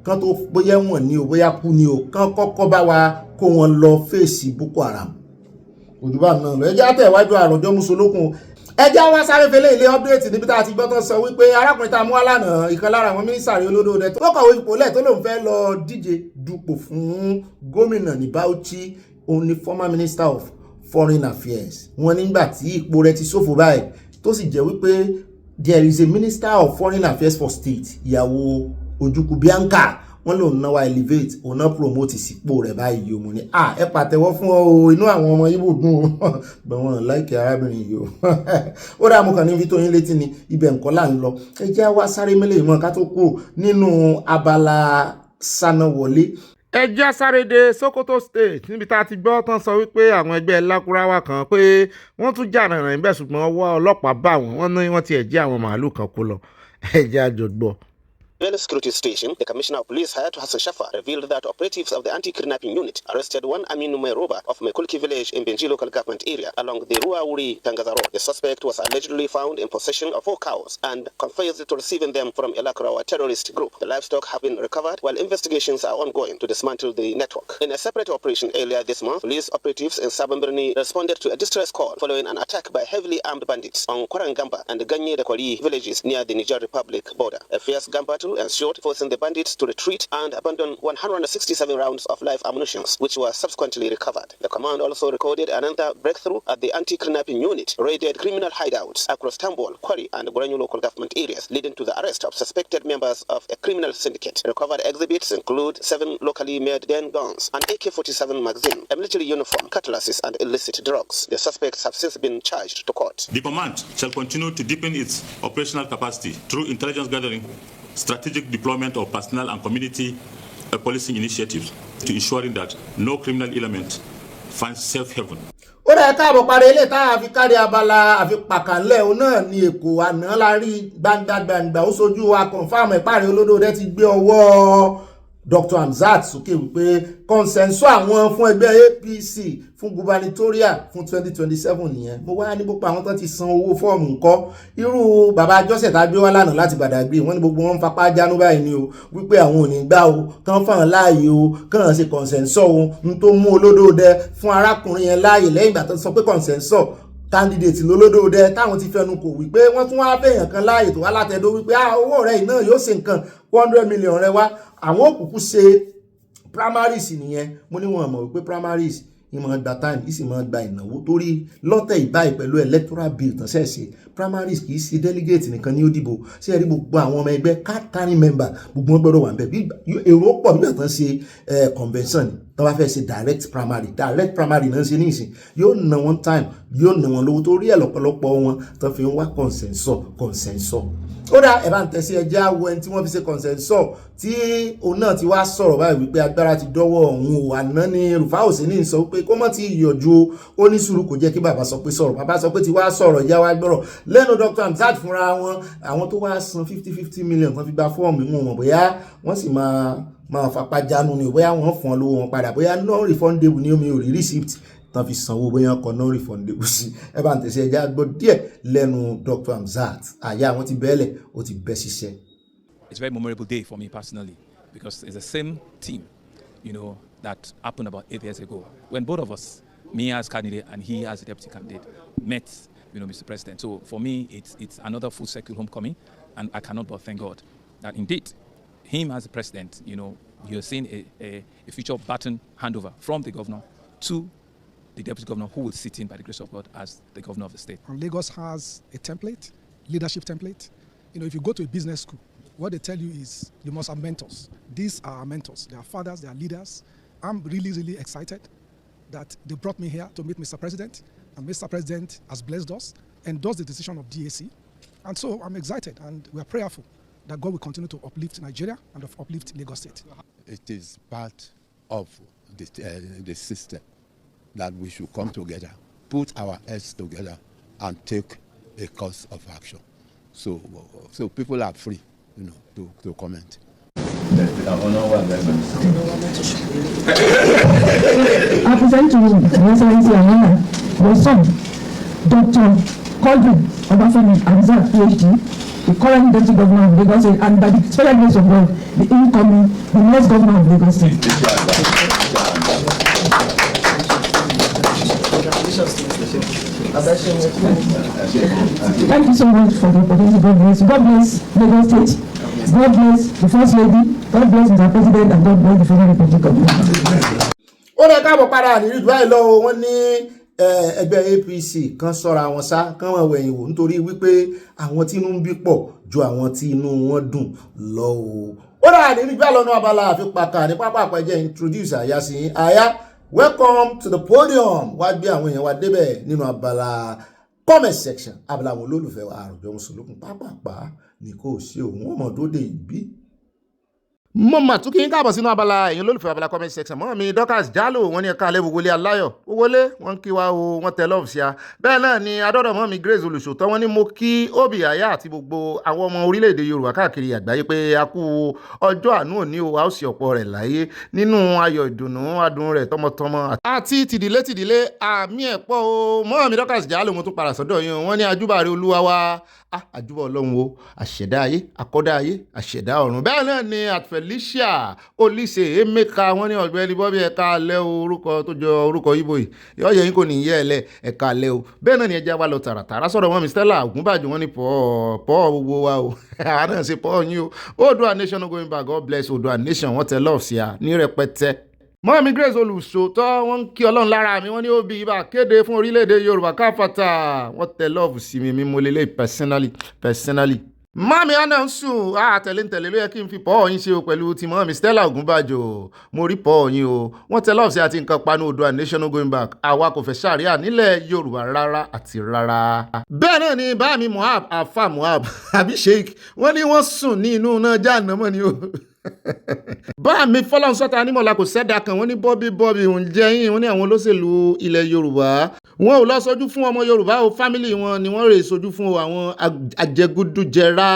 kán tó bóyá wọn ní o bóyá kú ní o kán kọ́kọ́ bá wa kó wọn lọ fèsì Boko Haram òjúbà náà lọ ẹjẹ́ àtẹ̀wájú àròjọ musolókun ẹjẹ́ wá sáré fẹlẹ́ ilé ọ́pdẹ́tì níbi tá a ti gbọ́ tó sọ wípé arákùnrin tá a mú wá lánàá ìkan lára àwọn mínísítà rí olódò rẹ̀ tó kọ̀wé ipò lẹ̀ tó lòun fẹ́ lọ díje dupò fún gómìnà ní Bauchi, òun ni former minister of foreign affairs. Wọ́n nígbà tí ipò rẹ̀ ti ṣòfò báyìí tó sì jẹ́ wípé there is a minister of foreign affairs for state, ìyàwó Ojukwu Bianca, wọ́n lòun náà wá elevate òun náà promote sípò rẹ̀ báyìí o. Mo ní ẹ pàtẹ́wọ́ fún ọ o, inú àwọn ọmọ Ìgbò dùn o bẹ̀ wọ́n láìkẹ́ arábìnrin yìí o ó dá mo kàn ní fi tó yín létí ni ibẹ̀ nǹkan là ń lọ. ẹ jẹ́ wá sáré mẹ́lẹ̀ ìmọ̀ ká tó kú nínú Abala Sanawole. ẹ jẹ́ sáré dé Sokoto State níbi tá a ti gbọ́ tán sọ wípé àwọn ẹgbẹ́ Lakurawa kan pé wọ́n tún jà rìnrìn bẹ́ẹ̀ ṣùgbọ́n ọwọ́ ọlọ́pàá bá wọn ní wọ́n tiẹ̀ jí àwọn màálù kan kó lọ. ẹ jẹ́ àjọgbọ́. In the security station, the Commissioner of Police, Hayatu Hassan Shafa, revealed that operatives of the anti-kidnapping unit arrested one Aminu Meroba of Mekulki village in Benji local government area along the Ruauri Tangaza road. The suspect was allegedly found in possession of 4 cows and confessed to receiving them from a Lakurawa terrorist group. The livestock have been recovered while investigations are ongoing to dismantle the network. In a separate operation earlier this month, police operatives in Sabambrani responded to a distress call following an attack by heavily armed bandits on Kwarangamba and the Ganye Dekwali villages near the Niger Republic border. A fierce gun battle ensued, forcing the bandits to retreat and abandon 167 rounds of live ammunition, which were subsequently recovered. The command also recorded another breakthrough at the anti-kidnapping unit, raided criminal hideouts across Tambol, Kwari, and Goranyo local government areas, leading to the arrest of suspected members of a criminal syndicate. Recovered exhibits include 7 locally made den guns, an AK-47 magazine, a military uniform, cutlasses, and illicit drugs. The suspects have since been charged to court. The command shall continue to deepen its operational capacity through intelligence gathering, strategic deployment of personnel and community policing initiatives to ensuring that no criminal element finds safe haven. ó rẹ̀ káàbọ̀ parí ilé tá a fi kárí abala àfipàkànlẹ̀ òun náà ní Èkó àná la rí gbangba ó sojú wa confam ìparí olódò rẹ̀ ti gbé ọwọ́ Dr. Hamzat sókè wípé consensus àwọn fún ẹgbẹ́ APC fún gubernatorial fún 2027 nìyẹn. Mo wá ní gbogbo àwọn tó ti san owó fọ́ọ̀mù ńkọ́, irú bàbá Joseph tá gbé wá lánàá láti Badagry, wọ́n ní gbogbo wọn fapá jánu báyìí ni o wípé àwọn ò ní gbà o kàn fáwọn láàyè o kàn ṣe consensus o n tó mú olódò dẹ fún arákùnrin yẹn láàyè lẹ́yìn ìgbà tó sọ pé consensus candidate lólódò dẹ táwọn ti fẹnu kò wípé wọ́n tún wá fẹ̀yàn kan láàyè tó wá látẹ̀dó wípé owó rẹ̀ náà yóò ṣe nǹkan 100 million rẹ wá, àwọn òkùnkùn ṣe primaries nìyẹn. Mo ní wọn mọ̀ wípé primaries ìmọ̀ gba time ìsì mọ̀ gba ìnáwó torí lọ́tẹ̀ ìbáyìí pẹ̀lú electoral bill tán ṣẹ̀ṣẹ̀ primaries kì í ṣe delegate nìkan ní ó dìbò sí ẹ̀rí gbogbo àwọn ọmọ ẹgbẹ́ carrying member gbogbo wọn gbọ́dọ̀ wà ń bẹ̀ bí èrò pọ̀ nígbà tán ṣe convention tó bá fẹ́ ṣe direct primary náà ṣe ní ìsìn yóò ná wọn time yóò ná wọn lówó torí ẹ̀ lọ́pọ̀lọpọ̀ wọn tó fi ń wá consensus. Ó dá ẹ̀ bá ń tẹ̀sí ẹjẹ́ àwọ̀ ẹni tí wọ́n fi ṣe consensus tí òun náà ti wá sọ̀rọ̀ báyìí wípé agbára ti dọ́wọ́ òun o. Àná ni Rufai Oseni sọ pé kó mọ́ ti yọjú ó ní sùúrù kò jẹ́ kí bàbá sọ pé sọ̀rọ̀, bàbá sọ pé ti wá sọ̀rọ̀ ìyá wa gbọ́rọ̀ lẹ́nu Dr. Hamzat fúnra wọn. Àwọn tó wá san 50 million kan fi gba fọ́ọ̀mù wọn mọ̀ bóyá wọ́n sì máa fapá jánu ni, bóyá wọ́n fún ọ lówó wọn padà, bóyá non refundable ni omi ò rí receipt tán fi sanwó, bóyá ọkọ̀ non refundable sí. Ẹ bá ń tẹ̀sí ẹjẹ́ àgbọ̀ díẹ̀ lẹ́nu Dr. Hamzat. Àyà àwọn ti bẹ́ẹ̀lẹ̀ ó ti bẹ́ ṣiṣẹ́. It's a very memorable day for me personally because it's the same team, that happened about 8 years ago when both of us, me as candidate and he as a deputy candidate, met, Mr. President. So for me, it's another full circle homecoming, and I cannot but thank God that indeed, him as the president, you're seeing a future baton handover from the governor to the deputy governor who will sit in by the grace of God as the governor of the state. And Lagos has a template, leadership template. If you go to a business school, what they tell you is you must have mentors. These are our mentors. They are fathers, they are leaders. I'm really, really excited that they brought me here to meet Mr. President, and Mr. President has blessed us, endorsed the decision of DAC. And so I'm excited, and we are prayerful that God will continue to uplift Nigeria and uplift Lagos State. It is part of the system that we should come together, put our heads together, and take a course of action. So people are free, to comment. I present to you, Excellency Alana, your son, Dr. Colvin Obafemi Hamzat, PhD, the current deputy governor of Lagos State, and by the special grace of God, the next governor of Lagos State. Congratulations to Mr. Thank you so much for the opportunity. God bless. God bless Lagos State. God bless the First Lady. God bless Mr. President, and God bless the Federal Republic of Nigeria. Ó lè káàbọ̀ padà ní ìlú báyìí lọ́wọ́ wọn ní ẹgbẹ́ APC kan sọ́ra wọn sá kán wọn wẹ̀yìn wò nítorí wípé àwọn tí inú ń bí pọ̀ ju àwọn tí inú wọn dùn lọ o. Ó dà ní ìgbà lọ́nà abala àfipáka ní pápá àpẹjẹ introduce àyà sí àyà welcome to the podium wá gbé àwọn èèyàn wa débẹ̀ nínú abala comment section abala àwọn olólùfẹ́ wa àrùjọ mùsùlùmí pápápá ní kò sí òun ọmọdóde ìbí. Mo mà tún kí n káàbọ̀ sínú abala èyàn lólùfẹ́ abala comment section mọ́ mi Dorcas Jalo wọ́n ní ẹ̀ka alẹ́ wọlé aláyọ̀ wọlé wọ́n kí wa o wọ́n tẹ lọ́ọ̀fù sí a bẹ́ẹ̀ náà ni adọ́dọ̀ mọ́ mi Grace olùṣòtọ́ wọ́n ní mo kí Obi Aya àti gbogbo àwọn ọmọ orílẹ̀-èdè Yorùbá káàkiri àgbáyé pé a kú ọjọ́ àánú òní o a ó sì ọ̀pọ̀ rẹ̀ láyé nínú ayọ̀ ìdùnnú adùn rẹ̀ tọmọtọmọ àti tìdílé àmì ẹ̀pọ̀ o mọ́ mi Dorcas Jalo mo tún padà sọ́dọ̀ yín wọ́n ní ajúbàrẹ̀ olúwa wa àjúbà ọlọ́run o àṣẹ̀dá ayé àkọ́dá ayé àṣẹ̀dá ọ̀run bẹ́ẹ̀ náà ni Felicia Olise Emeka wọ́n ní Ọ̀gbẹ́ni Bobby ẹ̀ka alẹ́ o orúkọ tó jọ orúkọ Ìgbò yìí yọ̀ọ́yẹ̀ yín kò ní yẹ́ ẹ̀lẹ́ ẹ̀ka alẹ́ o bẹ́ẹ̀ náà ni ẹja wa lọ tààràtàrà sọ̀rọ̀ mọ́ mi Stella Ògúnbàjò wọ́n ní pọ̀ gbogbo wa o àwọn náà ṣe pọ̀ yín o Oòduà nation no going back God bless Oòduà nation wọ́n tẹ lọ́ọ̀ sí a ní rẹpẹtẹ. Mọ́mí Grace olùṣòótọ́ wọ́n ń kí ọlọ́run lára mi wọ́n ní Obi ibà kéde fún orílẹ̀-èdè Yorùbá káfàtà wọ́n tẹ lọ́ọ̀fù sí mi mo lélẹ̀ personally. Mọ́mí ọ̀nà ń sùn tẹ̀lé ló yẹ kí n fi pọ̀ yín ṣe o pẹ̀lú ti mọ́mí Stella Ògúnbàjò mo rí pọ̀ yín o wọ́n tẹ lọ́ọ̀fù sí àti nǹkan panu Oòduà nation no going back àwa kò fẹ́ ṣàríà nílẹ̀ Yorùbá rárá àti rárá. Bẹ́ẹ̀ náà ni bá mi Moab afa Moab àbí Sheikh wọ́n ní wọ́n sùn ní inú náà jáànámọ́ ni o. Bá mi fọlọ́n sọ́ta nímọ̀lá kò sẹ́dá kan wọ́n ní Bobby ń jẹ́ yín wọ́n ní àwọn olóṣèlú ilẹ̀ Yorùbá wọn ò lọ sójú fún ọmọ Yorùbá o fámìlì wọn ni wọ́n rè sójú fún àwọn ajẹgúdújẹrá.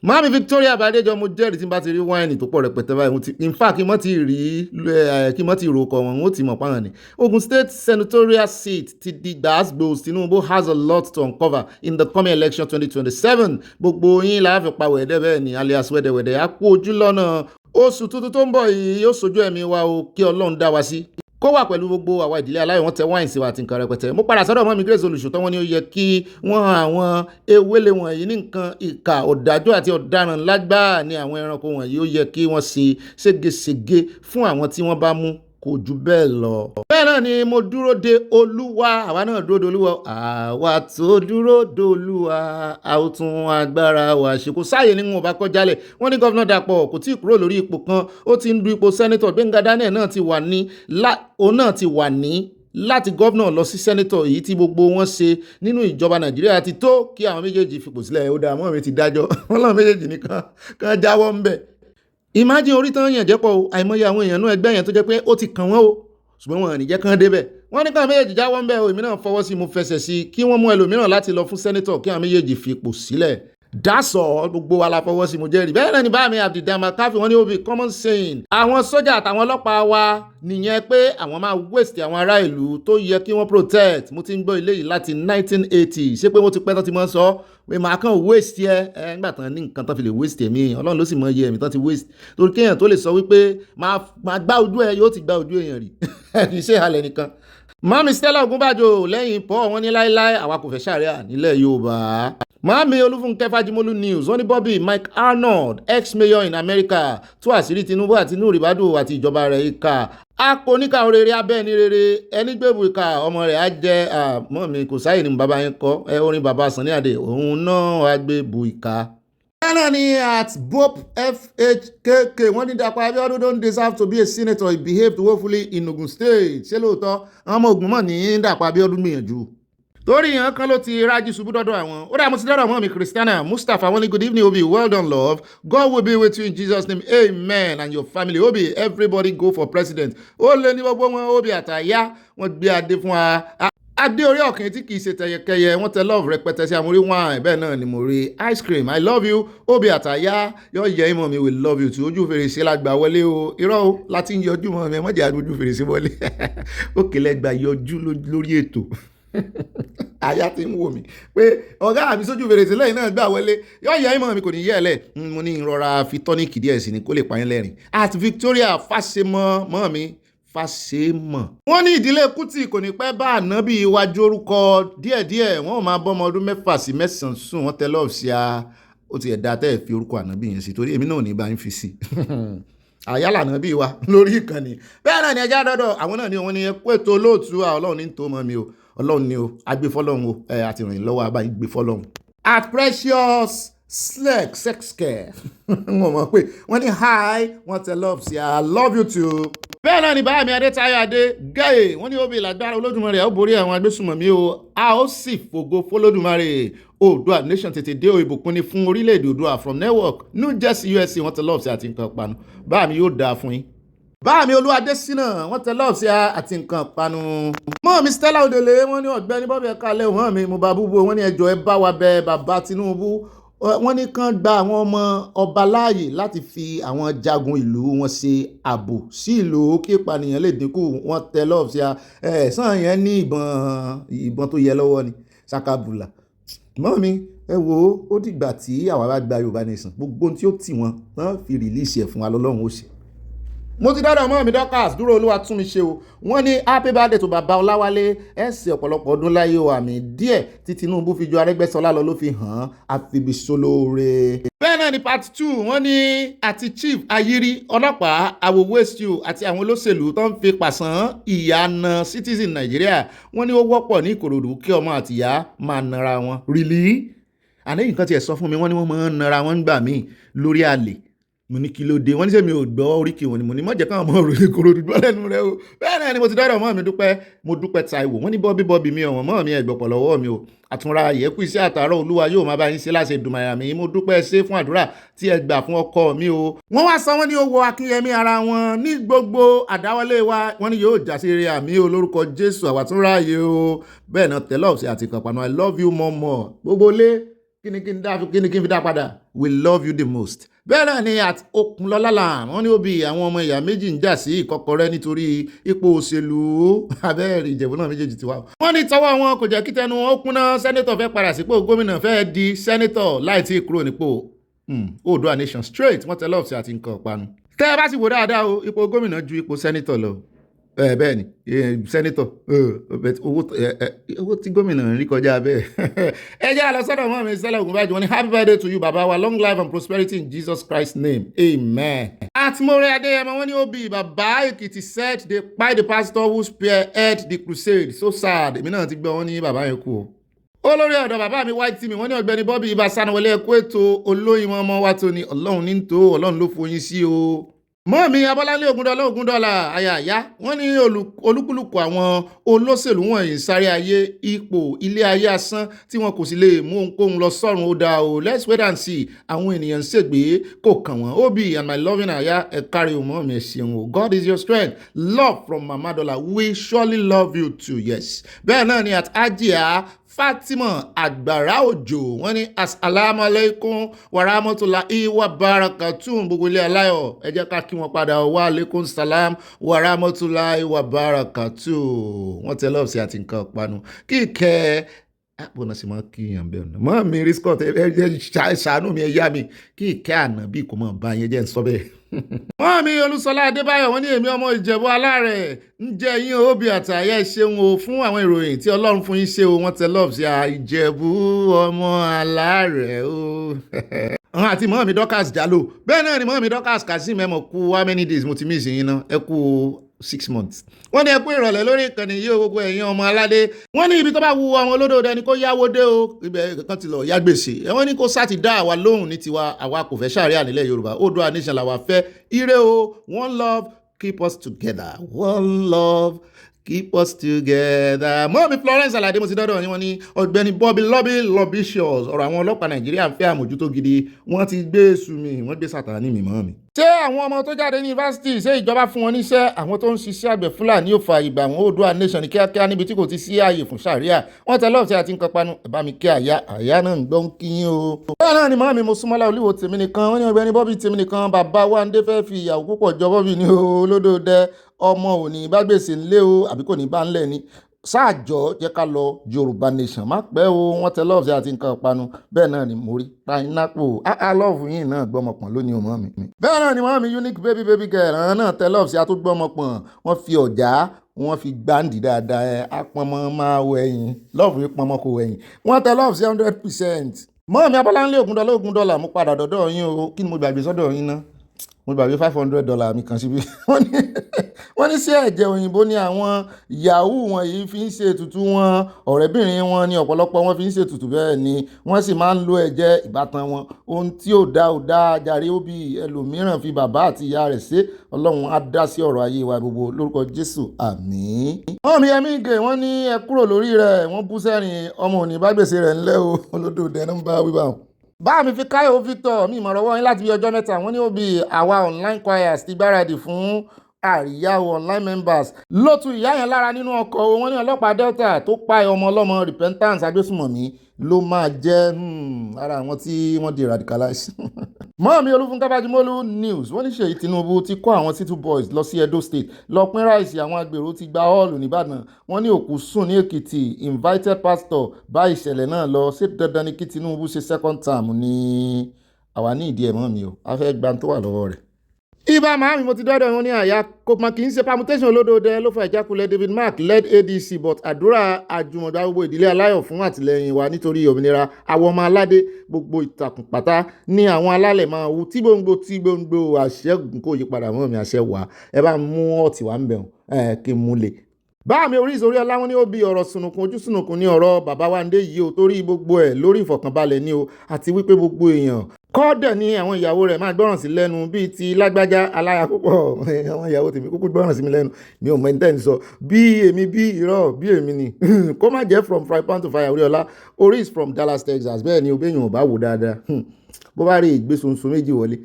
Mami Victoria Badejo mo jẹ́rìí tí n bá ti rí wáìnì tó pọ̀ rẹpẹtẹ báyìí in fact kí n mọ́ ti rò kọ̀ wọ́n ó ti mọ̀ pààyàn ni. Ogun State senatorial seat ti di gbàgbó Tinubu has a lot to uncover in the coming election 2027 gbogbo yín láàfin pa wẹ̀dẹ́ bẹ́ẹ̀ ni alias wẹ̀dẹ̀wẹ̀dẹ̀ á kú ojú lọ́nà oṣù tuntun tó ń bọ̀ yìí yóò sojú ẹ̀mí wa o kí Ọlọ́run dá wa sí kó wà pẹ̀lú gbogbo àwa ìdílé aláyọ̀ wọn tẹ wáìnì sí wa àti nǹkan rẹpẹtẹ. Mo padà sọ́dọ̀ mọ́ mi Grace olùṣòótọ́ wọn ni ó yẹ kí wọ́n àwọn ewéle wọ̀nyí ní nǹkan ìkà ọ̀dájú àti ọ̀daràn lágbáà ní àwọn ẹranko wọ̀nyí ó yẹ kí wọ́n ṣe ségesège fún àwọn tí wọ́n bá mú kò jù bẹ́ẹ̀ lọ. Bẹ́ẹ̀ náà ni mo dúró de Olúwa àwa náà dúró de Olúwa àwa tó dúró de Olúwa a ó tún agbára wa ṣe kò sáàyè ní wọn bá kọjálẹ̀ wọ́n ní gọ́vnà Dàpọ̀ kò tí ì kúrò lórí ipò kan ó ti ń du ipò sẹ́nitọ̀ Gbẹ́ngà Daniel náà ti wà ní láti gọ́vnà lọ sí sẹ́nitọ̀ èyí tí gbogbo wọn ṣe nínú ìjọba Nàìjíríà ti tó kí àwọn méjèèjì fipò sílẹ̀ ó dáa mọ́ mi ti dájọ́ wọn lọ́wọ́ méjèèjì nìkan kan jáwọ́ ń bẹ̀. Imagine orí tán yàn jẹ́pọ̀ o àìmọye àwọn èèyàn náà ẹgbẹ́ yẹn tó jẹ́ pé ó ti kàn wọ́n o ṣùgbọ́n wọn ní jẹ́ kán débẹ̀ wọ́n ní káwọn méjèèjì jáwọ́ ń bẹ̀ o èmi náà fọwọ́ sí mo fẹsẹ̀ sí kí wọ́n mú ẹlòmíràn láti lọ fún sẹ́nítọ̀ kí àwọn méjèèjì fi ipò sílẹ̀. That's all gbogbo wa la fọwọ́ sí mo jẹ́rìí bẹ́ẹ̀ náà ni bá mi Abdulrahman Káfí wọ́n ní ó bí common saying àwọn sójà àtàwọn ọlọ́pàá wa nìyẹn pé àwọn máa waste àwọn ará ìlú tó yẹ kí wọ́n protect mo ti ń gbọ́ ilé yìí láti 1980 ṣé pé wọ́n ti pẹ́ tán ti mọ́ sọ pé màá kàn waste ẹ nígbà tán ní nǹkan tán fi lè waste ẹ̀mí Ọlọ́run ló sì mọ iye ẹ̀mí tán ti waste torí kéèyàn tó lè sọ wípé máa gbá ojú ẹ yóò ti gbá ojú èèyàn rí kì í ṣe ìhàlẹ̀ nìkan. Mami Stella Ògúnbàjò lẹ́yìn Paul wọn ní láíláí àwa kò fẹ́ ṣàríà nílẹ̀ Yorùbá. Mami Olúfúnkẹ́ Fájímólú news wọ́n ní Bobby Mike Arnold ex-mayor in America tú àṣírí Tinubu àti Nuhu Ribadu àti ìjọba rẹ̀ ìka a kò níka orere abẹ́ni rere ẹni gbèbù ìka ọmọ rẹ̀ á jẹ́ mọ́ mi kò sáyè ní bàbá yẹn kọ́ orin bàbá Sunny Adé òun náà á gbèbù ìka. Ghana ni at Bob FHKK wọ́n ní Dàpọ̀ Abíọ́dún don't deserve to be a senator he behaved woefully in Ogun State ṣé lóòótọ́ àwọn ọmọ Ògùn mọ̀ ní Dàpọ̀ Abíọ́dún gbìyànjú torí yẹn kan ló ti rájí ṣubú dọ́dọ̀ àwọn ó dà mo ti dọ́dọ̀ mọ́ mi Christiana Mustapha wọ́n ní good evening Obi well done love God will be with you in Jesus name amen and your family Obi everybody go for president ó lé ní gbogbo wọn Obi àtàyà wọ́n gbé adé fún wa adé orí ọ̀kìn tí kìí ṣe tẹyẹkẹyẹ wọ́n tẹ love rẹpẹtẹ sí àmúrí wine bẹ́ẹ̀ náà ni mo rí ice cream I love you Obi àtàyà yóò yẹ ìmọ̀ mi will love you too ojú fèrèsé lágbà wọlé o irọ́ o láti ń yọjú mọ́ mi mọ́jà ojú fèrèsé wọlé ó kèlè gbà yọjú lórí ètò àyà ti ń wò mí pé ọ̀gá mi sójú fèrèsé lẹ́yìn náà gbà wọlé yóò yẹ ìmọ̀ mi kò ní yẹ ẹ̀lẹ́ mo ní ìrora fi tọ́níkì díẹ̀ sí ni kó lè pààyàn lẹ́rìn at Victoria Fáṣemọ́ mọ́ mi Fáṣemọ̀. Wọ́n ní ìdílé Kútì kò ní pẹ́ bá ànábì iwájú orúkọ díẹ̀díẹ̀ wọ́n ò máa bọ́ ọmọ ọdún 6 sí 9 sùn wọ́n tẹ lọ́ọ̀ sí ó ti ẹ̀dá tẹ́ ẹ̀ fi orúkọ ànábì yẹn sí torí èmi náà ò ní bá yín fi sí àyálà ànábì wa lórí ìkànnì bẹ́ẹ̀ náà ni ẹja dọ́dọ̀ àwọn náà ni wọ́n ní ẹ kó ètò olóòtú ọlọ́run ní tó mọ́ mi o ọlọ́run ni o agbé fọlọ́run o àti ìrìn lọ́wọ́ abáyé gbé fọlọ́run. At Precious Slack Sex Care wọ́n mọ̀ pé wọ́n ní hi wọ́n tẹ love sí I love you too. Bẹ́ẹ̀ náà ni báyàmí Adétayọ̀ Adé gẹ́yè wọ́n ní obì lágbára Olódùmarè ó borí àwọn agbésùmọ̀mí o a ó sì fògo f'Olódùmarè Oòduà nation tètè dé o ìbùkún ni fún orílẹ̀-èdè Oòduà from network New Jersey USA wọ́n tẹ love sí àti nǹkan panu báyàmí yóò dáa fún yín. Báàmí Olúwadésínà wọ́n tẹ love sí àti nǹkan panu. Mọ́ mi Stella Odele wọ́n ní Ọ̀gbẹ́ni Bọ́bí ẹ̀ka alẹ́ òhàn mi mo bá búbo wọ́n ní ẹjọ́ ẹ bá wa bẹ bàbá Tinubu wọ́n ní kán gba àwọn ọmọ ọba láàyè láti fi àwọn jagun ìlú wọn ṣe ààbò sí ìlú kí ìpànìyàn lè dínkù wọ́n tẹ love sí ẹ̀sán yẹn ní ìbọn tó yẹ lọ́wọ́ ni sakabula. Mọ́ mi ẹ wo ó dìgbà tí àwa bá gba Yorùbá nation gbogbo ohun tí ó tì wọ́n wọ́n fi rìlíìsì ẹ̀ fún wa lọ́lọ́run ó ṣe. Mo ti dáadáa mọ́ mi Dorcas dúró olúwa tún mi ṣe o wọ́n ní happy birthday tó bàbá Ọláwálé ẹ̀sìn ọ̀pọ̀lọpọ̀ ọdún láyé o àmì díẹ̀ tí Tinubu fi ju Arẹ́gbẹ́ṣọlá lọ ló fi hàn án àfibìsolóore. Bẹ́ẹ̀ náà ni part 2 wọ́n ní àti Chief Ayiri ọlọ́pàá àwòwéṣù àti àwọn olóṣèlú tó ń fi pàṣán ìyà na citizen Nàìjíríà wọ́n ní ó wọ́pọ̀ ní Ìkòròdú kí ọmọ àtìyá máa nara wọn really àníyàn nǹkan tiẹ̀ sọ fún mi wọ́n ní wọ́n máa ń nara wọn gbà míì lórí àlè mo ní kí ló dé wọ́n ní sẹ́mi ò gbọ́ oríkì wọn ni mo ní mọ̀jẹ̀ káwọn ọmọ òròyìn Ìkòròdú gbọ́ lẹ́nu rẹ o bẹ́ẹ̀ náà ni mo ti dọ́dọ̀ mọ́ mi dúpẹ́ Táíwò wọ́n ní bọ́bí mi ọ̀wọ́n mọ́ mi ẹ̀gbọ̀pọ̀ lọ́wọ́ mi o àtúnra àyẹ̀kú iṣẹ́ àtàárọ̀ Olúwa yóò máa bá yín ṣe láṣẹ Èdùmàrè mi mo dúpẹ́ ṣe fún àdúrà tí ẹ gbà fún ọkọ mi o. Wọ́n wá sọ wọ́n ní owó Akínyẹmí ara wọn ní gbogbo àdáwọlé wa wọ́n ní yóò já sí rere àmì o lórúkọ Jésù àwàtúnra àyè o bẹ́ẹ̀ náà tẹ́lọ̀ ọ̀sẹ̀ àti ìkànpanu I love you more gbogbo lé kíni kí n fi dá padà we love you the most. Bẹ́ẹ̀ náà ni at Okunlọ́lá wọ́n ní ó bí àwọn ọmọ ìyá méjì ń jà sí ìkọkọrẹ́ nítorí ipò òṣèlú abẹ́rẹ́ Ìjẹ̀bú náà méjèèjì ti wá. Wọ́n ní tọwọ́ wọn kò jẹ́ kí tẹnu wọn ó kúnná sẹ́nẹ́tọ̀ fẹ́ padà sípò gómìnà fẹ́ di sẹ́nẹ́tọ̀ láì tí kúrò nípò Oòduà nation straight wọ́n tẹ lọ́ọ̀sì àti nǹkan ọ̀pánu. Tẹ́ ẹ bá sì wò dáadáa o ipò gómìnà ju ipò sẹ́nẹ́tọ̀ lọ. Bẹ́ẹ̀ ni sẹ́nitọ̀ owó tí gómìnà ń rí kọjá bẹ́ẹ̀. Ẹ jẹ́ àlọ́ sọ́dọ̀ mọ́ mi Stella Ogunbaji wọ́n ní happy birthday to you bàbá wa long life and prosperity in Jesus Christ's name amen. Àtìmọ́rẹ́ Adéyẹmọ wọ́n ní òbí bàbá Èkìtì said they kpai the pastor who spearhead the crusade so sad èmi náà ti gbọ́ wọ́n ní bàbá yẹn kú o. Olórí ọ̀dọ̀ bàbá mi White Team wọ́n ní Ọ̀gbẹ́ni Bọ́bí Ibà Sanawole ẹ̀kú ètò olóyin ọmọ wa tó ní Ọlọ́run ní tó Ọlọ́run ló foyín sí o. Mọ́mí Abọ́láńlé Ògúndọ́lá àyàyá wọ́n ní olúkúlùkù àwọn olóṣèlú wọ̀nyí sáré ayé ipò ilé ayé asán tí wọn kò sì lè mú ohunkóhun lọ sọ́run ó dáa o let's wait and see àwọn ènìyàn ń ṣègbè kò kàn wọ́n Obi and my loving àyà ẹ̀kárí ọmọ mi ṣeun o God is your strength love from Mama Dola we surely love you too yes. Bẹ́ẹ̀ náà ni at Ajia Fatima Agbára Òjò wọ́n ní assalamu alaikum warahmatullahi wabarakatuh gbogbo ilé aláyọ̀ ẹ jẹ́ ká kí wọ́n padà wa alaikum salam warahmatullahi wabarakatuh wọ́n tẹ lọ́ọ̀sì àti nǹkan panu kíkẹ́ bọ́nà sí máa kíyàn bẹ́ẹ̀ náà mọ́ mi rí scott ẹ ṣàánú mi ẹ yá mi kíkẹ́ àná bí kò mọ̀ bá yẹn jẹ́ ń sọ bẹ́ẹ̀. Wọ́n mi Olúṣọlá Adébáyọ̀ wọ́n ní èmi ọmọ Ìjẹ̀bú Alárẹ̀ ń jẹ́ yín òbí àtàyà ṣeun o fún àwọn ìròyìn tí Ọlọ́run fún yín ṣe o wọ́n tẹ lọ́ọ̀bù sí Ìjẹ̀bú ọmọ Alárẹ̀ o. Àwọn àti mọ́ mi Dorcas Jalo bẹ́ẹ̀ náà ni mọ́ mi Dorcas Kazeem ẹ mọ̀ kú how many days mo ti mí ìsìn yín náà ẹ kú 6 months. Wọ́n ní ẹ kú ìrọ̀lẹ́ lórí ìkànnì yìí gbogbo ẹ̀yin ọmọ aládé wọ́n ní ibi tó bá wu àwọn olódò ẹni kó yáwó dé o ibẹ̀ kan ti lọ yá gbèsè wọ́n ní kó sáti dá àwa lóhùn ní tiwa àwa kò fẹ́ ṣàríà nílẹ̀ Yorùbá Oòduà nation làwa fẹ́ ire o one love keep us together one love keep us together. Mọ́mí Florence Alade mo ti dọ́dọ̀ ni wọ́n ní Ọ̀gbẹ́ni Bobby Lobbyshus ọ̀rọ̀ àwọn ọlọ́pàá Nàìjíríà ń fẹ́ àmójútó gidi wọ́n ti gbé èṣù mi wọ́n gbé Sátánì mi mọ́ mi. Ṣé àwọn ọmọ tó jáde ní yunifásitì ṣé ìjọba fún wọn níṣẹ́ àwọn tó ń ṣiṣẹ́ àgbẹ̀ Fúlàní ò fa ìgbà wọn Oòduà nation ní kíákíá níbi tí kò ti sí ààyè fún ṣàríà wọ́n tẹ lọ́ọ̀tì àti nǹkan panu ẹ̀ bá mi kí àyà náà ń gbọ́ ń kíyín o. Bẹ́ẹ̀ náà ni mọ́mí mo súnmọ́lá Olúwo tèmi nìkan wọ́n ní Ọ̀gbẹ́ni Bobby tèmi nìkan bàbá Wándé fẹ́ fi ìyàwó púpọ̀ jọ Bobby ní olódò dẹ ọmọ ò ní bá gbèsè ńlé o àbí kò ní bá ńlẹ̀ ni ṣáàjọ jẹ́ ká lọ Yorùbá Nation má pẹ́ o wọ́n tẹ lọ́ọ̀fù àti nǹkan ìpanu bẹ́ẹ̀ náà ni mo rí pineapple lọ́ọ̀fù yìí náà gbọ́mọpọ̀n lónìí ọmọ mi. bẹ́ẹ̀ náà ni mọ́ mi unique baby girl náà tẹ lọ́ọ̀fù àti gbọ́mọpọ̀n wọ́n fi ọ̀já wọ́n fi gbáǹdì dáadáa apọnmọ máa wọ ẹ̀yìn lọ́ọ̀fù yìí pọnmọ kò wẹ̀yìn wọ́n tẹ lọ́ọ̀fù sí 100%. mọ́ mi Abọ́láńlé $1 mo padà dọ́dọ̀ yín o kí ni mo gbàgbé sọ́dọ̀ yín ná mo gbàgbé $500 mi kan síbi wọ́n ní sí ẹ̀jẹ̀ òyìnbó ni àwọn yahoo wọn yìí fi ń ṣe ètùtù wọn ọ̀rẹ́bìnrin wọn ní ọ̀pọ̀lọpọ̀ wọn fi ń ṣe ètùtù bẹ́ẹ̀ ni wọ́n sì máa ń lo ẹ̀jẹ̀ ìbátan wọn ohun tí ò dá jàre ó bí ẹlòmíràn fi bàbá àti ìyá rẹ̀ ṣe ọlọ́run á dá sí ọ̀rọ̀ ayé wa gbogbo lórúkọ Jésù àmín. wọ́n mi ẹ̀mí ìgè wọ́n ní ẹ kúrò lórí rẹ̀ wọ́n bú sẹ́rìn ọmọ òní bá gbèsè rẹ̀ ńlẹ́ o olódò dẹ́nu ń bá wíwá o. bá mi fi káyọ̀ Victor mi ìmọ̀ràn wọ́n yín láti bí ọjọ́ mẹ́ta wọ́n ní ó bí àwa online choirs ti gbáradì fún àríyá online members ló tu ìyá yẹn lára nínú ọkọ̀ wọn ní ọlọ́pàá Delta tó pa ọmọ ọlọ́mọ repentance agbésùmọ̀mí ló máa jẹ́ ara àwọn tí wọ́n di radicalize. mọ́ọ̀mí Olúfúnkẹ́ Bájímọ́lú news wọ́n ní Ṣèyí Tinubu ti kó àwọn city boys lọ sí Edo State lọ pín ráìsì àwọn agbèrò ti gba họ́ọ̀lù nìbàdàn wọ́n ní òkú sùn ní Èkìtì invited pastor bá ìṣẹ̀lẹ̀ náà lọ ṣé dandan ni kí Tinubu ṣe second term ní àwa ní ìdí ẹ̀ mọ́ mi o a fẹ́ gba tó wà lọ́wọ́ rẹ̀. ibà màámi mo ti dọ́dọ̀ wọn ní àyà kòpọ̀ kì í ṣe permutation olódòdó ló fa ìjákulẹ̀ David Mark led ADC but àdúrà àjùmọ̀gbà gbogbo ìdílé aláyọ̀ fún àtìlẹyìn wa nítorí òmìnira àwọn ọmọ aládé gbogbo ìtàkùn pátá ní àwọn alálẹ̀ máa wú tí gbòǹgbò àṣẹ́gun kò yí padà mọ́ mi àṣẹ wà ẹ bá mú ọ̀tí wá ń bẹ̀rùn kí n mú lè. báàmì orí ìsorí ọlá wọn ní ó bí ọ̀rọ̀ sunukun ojú sunukun ní ọ̀rọ̀ bàbá wa ń dé yìí o torí gbogbo ẹ̀ lórí ìfọ̀kànbalẹ̀ ní o àti wípé gbogbo èèyàn kọ́dẹ̀ ni àwọn ìyàwó rẹ̀ máa gbọ́ràn sí lẹ́nu bíi ti lágbájá aláya púpọ̀ àwọn ìyàwó tèmi kúkú gbọ́ràn sí mi lẹ́nu mi ò mọ ẹni tẹ́ni sọ bí èmi bí irọ́ bí èmi ni kó má jẹ́ from fry pan to fire orí ọlá orí is from Dallas Texas bẹ́ẹ̀ ni obéyàn ò bá wò dáadáa bó bá rí ìgbésonso méjì wọlé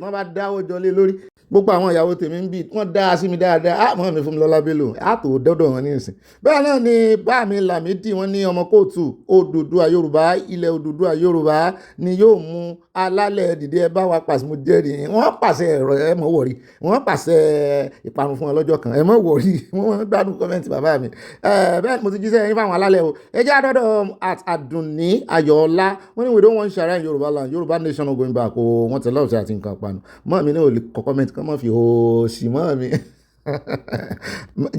wọ́n bá dáwọ́ jọlé lórí gbogbo àwọn ìyàwó tèmi ń bí wọ́n dá sí mi dáadáa mọ́ mi fún mi lọ́lá Bello àtò dọ́dọ̀ wọn ní ìsìn bẹ́ẹ̀ náà ni bá mi Lámídì wọ́n ní ọmọ kóòtù Odùduwà Yorùbá ilẹ̀ Odùduwà Yorùbá ni yóò mú alálẹ̀ dìde ẹ bá wa pàṣẹ mo jẹ́rìí wọ́n pàṣẹ ẹ̀rọ ẹ mọ̀ wọ̀rí wọ́n pàṣẹ ìparun fún ọlọ́jọ́ kan ẹ mọ̀ wọ̀rí wọ́n gbádùn kọ́mẹ́ǹtì bàbá mi bẹ́ẹ̀ mo ti jíṣẹ́ yín fáwọn alálẹ̀ o ẹ jẹ́ àdọ́dọ̀ Àdùnní Ayọ̀ọ́lá wọ́n ní we don't want Sharia in Yorùbá land Yorùbá nation no going back o wọ́n tẹ̀lé ọ̀sẹ̀ àti nǹkan panu mọ́ mi ní ò lè kọ́ kọ́mẹ́ǹtì kan mọ́ fi òòṣì mọ́ mi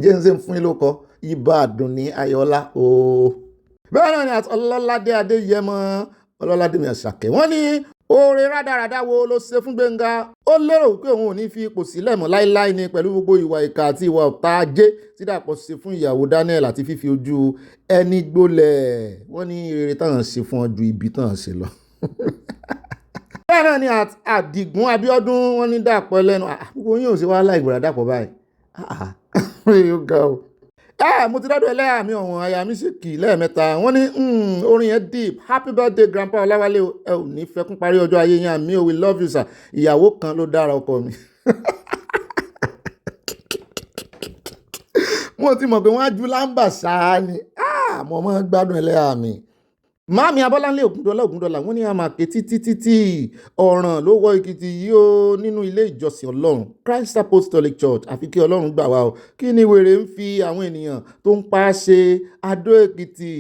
jẹ́ ń ṣe fún yín ló kọ́ ibà Àdùnní Ayọ̀ọ́lá o. bẹ́ẹ̀ náà ni Ọlọ́ládé Adéyẹmọ Ọlọ́ládé mi Àṣàkẹ́ wọ́n ní oore rádaràdá wo ló ṣe fún Gbénga ó lérò pé òun ò ní fi ipò sílẹ̀ mọ́ láíláí ni pẹ̀lú gbogbo ìwà ìkà àti ìwà ọ̀tá ajé tí Dàpọ̀ ṣe fún ìyàwó Daniel àti fífi ojú ẹni gbólẹ̀ wọ́n ní rere táwọn ṣe fún ọ ju ibi táwọn ṣe lọ. bẹ́ẹ̀ náà ni Àdìgún Abíọ́dún wọ́n ní Dàpọ̀ lẹ́nu gbogbo yín ò sí wá láì gbọ́dọ̀ Dàpọ̀ báyìí yóò ga o. mo ti dọ́dọ̀ ẹlẹ́yà mi ọ̀wọ́n aya mi sì kì í lẹ́ẹ̀mẹ́ta wọ́n ní orin yẹn deep happy birthday grandpa Ọláwálé ẹ ò ní fẹ́ kún parí ọjọ́ ayé yẹn àmì we love you sir ìyàwó kan ló dára ọkọ mi. mo ti mọ̀ pé wọ́n á ju lámbà ṣáá ni mo máa ń gbádùn ẹlẹ́yà mi. Máàmi Abọ́láńlé Ògúndọ́là wọ́n ní a máa ké títí ọ̀ràn ló wọ Èkìtì yìí ó nínú ilé ìjọsìn Ọlọ́run Christ Apostolic Church àfi kí Ọlọ́run gbà wá o kí ni wèrè ń fi àwọn ènìyàn tó ń pa á ṣe Adó Èkìtì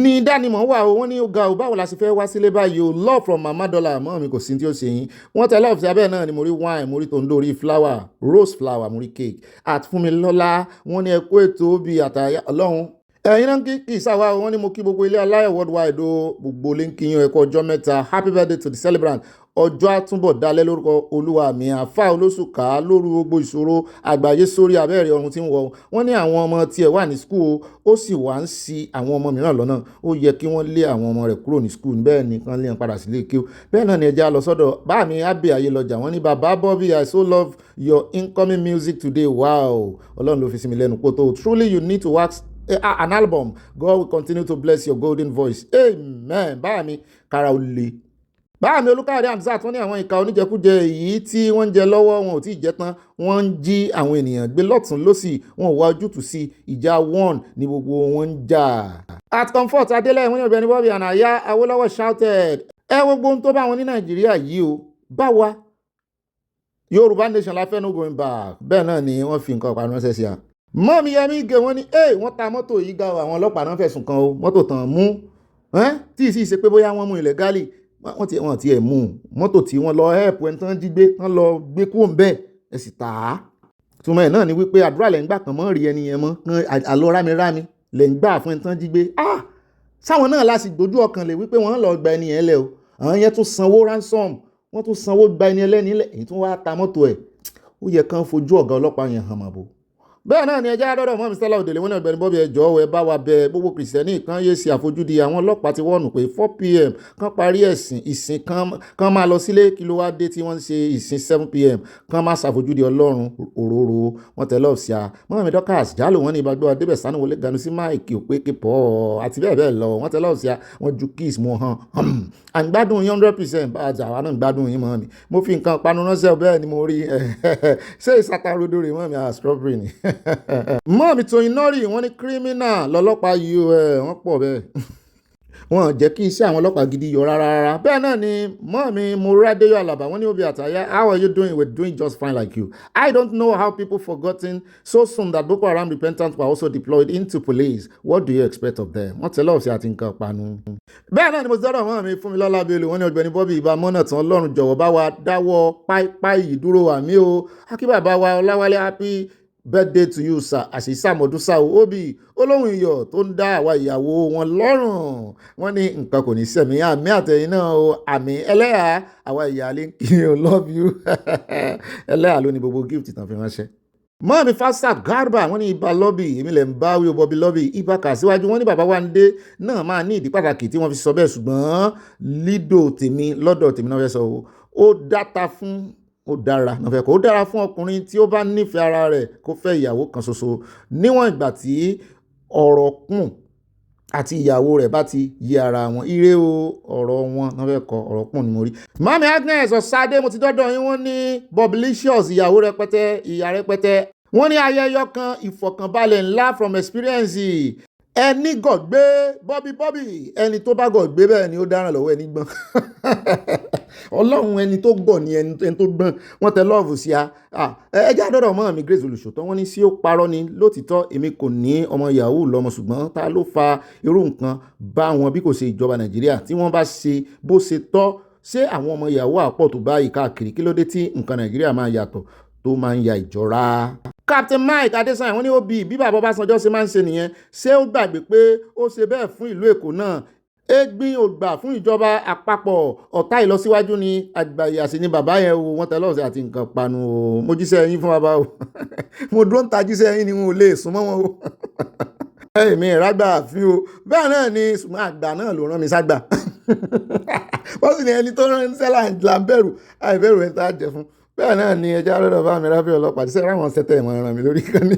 ní dánimọ̀ wà o wọ́n ní ó ga o báwo la ṣe fẹ́ wá sílé báyìí o love from Mama Dollar mọ́ mi kò sí tí ó ṣe yín wọ́n tẹ love sí abẹ́ náà ni mo rí wine mo rí tòǹdó rí flower rose flower mo rí cake àtúnmilọ́lá wọ́n ní ẹkú ètò bíi àtàyà Ọlọ́run ẹ̀yin náà kì í sáwá wọn ni mo kí gbogbo ilé aláyọ̀ worldwide o gbogbo lẹ́ńkìyàn ẹ̀kọ́ ọjọ́ mẹ́ta happy birthday to the celebrant ọjọ́ àtúbọ̀ dalẹ̀ lórúkọ olúwa mi àfa olóṣùká lóru gbogbo ìṣòro àgbáyé sórí abẹ́rẹ́ ọ̀run tí ń wọ̀ wọ́n ní àwọn ọmọ tiẹ̀ wà ní skul ó sì wá ń ṣì àwọn ọmọ mìíràn lọ́nà ó yẹ kí wọ́n lé àwọn ọmọ rẹ̀ kúrò ní skul bẹ́ẹ̀ ni kán lé wọn padà sílé kí ó bẹ́ẹ̀ náà ni ẹja lọ sọ́dọ̀ bá mi Abbey Ayélọ́jà wọ́n ní bàbá Bobby I so love your incoming music today wow ọlọ́run ló fi sí mi lẹ́nu kótó truly you need to wax an album. God will continue to bless your golden voice. Amen. Báàmí kára ó le. Báàmí Olúkáyọ̀dé Hamzat wọ́n ní àwọn ìka oníjẹkújẹ èyí tí wọ́n ń jẹ lọ́wọ́ wọn ò tí ì jẹ tán wọ́n ń jí àwọn ènìyàn gbé lọ́tún lọ́sì wọn ò wá ojútùú sí ìjà one ní gbogbo wọn ń jà. At Comfort Adélẹ̀ wọ́n ní Ọ̀gbẹ́ni Bobby Ànàyá Awólọ́wọ̀ shouted gbogbo ohun tó bá wọn ní Nàìjíríà yìí o bá wa Yorùbá nation la fẹ́ no going back bẹ́ẹ̀ náà ni wọ́n fi nǹkan ọ̀pá ránṣẹ́ sí a. mọ́mí yẹmí gé wọ́n ní wọ́n ta mọ́tò yìí ga àwọn ọlọ́pàá náà fẹ̀sùn kan o mọ́tò tàn mú tí ì sì ṣe pé bóyá wọ́n mú ilẹ̀ gálì wọ́n ti ẹ̀ mú mọ́tò tí wọ́n lọ help ẹni tán jí gbé tán lọ gbé kúrò ńbẹ̀ ẹ sì tà á túmọ̀ ẹ̀ náà ni wípé àdúrà lẹ́ ń gbà kàn mọ́ rí ẹni yẹn mọ́ àlọ́ rámirámi lẹ́ ń gbà fún ẹni tán jí gbé sáwọn náà láti dojú ọkàn lè wípé wọ́n lọ gba ẹni yẹn lẹ̀ o àwọn yẹn tún sanwó ransom wọ́n tún sanwó gba ẹni ẹlẹ́ni lẹ̀ èyí tún wá ta mọ́tò ẹ̀ ó yẹ kán fojú ọ̀gá ọlọ́pàá yẹn hàn màbò bẹ́ẹ̀ náà ni ẹjẹ́ àdọ́dọ̀ mọ́ Mr. Òdèlé wọn ní Ọ̀gbẹ́ni Bobby ẹjọ́ ẹ bá wa bẹ gbogbo kìrìsìtẹ́nì kan yé sí àfojúdi àwọn ọlọ́pàá ti wọ́ọ̀nù pé 4 PM kan parí ìsìn kan máa lọ sílé kí ló wá dé tí wọ́n ń ṣe ìsìn 7 PM kan máa ṣàfojúdi Ọlọ́run òróró wọn tẹ̀lé ọ̀síà mọ́mí Dorcas jálò wọn ní ìbágbé Adébẹ̀ Sanawole ganu sí máìkì òpékè pọ̀ àti bẹ́ẹ̀ bẹ́ẹ̀ lọ wọn tẹ̀lé ọ̀síà wọn ju kiss mọ́ hàn àgbádùn yín 100% bá àjà wa náà gbádùn yín mọ́ mi mo fi nǹkan panu ránṣẹ́ bẹ́ẹ̀ ni mo rí ṣé ìsàtàrodo rè mọ́ mi strawberry ni mọ́ọ̀mí Tóyin Nọ́rì wọ́n ní kírímínà lọ́lọ́pàá yìí wọ́n pọ̀ bẹ́ẹ̀ wọ́n jẹ́ kí iṣẹ́ àwọn ọlọ́pàá gidi yọ rárá bẹ́ẹ̀ náà ni mọ́ọ̀mí Moradeyo Alaba wọ́n ní Obi Àtàyà how are you doing? We're doing just fine like you. I don't know how people forgotten so soon that Boko Haram repentance were also deployed into police. What do you expect of them? wọ́n tẹ́lẹ̀ ọ̀sẹ̀ àti nǹkan panu. bẹ́ẹ̀ náà ni mo sọ̀rọ̀ mọ́ọ̀mí Fúnmilọ́lá Bello wọ́n ní Ọ̀gbẹ́ni Bobby ibà mọ́nà tán Ọlọ́run jọ̀wọ́ bá wa dáwọ́ páípáí yìí dúró àmì o akíbàbá wa Ọláwálé happy birthday to you sir àṣìṣàmọ̀dún sáwọ́ Obi olóhùn iyọ̀ tó ń dá àwa ìyàwó wọn lọ́rùn wọ́n ní nǹkan kò ní sẹ̀mí àmì àtẹ̀yìn náà o àmì ẹlẹ́yà àwa ìyáálé ń kí o love you ẹlẹ́yà ló ní gbogbo gift tán fi ránṣẹ́. mọ́ọ̀mí Fasat Garba wọ́n ní ibà lọ́bì èmi lẹ̀ ń bá wí Bobby lọ́bì ibà kà síwájú wọ́n ní bàbá Wándé náà máa ní ìdí pàtàkì tí wọ́n fi sọ bẹ́ẹ̀ ṣùgbọ́n lídò tèmi lọ́dọ̀ tèmi náà fẹ́ sọ ó dáta fún ó dára nàfẹ́ kó dára fún ọkùnrin tí ó bá nífẹ̀ẹ́ ara rẹ̀ kó fẹ́ ìyàwó kan ṣoṣo níwọ̀n ìgbà tí ọ̀rọ̀ kùn àti ìyàwó rẹ̀ bá ti yí ara wọn ire o ọ̀rọ̀ wọn nàfẹ́ kọ ọ̀rọ̀ kùn ni mo rí. Mami Agnes Ọ̀sádé mo ti dọ́dọ̀ yín wọ́n ní Boblicious ìyàwó rẹpẹtẹ ìyá rẹpẹtẹ wọ́n ní ayẹyẹ kan ìfọ̀kànbalẹ̀ ńlá from experience ẹni gọ̀gbé Bobby ẹni tó bá gọ̀gbé bẹ́ẹ̀ ni ó dáràn lọ́wọ́ ẹni gbọ́n ọlọ́run ẹni tó gọ̀ ni ẹni tó gbọ́n wọ́n tẹ lọ́ọ̀fù sí a ẹjẹ́ àdọ́dọ̀ mọ́ mi Grace Olùṣòtọ́ wọ́n ní sí ó parọ́ ni lótìtọ́ èmi kò ní ọmọ yahoo lọ́mọ ṣùgbọ́n ta ló fa irú nǹkan bá wọn bí kò ṣe ìjọba Nàìjíríà tí wọ́n bá ṣe bó ṣe tọ́ ṣé àwọn ọmọ yahoo àpọ̀ tó báyìí káàkiri kí ló dé tí nǹkan Nàìjíríà máa yàtọ̀ tó máa ń ya ìjọra. Captain Mike Adesanya wọ́n ní Obi bí bàbá Ọbásanjọ́ ṣe máa ń ṣe nìyẹn ṣé ó gbàgbé pé ó ṣe bẹ́ẹ̀ fún ìlú Èkó náà egbin ògbà fún ìjọba àpapọ̀ ọ̀tá ìlọsíwájú ni àgbàyàsí ni bàbá yẹn o wọ́n tẹ́lọ̀ ọ̀sẹ̀ àti nǹkan panu o mo jíṣẹ́ yín fún bàbá o mo dúró ń ta jíṣẹ́ yín ni wọn ò lè súnmọ́ wọn o èmi ìrágbà àfin o bẹ́ẹ̀ náà ni ṣùgbọ́n àgbà náà ló rán mi ságbà wọ́n sì ní ẹni tó rán sẹ́là là ń bẹ̀rù àìbẹ̀rù ẹ̀ tá a jẹ fún bẹ́ẹ̀ náà ni ẹja rẹ̀ bá mi rábẹ́ ọlọ́pàá ṣiṣẹ́ ráwọn ṣẹ́tẹ̀ ìmọ̀ ràn mí lórí kan ní.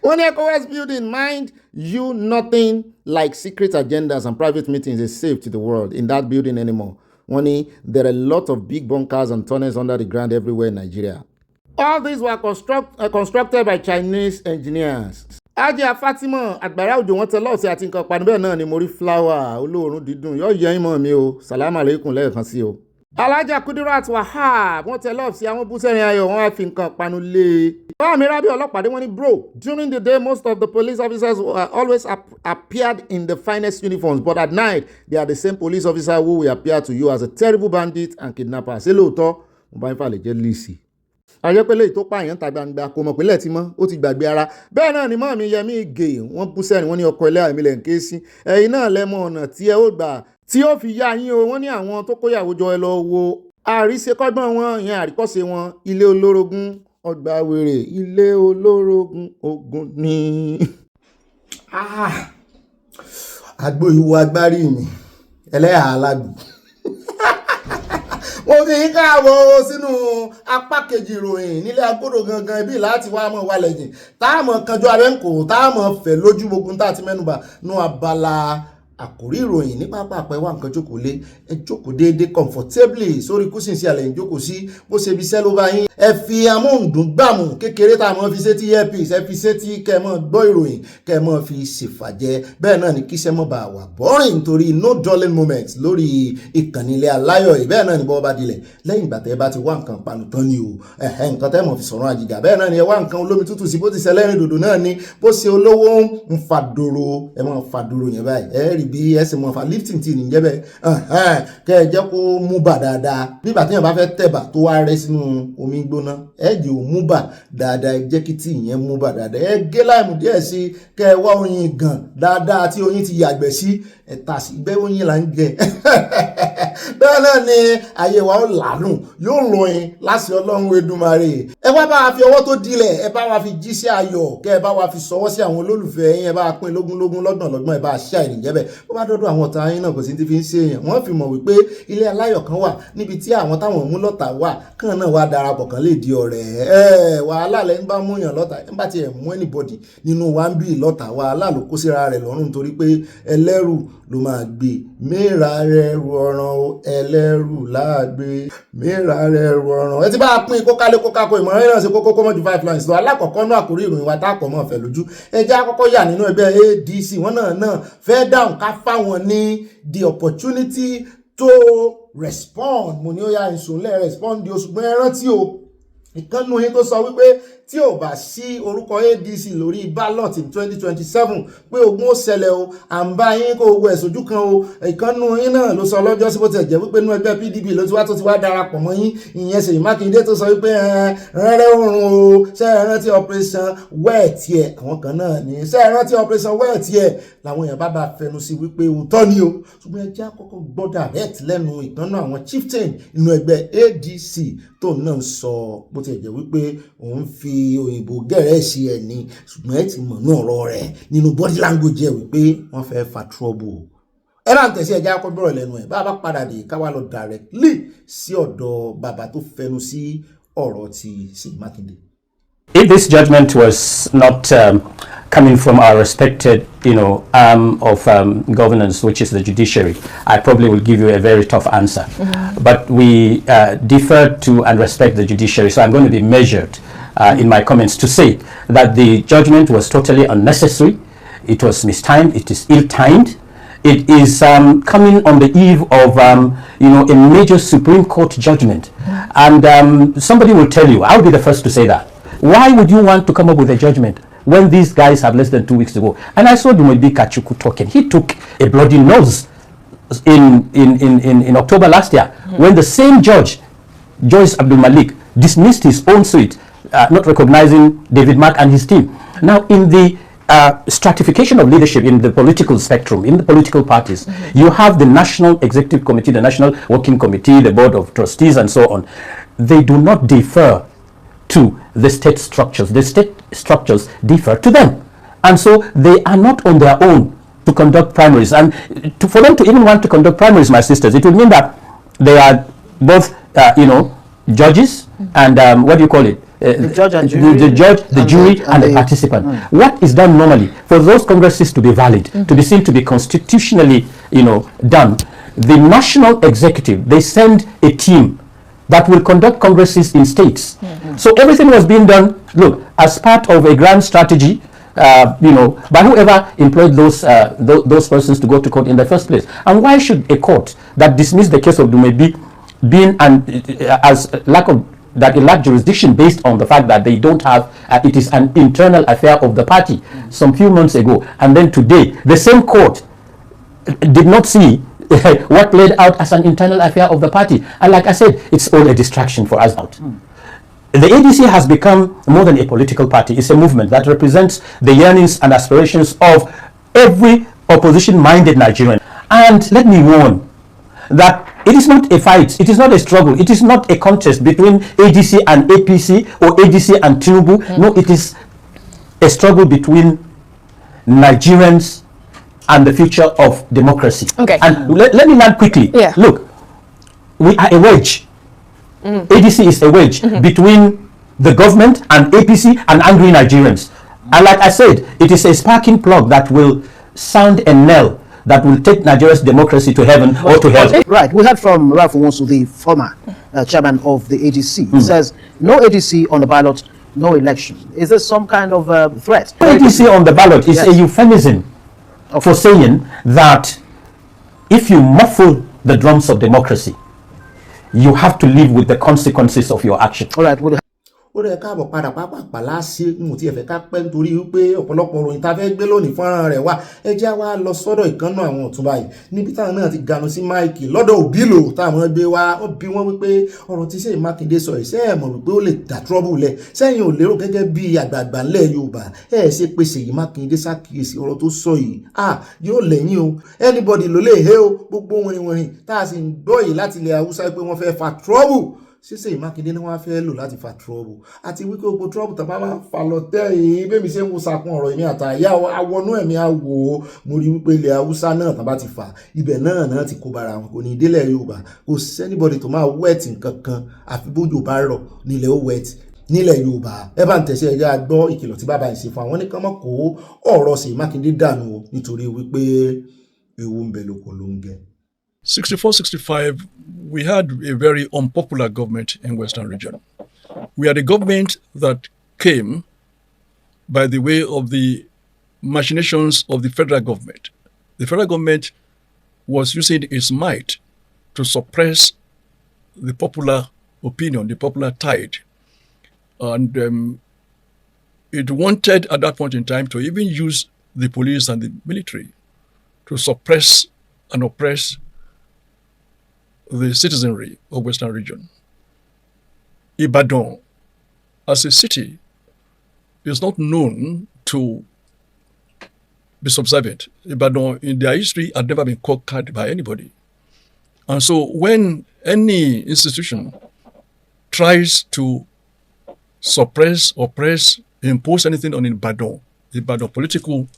wọ́n ní ECOWAS building mind you nothing like secret agendas and private meetings is safe to the world in that building anymore. wọ́n ní there are a lot of big bunkers and tunnels under the ground everywhere in Nigeria. All these were constructed by Chinese engineers. Ajá Fatima àgbàrá òjò wọn tẹ lọ́ọ̀sẹ̀ àti nǹkan panu bẹ́ẹ̀ náà ni mo rí flower olóòórùn dídùn yóò yẹ ìmọ̀ mi o salamu aleykum lẹ́ẹ̀kan sí o. Alájà Kudirat Wahab wọ́n tẹ lọ́ọ̀sì àwọn búsẹ̀rin ayọ̀ wọ́n wá fi nǹkan panu lé e. Báàmì rábí ọlọ́pàá dé wọ́n ní bro during the day most of the police officers always appeared in the finest uniforms but at night they are the same police officer who will appear to you as a terrible bandit and kidnapper. Ṣé lóòótọ́ mo bá ń fà lè jẹ́ líìsì. Ayọ́pẹ́lẹ́ tó pààyàn ta gbangba kò mọ̀ pínlẹ̀ tí mọ́ ó ti gbàgbé ara bẹ́ẹ̀ náà ni mọ́ọ̀mí Yẹmí Ìgè wọ́n bú sẹ́ni wọ́n ní ọkọ̀ ẹlẹ́yà mi lẹ̀ ń ké sí ẹ̀yin náà lẹ́mọ̀ ọ̀nà tí ẹ ó gbà tí ó fi yá yín o wọ́n ní àwọn tó kóyàwó jọ ẹ lọ wo àríṣekọ́gbọ́n wọn ìyẹn àríkọ́ṣe wọn ilé olórogún ọgbà wèrè ilé olórogún ogun ni. àgbo ìwo agbárí mi ẹlẹ́yà alágbó wọ́n fi ń káàbọ̀ sínú apá kejì ìròyìn nílé agbódò gangan ibi láti wá mọ̀ wálẹ̀ yìí táàmọ̀ kanjú abẹ́ǹkò táàmọ̀ fẹ̀ lójú gbogbo tá a ti mẹ́nubà nú abala àkórí ìròyìn ní pápá àpẹ wá nǹkan jókòó lé ẹ jókòó déédéé comfortably sórí kùsìn sí àlẹ́ ìjókòó sí bó ṣe bí sẹ́ ló bá yín ẹ fi amóhùndùngbàmù kékeré tá a mọ̀ fi sétí earpiece ẹ fi sétí kẹ́ ẹ mọ̀ gbọ́ ìròyìn kẹ́ ẹ mọ̀ fi ṣèfàjẹ́ bẹ́ẹ̀ náà ni kíṣẹ́ mọ̀ bá wà boring nítorí no dulling moment lórí ìkànnì ilé aláyọ̀ yìí bẹ́ẹ̀ náà ni bọ́ bá dilẹ̀ lẹ́yìn ìgbà tẹ́ bá ti wá nǹkan panu tán ni o nǹkan tẹ́ mọ̀ fi sọ̀rọ̀ àjìgà bẹ́ẹ̀ náà ni ẹ wá nǹkan olómi tútù sí bó ti ṣẹlẹ́rìn dòdò náà ni bó ṣe olówó ń fàdòrò ẹ mọ̀ fàdòrò yẹn báyìí ẹ rí bí ẹ sì mọ̀ fà lifting tí nìjẹ́ bẹ́ẹ̀ kẹ́ ẹ jẹ́ kó mú bà dáadáa bí ìgbà tí yẹn bá fẹ́ tẹ̀bà tó wá rẹ́ sínú omi gbóná ẹ jẹ́ ò mú bà dáadáa ẹ jẹ́ kí tí ìyẹn mú bà dáadáa ẹ gé láìmù díẹ̀ sí kẹ́ ẹ wá oyin gan dáadáa tí oyin ti yàgbẹ́ sí ẹ ta sí ìgbẹ́ oyin là ń jẹ bẹ́ẹ̀ náà ni ayé wa ó lànà yóò lóyin láti ọlọ́run Èdùmàrè ẹ wá bá wa fi ọwọ́ tó dilẹ̀ ẹ bá wa fi jíṣẹ́ ayọ̀ kẹ́ ẹ bá wa fi sọwọ́ sí àwọn olólùfẹ́ yín ẹ bá pín lógúnlógún lọ́gbọ̀n ẹ bá ṣá ìrìnjẹ́ bẹ̀ bó bá dọ́dọ̀ àwọn ọ̀tá yín náà kò sí ti fi ń ṣe èèyàn wọ́n fi mọ̀ wípé ilé aláyọ̀ kan wà níbi tí àwọn táwọn mú lọ́tà wà kàn náà wá darapọ̀ kan lè di ọ̀rẹ́ wàhálà lẹ́yìn bá mú yàn lọ́tà ẹ̀ ń bá tiẹ̀ mú anybody nínú wa ń bí lọ́tà wàhálà ló kó síra rẹ̀ lọ́rùn nítorí pé ẹlẹ́rù ló máa gbé mẹ́ra rẹ̀ rọrùn ẹlẹ́rù láàgbé mẹ́ra rẹ̀ rọrùn ẹ ti bá a pín kókálé kókákó ìmọ̀ràn yìí náà ṣe kókó mọ́jú 5 lines lọ alákọ̀ọ́kọ́ náà àkórí ìròyìn wa tá a kọ̀ mọ́ ọ̀fẹ́ lójú ẹ jẹ́ àkọ́kọ́ yà nínú ẹgbẹ́ ADC wọn náà fẹ́ dáhùn ká fáwọn ní the opportunity to respond mo ní ó yá ìṣòlẹ̀ respond di oṣù gbọ́n ẹ rántí o ìkànnù yín tó sọ wípé tí ò bá sí orúkọ ADC lórí ballot in 2027 pé ogun ó ṣẹlẹ̀ o à ń bá yín kó owó ẹ̀sọ́jú kan o ìkànnù yín náà ló sọ lọ́jọ́ sí bó ti jẹ́ wípé inú ẹgbẹ́ PDP ló ti wá darapọ̀ mọ́ yín ìyẹn Ṣèyí Mákindé tó sọ wípé rẹ́rẹ́ òrùn o ṣé ẹ rántí operation wẹ́ẹ̀tì ẹ̀ àwọn kan náà ní ṣé ẹ rántí operation wẹ́ẹ̀tì ẹ̀ làwọn èèyàn bá fẹnu sí wípé òótọ́ ni o ṣùgbọ́n ẹ jẹ́ àkọ́kọ́ gbọ́ direct lẹ́nu ìkànnù àwọn chieftain inú ẹgbẹ́ ADC tó náà sọ bó ti jẹ́ wípé òun fi òyìnbó gẹ̀rẹ́ sí ẹ̀ ní ṣùgbọ́n ẹ ti mọ̀ ní ọ̀rọ̀ rẹ̀ nínú body language ẹ̀ wípé wọ́n fẹ́ fa trouble ẹ máa ń tẹ̀sí ẹja akọ́gbọ́rọ̀ lẹ́nu ẹ̀ bá a bá padà dé káwá lọ directly sí ọ̀dọ̀ bàbá tó fẹnu sí ọ̀rọ̀ ti Ṣèyí Mákindé. If this judgment was not coming from our respected, arm of governance, which is the judiciary, I probably will give you a very tough answer. But we defer to and respect the judiciary, so I'm going to be measured in my comments to say that the judgment was totally unnecessary. It was mistimed. It is ill-timed. It is coming on the eve of, a major Supreme Court judgment. And somebody will tell you, I'll be the first to say that. Why would you want to come up with a judgment when these guys have less than 2 weeks to go? And I saw Dumebi Kachuku talking. He took a bloody nose in October last year when the same judge, Joyce Abdul Malik, dismissed his own suit, not recognizing David Mark and his team. Now, in the stratification of leadership in the political spectrum, in the political parties, you have the National Executive Committee, the National Working Committee, the Board of Trustees, and so on. They do not defer to the state structures. The state structures defer to them. And so they are not on their own to conduct primaries. And for them to even want to conduct primaries, my sisters, it would mean that they are both, judges and, what do you call it? The judge and jury. The judge, the jury, and the participant. What is done normally for those congresses to be valid, to be seen to be constitutionally, done, the national executive, they send a team that will conduct congresses in states. So everything was being done, look, as part of a grand strategy, by whoever employed those persons to go to court in the first place. And why should a court that dismissed the case of Dumebi being as lack of that it lacked jurisdiction based on the fact that they don't have, it is an internal affair of the party some few months ago, and then today the same court did not see what played out as an internal affair of the party. And like I said, it's all a distraction for us out. The ADC has become more than a political party. It's a movement that represents the yearnings and aspirations of every opposition-minded Nigerian. And let me warn that it is not a fight, it is not a struggle, it is not a contest between ADC and APC or ADC and Tinubu. No, it is a struggle between Nigerians and the future of democracy. Okay. And let me land quickly. Yeah. Look, we are a wedge. ADC is a wedge between the government and APC and angry Nigerians. And like I said, it is a sparking plug that will sound a knell that will take Nigeria's democracy to heaven or to hell. Right. We heard from Ralph Wonsu, the former chairman of the ADC. He says, no ADC on the ballot, no election. Is this some kind of threat? ADC on the ballot is a euphemism for saying that if you muffle the drums of democracy, you have to live with the consequences of your action. All right. ó rẹ̀ káàbọ̀ padà pápápá láṣẹ n ò tí ẹ fẹ́ ká pẹ́ nítorí wípé ọ̀pọ̀lọpọ̀ ròyìn tá a fẹ́ gbé lónìí fọ́nrán rẹ̀ wá ẹ jẹ́ wá lọ sọ́dọ̀ ìkànnà àwọn ọ̀tún báyìí níbi táwọn náà ti ganu sí máìkì lọ́dọ̀ òbílò táwọn gbé wá ó bí wọ́n wípé ọ̀rọ̀ tí Ṣèyí Mákindé sọ ìṣe ẹ̀ mọ̀ wípé ó lè dá trọ́bù lẹ̀ sẹ́yìn ò lérò gẹ́gẹ́ bí àgbààgbà ńlẹ̀ Yorùbá ẹ̀ ṣe pé Ṣèyí Mákindé ṣàkíyèsí ọ̀rọ̀ tó sọ yìí yóò lẹ́yìn o anybody ló lè hé o gbogbo wọ̀nìwọ̀nì tá a sì ń gbọ́ yìí láti ilẹ̀ Haúsá pé wọ́n fẹ́ fa trọ́bù Ṣèyí Mákindé ni wọ́n fẹ́ lò láti fa trọ́bù àti wípé gbogbo trọ́bù tó bá máa fa lọ tẹ́ yìí bẹ́ẹ̀mi ṣe ń wo sàkún ọ̀rọ̀ èmi àtàyà awọnú ẹ̀mí àwò mo rí wípé ilẹ̀ Haúsá náà tán bá ti fà ibẹ̀ náà ti kó bara wọn kò ní délẹ̀ Yorùbá kò sẹ́nibọ̀dì tó máa wẹ́ẹ̀tì nǹkan kan àfi bójú bá rọ̀ nílẹ̀ ó wẹ́ẹ̀tì nílẹ̀ Yorùbá ẹ bá ń tẹ̀sẹ̀ ẹ̀yà gbọ́ ìkìlọ̀ tí bàbá yìí ṣe fún àwọn nìkan mọ̀ kó ọ̀rọ̀ Ṣèyí Mákindé dànù nítorí wípé ewu ń bẹ lóko ló ń gẹ. 64-65, we had a very unpopular government in Western region. We had a government that came by the way of the machinations of the federal government. The federal government was using its might to suppress the popular opinion, the popular tide. And it wanted at that point in time to even use the police and the military to suppress and oppress the citizenry of Western region. Ibadan, as a city, is not known to be subservient. Ibadan, in their history, had never been conquered by anybody. And so when any institution tries to suppress, oppress, impose anything on Ibadan political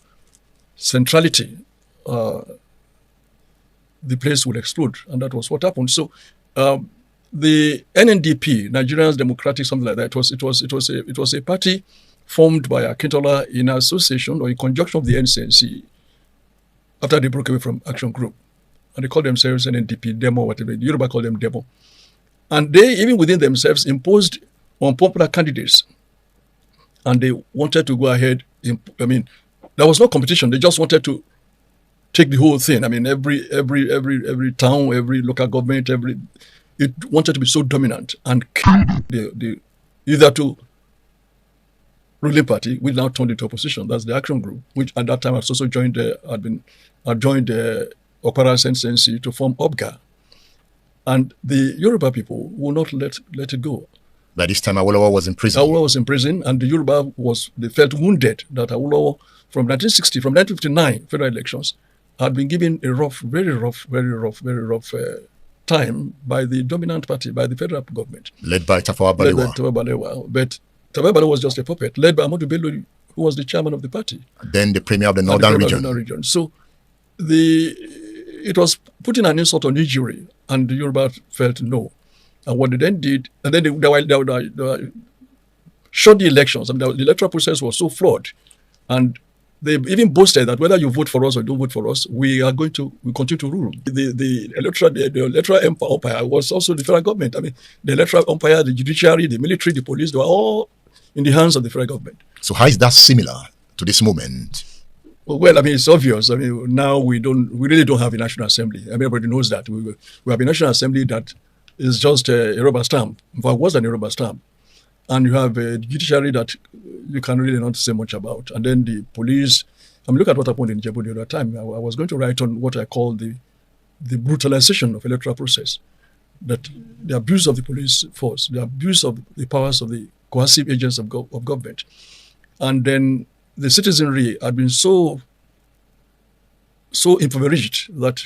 centrality, the place will explode, and that was what happened. So, the NNDP, Nigerian Democratic, something like that, it was a party formed by Akintola in association or in conjunction with the NCNC after they broke away from Action Group, and they called themselves NNDP, Demo, whatever. The Yoruba called them Demo, and they even within themselves imposed unpopular candidates, and they wanted to go ahead. There was no competition. They just wanted to take the whole thing. I mean, every town, every local government, it wanted to be so dominant and the either to ruling party, which now turned into opposition. That's the Action Group, which at that time had also joined Okpara's NCNC to form OBGA, and the Yoruba people will not let it go. By this time, Awolowo was in prison. Awolowo was in prison, and the Yoruba they felt wounded that Awolowo from 1959 federal elections had been given a very rough time by the dominant party, by the federal government. Led by Tafawa Balewa. But Tafawa Balewa was just a puppet, led by Ahmadu Bello, who was the chairman of the party. Then the premier of the northern region. So it was putting an insult on injury, and the Yoruba felt no. And what they then did, and then they short the elections. The electoral process was so flawed, and they even boasted that whether you vote for us or don't vote for us, we continue to rule. The electoral empire was also the federal government. The electoral empire, the judiciary, the military, the police, they were all in the hands of the federal government. So how is that similar to this moment? Well, it's obvious. Now we really don't have a National Assembly. Everybody knows that. We have a National Assembly that is just a rubber stamp. In fact, worse than a rubber stamp. And you have a judiciary that you can really not say much about. And then the police, look at what happened in Djibouti the other time. I was going to write on what I call the brutalization of electoral process, that the abuse of the police force, the abuse of the powers of the coercive agents of government. And then the citizenry had been so impoverished that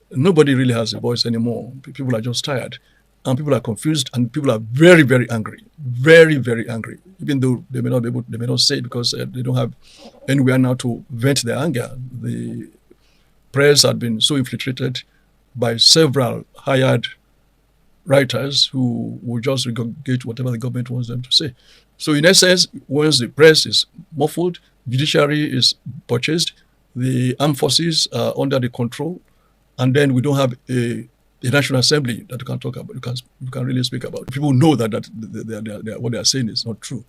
nobody really has a voice anymore. People are just tired. And people are confused, and people are very, very angry, very, very angry. Even though they may not say it because they don't have anywhere now to vent their anger. The press had been so infiltrated by several hired writers who will just regurgitate whatever the government wants them to say. So in essence, once the press is muffled, judiciary is purchased, the armed forces are under the control, and then we don't have a National Assembly that you can talk about, you can really speak about. People know that what they are saying is not true.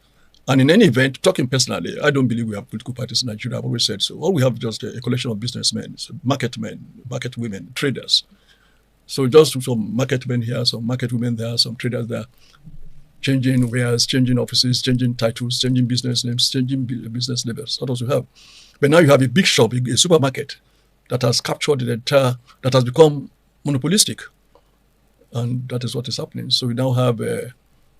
And in any event, talking personally, I don't believe we have political parties in Nigeria. I've always said so. All we have is just a collection of businessmen, market women, traders. So just some market men here, some market women there, some traders there, changing wares, changing offices, changing titles, changing business names, changing business labels. That's what we have. But now you have a big shop, a supermarket that has captured the entire, that has become monopolistic. And that is what is happening. So we now have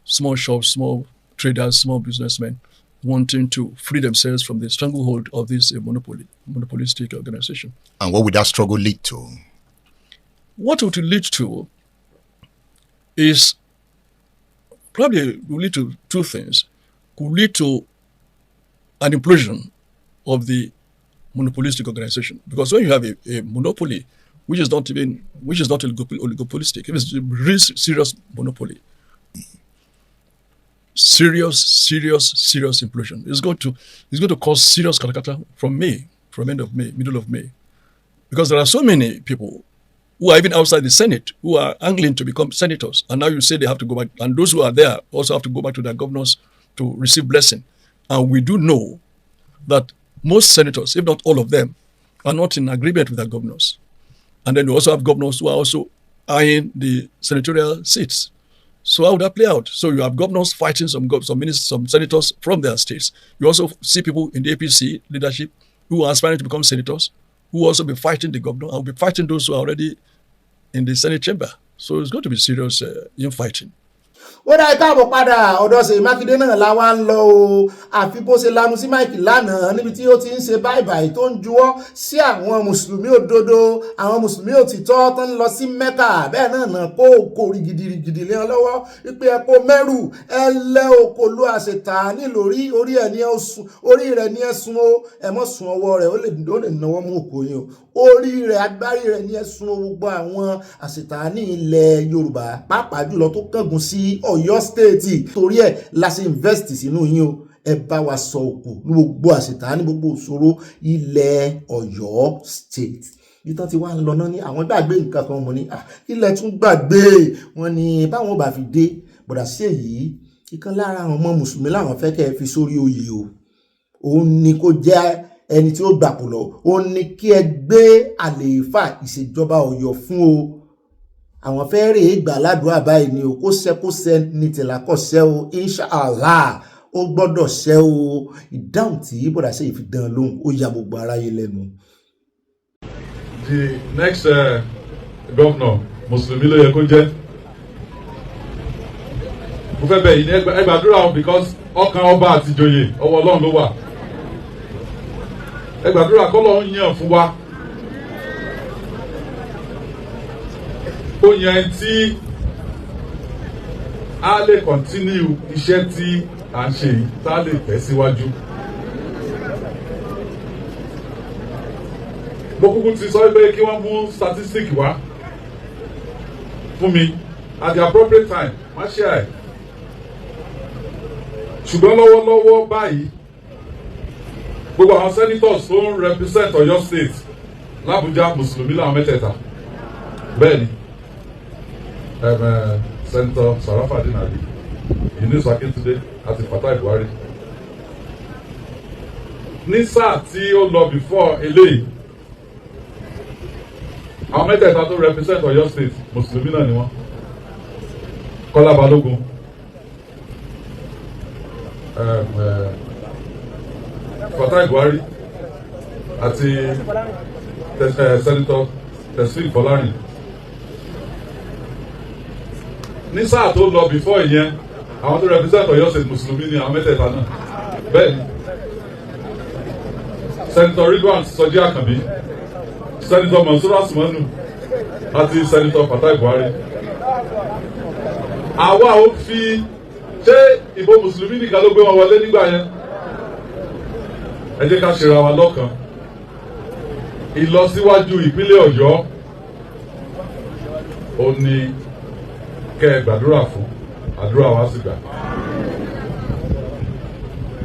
small shops, small traders, small businessmen wanting to free themselves from the stranglehold of this monopolistic organization. And what would that struggle lead to? What it will lead to is probably will lead to two things. Could lead to an implosion of the monopolistic organization, because when you have a monopoly which is not oligopolistic, if it's a real serious monopoly, serious implosion, it's going to cause serious katakata from end of May, middle of May, because there are so many people who are even outside the Senate who are angling to become senators, and now you say they have to go back, and those who are there also have to go back to their governors to receive blessing. And we do know that most senators, if not all of them, are not in agreement with their governors. And then we also have governors who are also eyeing the senatorial seats. So how would that play out? So you have governors fighting some ministers, some senators from their states. You also see people in the APC leadership who are aspiring to become senators, who will also be fighting the governor and will be fighting those who are already in the Senate chamber. So it's going to be serious infighting. Ó dá káàbọ̀ padà ọ̀dọ̀ Ṣèyí Mákindé náà la wá ń lọ o, àfi bó ṣe lanu sí máìkì lánàá níbi tí ó ti ń ṣe báìbàì tó ń juwọ́ sí àwọn mùsùlùmí òdodo, àwọn mùsùlùmí òtítọ́ tó ń lọ sí Mẹ́kà. Bẹ́ẹ̀ náà náà kó òkò rigidi lé wọn lọ́wọ́ wípé ẹ kó mẹ́rù ẹ lẹ́ òkò lu àṣetánì lórí orí rẹ̀ ní ẹ̀sùn o, ẹ mọ́ sun ọwọ́ rẹ̀ ó lè náwó mú òkò yín o, orí rẹ̀ agbárí rẹ̀ ní ẹ̀sùn gbogbo àwọn àṣetánì ilẹ̀ Yorùbá pàápàá jùlọ tó kángun sí Ọ̀yọ́ state. Torí ẹ̀ la ṣe invest sínú yín o, ẹ bá wa sọ òkú ní gbogbo àṣetánì gbogbo òṣòro ilẹ̀ Ọ̀yọ́ state. Ìtàn tí wá ń lọ náà ní àwọn gbàgbé nǹkan kan, mo ní ilẹ̀ tún gbàgbé wọn ni báwọn bá fi dé bọ̀dà Ṣèyí ìkan lára àwọn ọmọ mùsùlùmí láwọn fẹ́ kẹ́ fi sórí oyè o, òun ni kó jẹ́ ẹni tí ó gbàpò lọ, òun ni kí ẹ gbé àlééfà ìṣèjọba Ọ̀yọ́ fún o. Àwọn fẹ́ rè é gbà ládùúgbà báyìí ni o, kó ṣẹ́ ní tìlákọ̀ṣẹ́ o, inshallah ó gbọ́dọ̀ ṣẹ́ o. Ìdáhùn tí bọ̀dà Ṣèyí fi dán lóhùn ó ya gbogbo aráyé lẹ́nu. The next governor mùsùlùmí ló yẹ kó jẹ́. Mo fẹ́ bẹ̀ yìí ní ẹ gbàdúrà because ọkàn ọba àti ìjòyè ọwọ́ Ọlọ́run ló wà. Ẹ gbàdúrà k'Ọlọ́run yàn fún wa. Ó yàn tí a lè continue iṣẹ́ tí à ń ṣe yìí, tá a lè tẹ̀síwájú. Mo kúkú ti sọ pé kí wọ́n mú statistic wá fún mi at the appropriate time, má ṣe àì. Ṣùgbọ́n lọ́wọ́lọ́wọ́ báyìí, gbogbo àwọn senators tó ń represent Ọ̀yọ́ state l'Abuja mùsùlùmí làwọn mẹ́tẹ̀ẹ̀ta. Bẹ́ẹ̀ni. Senator Sarafadin Ali, Yunus Akíntúndé àti Fatai Buhari. Ní sáà tí ó lọ before eléyìí, àwọn mẹ́tẹ̀ẹ̀ta tó represent Ọ̀yọ́ state mùsùlùmí náà ni wọ́n. Kọ́lá Balógun, Fatai Buhari àti Senator Tesfik Fọlárin. Ní sáà tó lọ before ìyẹn, àwọn tó represent Ọ̀yọ́ state mùsùlùmí ni àwọn mẹ́tẹ̀ẹ̀ta náà. Bẹ́ẹ̀ni, Senator Ridwan Sọjí Àkànbí, Senator Mansour Asmanu àti Senator Fatai Buhari. Àwa ò fi ṣé ìbò mùsùlùmí nìkan ló gbé wọn wọlé nígbà yẹn. Ẹ jẹ́ ká ṣera wa lọ́kàn. Ìlọsíwájú ìpínlẹ̀ Ọ̀yọ́ ó ní kẹ́ ẹ gbàdúrà fún, àdúrà wa sì gbà.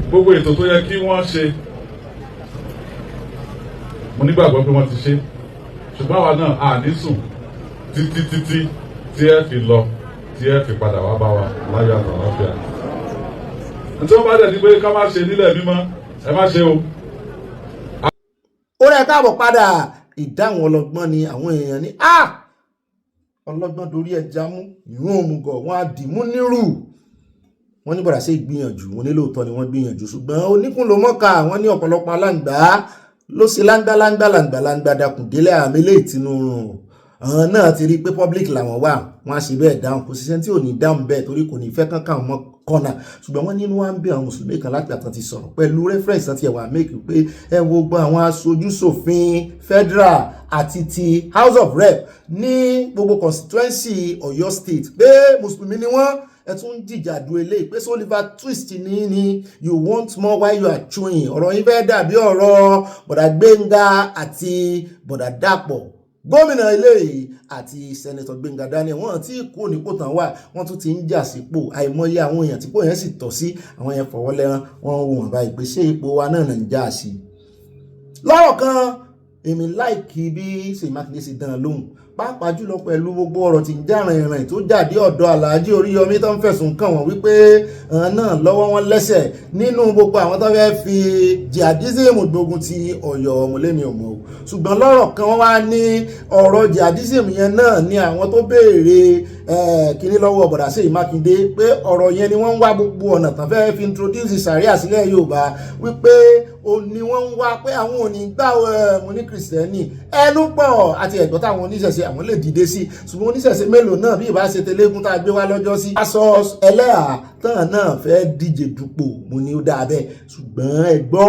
Gbogbo ètò tó yẹ kí wọ́n ṣe mo nígbàgbọ́ pé wọ́n ti ṣe ṣùgbọ́n àwa náà à ní sùn títí tí ẹ fi lọ tí ẹ fi padà wá bá wa láyọ̀ àtàlàáfíà. tí wọ́n bá dẹ̀ ní pé ká má ṣe nílẹ̀ mímọ́ ẹ má ṣe o. ó rẹ̀ káàbọ̀ padà ìdáhùn ọlọ́gbọ́n ni àwọn èèyàn ní ọlọ́gbọ́n dorí ẹja mú ìrún òmùgọ̀ wọn á dìmú nírù. wọ́n ní bọ̀dà sí ìgbìyànjú wọn ní lóòótọ́ ni wọ́n gbìyànjú ṣùgbọ́n oníkùn ló mọ́ka wọ́n ní ọ̀pọ̀lọpọ̀ aláǹgbá ló ṣe láǹgbá dakùn délé àmì ilé ìtinú rùn. àwọn náà ti rí i pé public làwọn wà wọ́n á ṣe bẹ́ẹ̀ dáhùn kò sí sẹ́ni tí ò ní dáhùn bẹ́ẹ̀ torí kò ní fẹ́ kankan ọmọ kọ́nà ṣùgbọ́n wọ́n nínú wa ń bí àwọn mùsùlùmí kan láti àtàn ti sọ̀rọ̀ pẹ̀lú reference àti ẹ̀wà make pé ẹ wo gbọ́ àwọn aṣojú ṣòfin federal àti ti house of rep ní gbogbo constituency Ọ̀yọ́ state pé mùsùlùmí ni wọ́n ẹ tún jìjà du eléyìí pé Oliver Twist ní you want more while you are chewing ọ̀rọ̀ yín fẹ́ dàbí ọ̀rọ̀ bọ̀dà Gbénga àti bọ̀dà Dàpọ̀ gómìnà eléyìí àti sẹ́nẹ̀tọ̀ Gbénga Daniel wọ́n tí kò nípò tán wà wọ́n tún ti ń jà sípò àìmọye àwọn èèyàn tí kò yẹn sì tọ́ sí àwọn yẹn fọwọ́ lẹ́rán wọ́n wò wọ́n báyìí pé ṣé ipò wa náà ń jà sí. lọ́rọ̀ kan èmi láìkí bí Ṣèyí Mákindé ṣe dán lóhùn pàápàá jùlọ pẹ̀lú gbogbo ọ̀rọ̀ tí ń jàrìn ìrìn tó jáde ọ̀dọ̀ Alhaji Oríyọmí tó ń fẹ̀sùn kàn wọ́n wípé náà lọ́wọ́ wọn lẹ́sẹ̀ nínú gbogbo àwọn tó fẹ́ fi jihadism gbógun ti Ọ̀yọ́ ọmọlẹ́mi ọmọ o ṣùgbọ́n lọ́rọ̀ kan wọ́n wá ní ọ̀rọ̀ jihadism yẹn náà ni àwọn tó béèrè kíní lọ́wọ́ bọ̀dà Ṣèyí Mákindé pé ọ̀rọ̀ yẹn ni wọ́n ń wá gbogbo ọ̀nà tán fẹ́ fi introduce sàríà sílẹ̀ Yorùbá wípé ó ní wọ́n ń wá pé àwọn ò ní gbà mo ní kìrìsìtẹ́nì ẹnu pọ̀ àti ẹ̀gbọ́n táwọn oníṣẹ̀ṣe àwọn lè dìde sí ṣùgbọ́n oníṣẹ̀ṣe mélòó náà bí ìbá ṣe tẹlẹ́gùn tá a gbé wá lọ́jọ́ sí. aṣọ ẹlẹ́hà tán náà fẹ́ díje dupò mo ní ó dáa bẹ́ẹ̀ ṣùgbọ́n ẹ gbọ́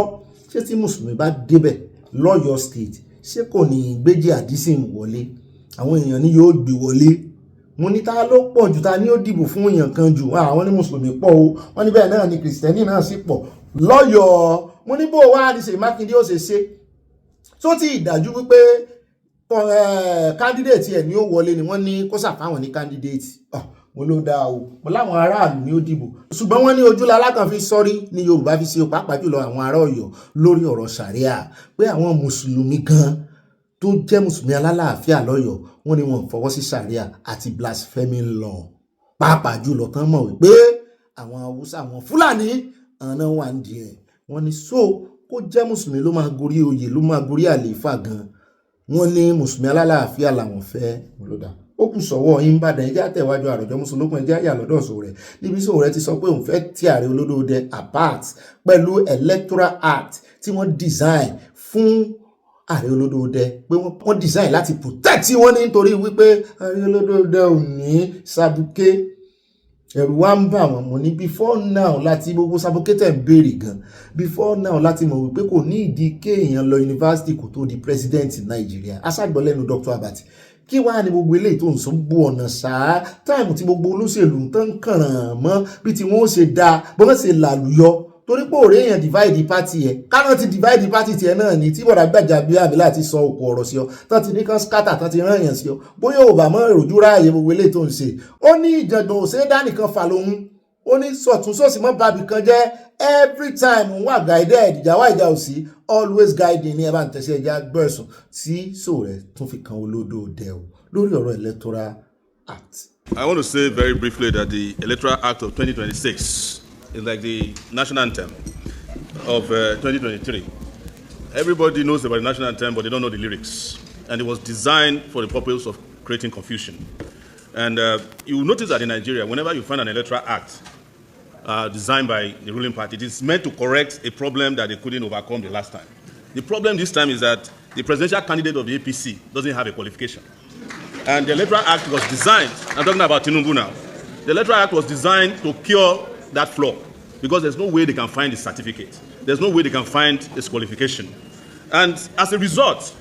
ṣé tí mùsùlùmí bá débẹ̀ lọ́yọ̀ state ṣé kò ní gbéjì àdísìm wọlé àwọn èèyàn ní yóò gbé wọlé mo ní ta ló pọ̀ jù ta ní ó dìbò fún èèyàn kan jù àwọn ní mùsùlùmí pọ̀ o wọ́n ní bẹ́ẹ̀ náà ni kìrìsìtẹ́nì náà sì pọ̀ lọ́yọ̀ọ́ mo ní bó wá ní Ṣèyí Mákindé ó ṣe ṣe tó ti ìdájú wípé candidate ẹ̀ ní ó wọlé ni wọ́n ní kó ṣàfáwọn ní candidate mo ló dáa o mo láwọn aráàlú ní ó dìbò ṣùgbọ́n wọ́n ní ojúlá alákan fi sọ́rí ní Yorùbá fi ṣe pàápàá jùlọ àwọn ará Ọ̀yọ́ lórí ọ̀rọ̀ sàríà pé àwọn mùsùlùmí gan tó jẹ́ mùsùlùmí alálàáfíà lọ́yọ̀ọ́ wọ́n ní wọ́n fọwọ́ sí sàríà àti blasphemy law pàápàá jùlọ tán mọ̀ wípé àwọn Haúsá àwọn Fúlàní àná wà ń di ẹ̀ wọ́n ní so kó jẹ́ mùsùlùmí ló máa gorí oyè ló máa gorí àlééfà gan wọ́n ní mùsùlùmí alálàáfíà làwọn fẹ́ olódà ó kù sọ́wọ́ yín bàdàn ẹjẹ́ àtẹ̀wájú àròjọ mùsùlùmí ẹjẹ́ àyà lọ́dọ̀ Sowore níbi Sowore ti sọ pé òun fẹ́ tí Ààrẹ Olódòdẹ apart pẹ̀lú electoral act tí wọ́n design fún Ààrẹ Olódòdẹ pé wọ́n design láti protect wọn nítorí wípé Ààrẹ Olódòdẹ ò ní sàbùké ẹ̀rù wa ń bà wọ́n mọ̀ ní before now láti gbogbo sábókẹ́tẹ̀ ń béèrè gan before now láti mọ̀ wípé kò ní ìdí kéèyàn lọ yunifásitì kò tó di president Nàìjíríà aṣáàgbọ́lẹ́nu Dr. Abati kí wàá ní gbogbo eléyìí tó ń sọ gbogbo ọ̀nà sáà táìmù tí gbogbo olóṣèlú ń tán kàràn mọ́ bí tí wọ́n ó ṣe dáa bọ́n ṣe làlùyọ torí pé òré èèyàn divide party ẹ̀ káná ti divide party tiẹ̀ náà ní tí bọ̀dà Gbajabiamila láti sọ òkú ọ̀rọ̀ sí ọ tán ti ní kán scatter tán ti rán èèyàn sí ọ bóyá ò bá mọ́ èròjú ráàyè gbogbo eléyìí tó ń ṣe ó ní ìjàngbọ̀n òṣèdá nìkan fà lóhun ó ní sọ̀tún sósì mọ́ bàbí kan jẹ́ every time wà guided ìjà wá ìjà òsì always guiding ní ẹ bá ń tẹ̀sí ẹja gbẹ̀sùn tí Sowore tún fi kan Olódòdẹ o lórí ọ̀rọ̀ electoral act. I want to say very briefly that the electoral act of 2026 is like the national anthem of 2023. Everybody knows about the national anthem, but they don't know the lyrics. And it was designed for the purpose of creating confusion. And you will notice that in Nigeria, whenever you find an electoral act designed by the ruling party, it is meant to correct a problem that they couldn't overcome the last time. The problem this time is that the presidential candidate of the APC doesn't have a qualification. And the electoral act was designed, I'm talking about Tinubu now, the electoral act was designed to cure that flaw because there's no way they can find the certificate. There's no way they can find this qualification. And as a result,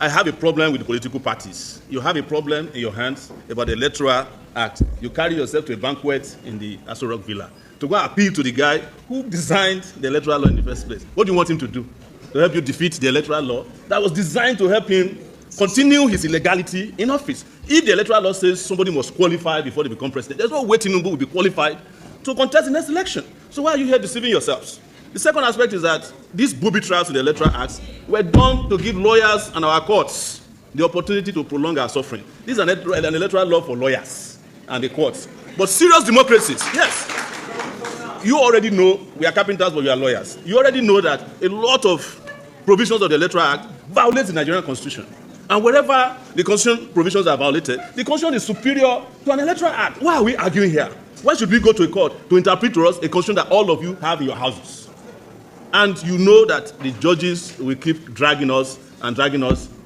I have a problem with the political parties. You have a problem in your hands about the electoral act. You carry yourself to a banquet in the Aso Rock Villa to go and appeal to the guy who designed the electoral law in the first place. What do you want him to do? To help you defeat the electoral law that was designed to help him continue his illegality in office. If the electoral law says somebody must qualify before they become president, there's no way Tinubu will be qualified to contest the next election. So why are you here deceiving yourselves? The second aspect is that these booby traps in the Electoral Acts were done to give lawyers and our courts the opportunity to prolong our suffering. This is an electoral law for lawyers and the courts. But serious democracies, yes. You already know, we are carpenters, but we are lawyers. You already know that a lot of provisions of the Electoral Act violate the Nigerian Constitution. And wherever the Constitution provisions are violated, the Constitution is superior to an Electoral Act. Why are we arguing here? Why should we go to a court to interpret to us a Constitution that all of you have in your houses? And you know that the judges will keep dragging us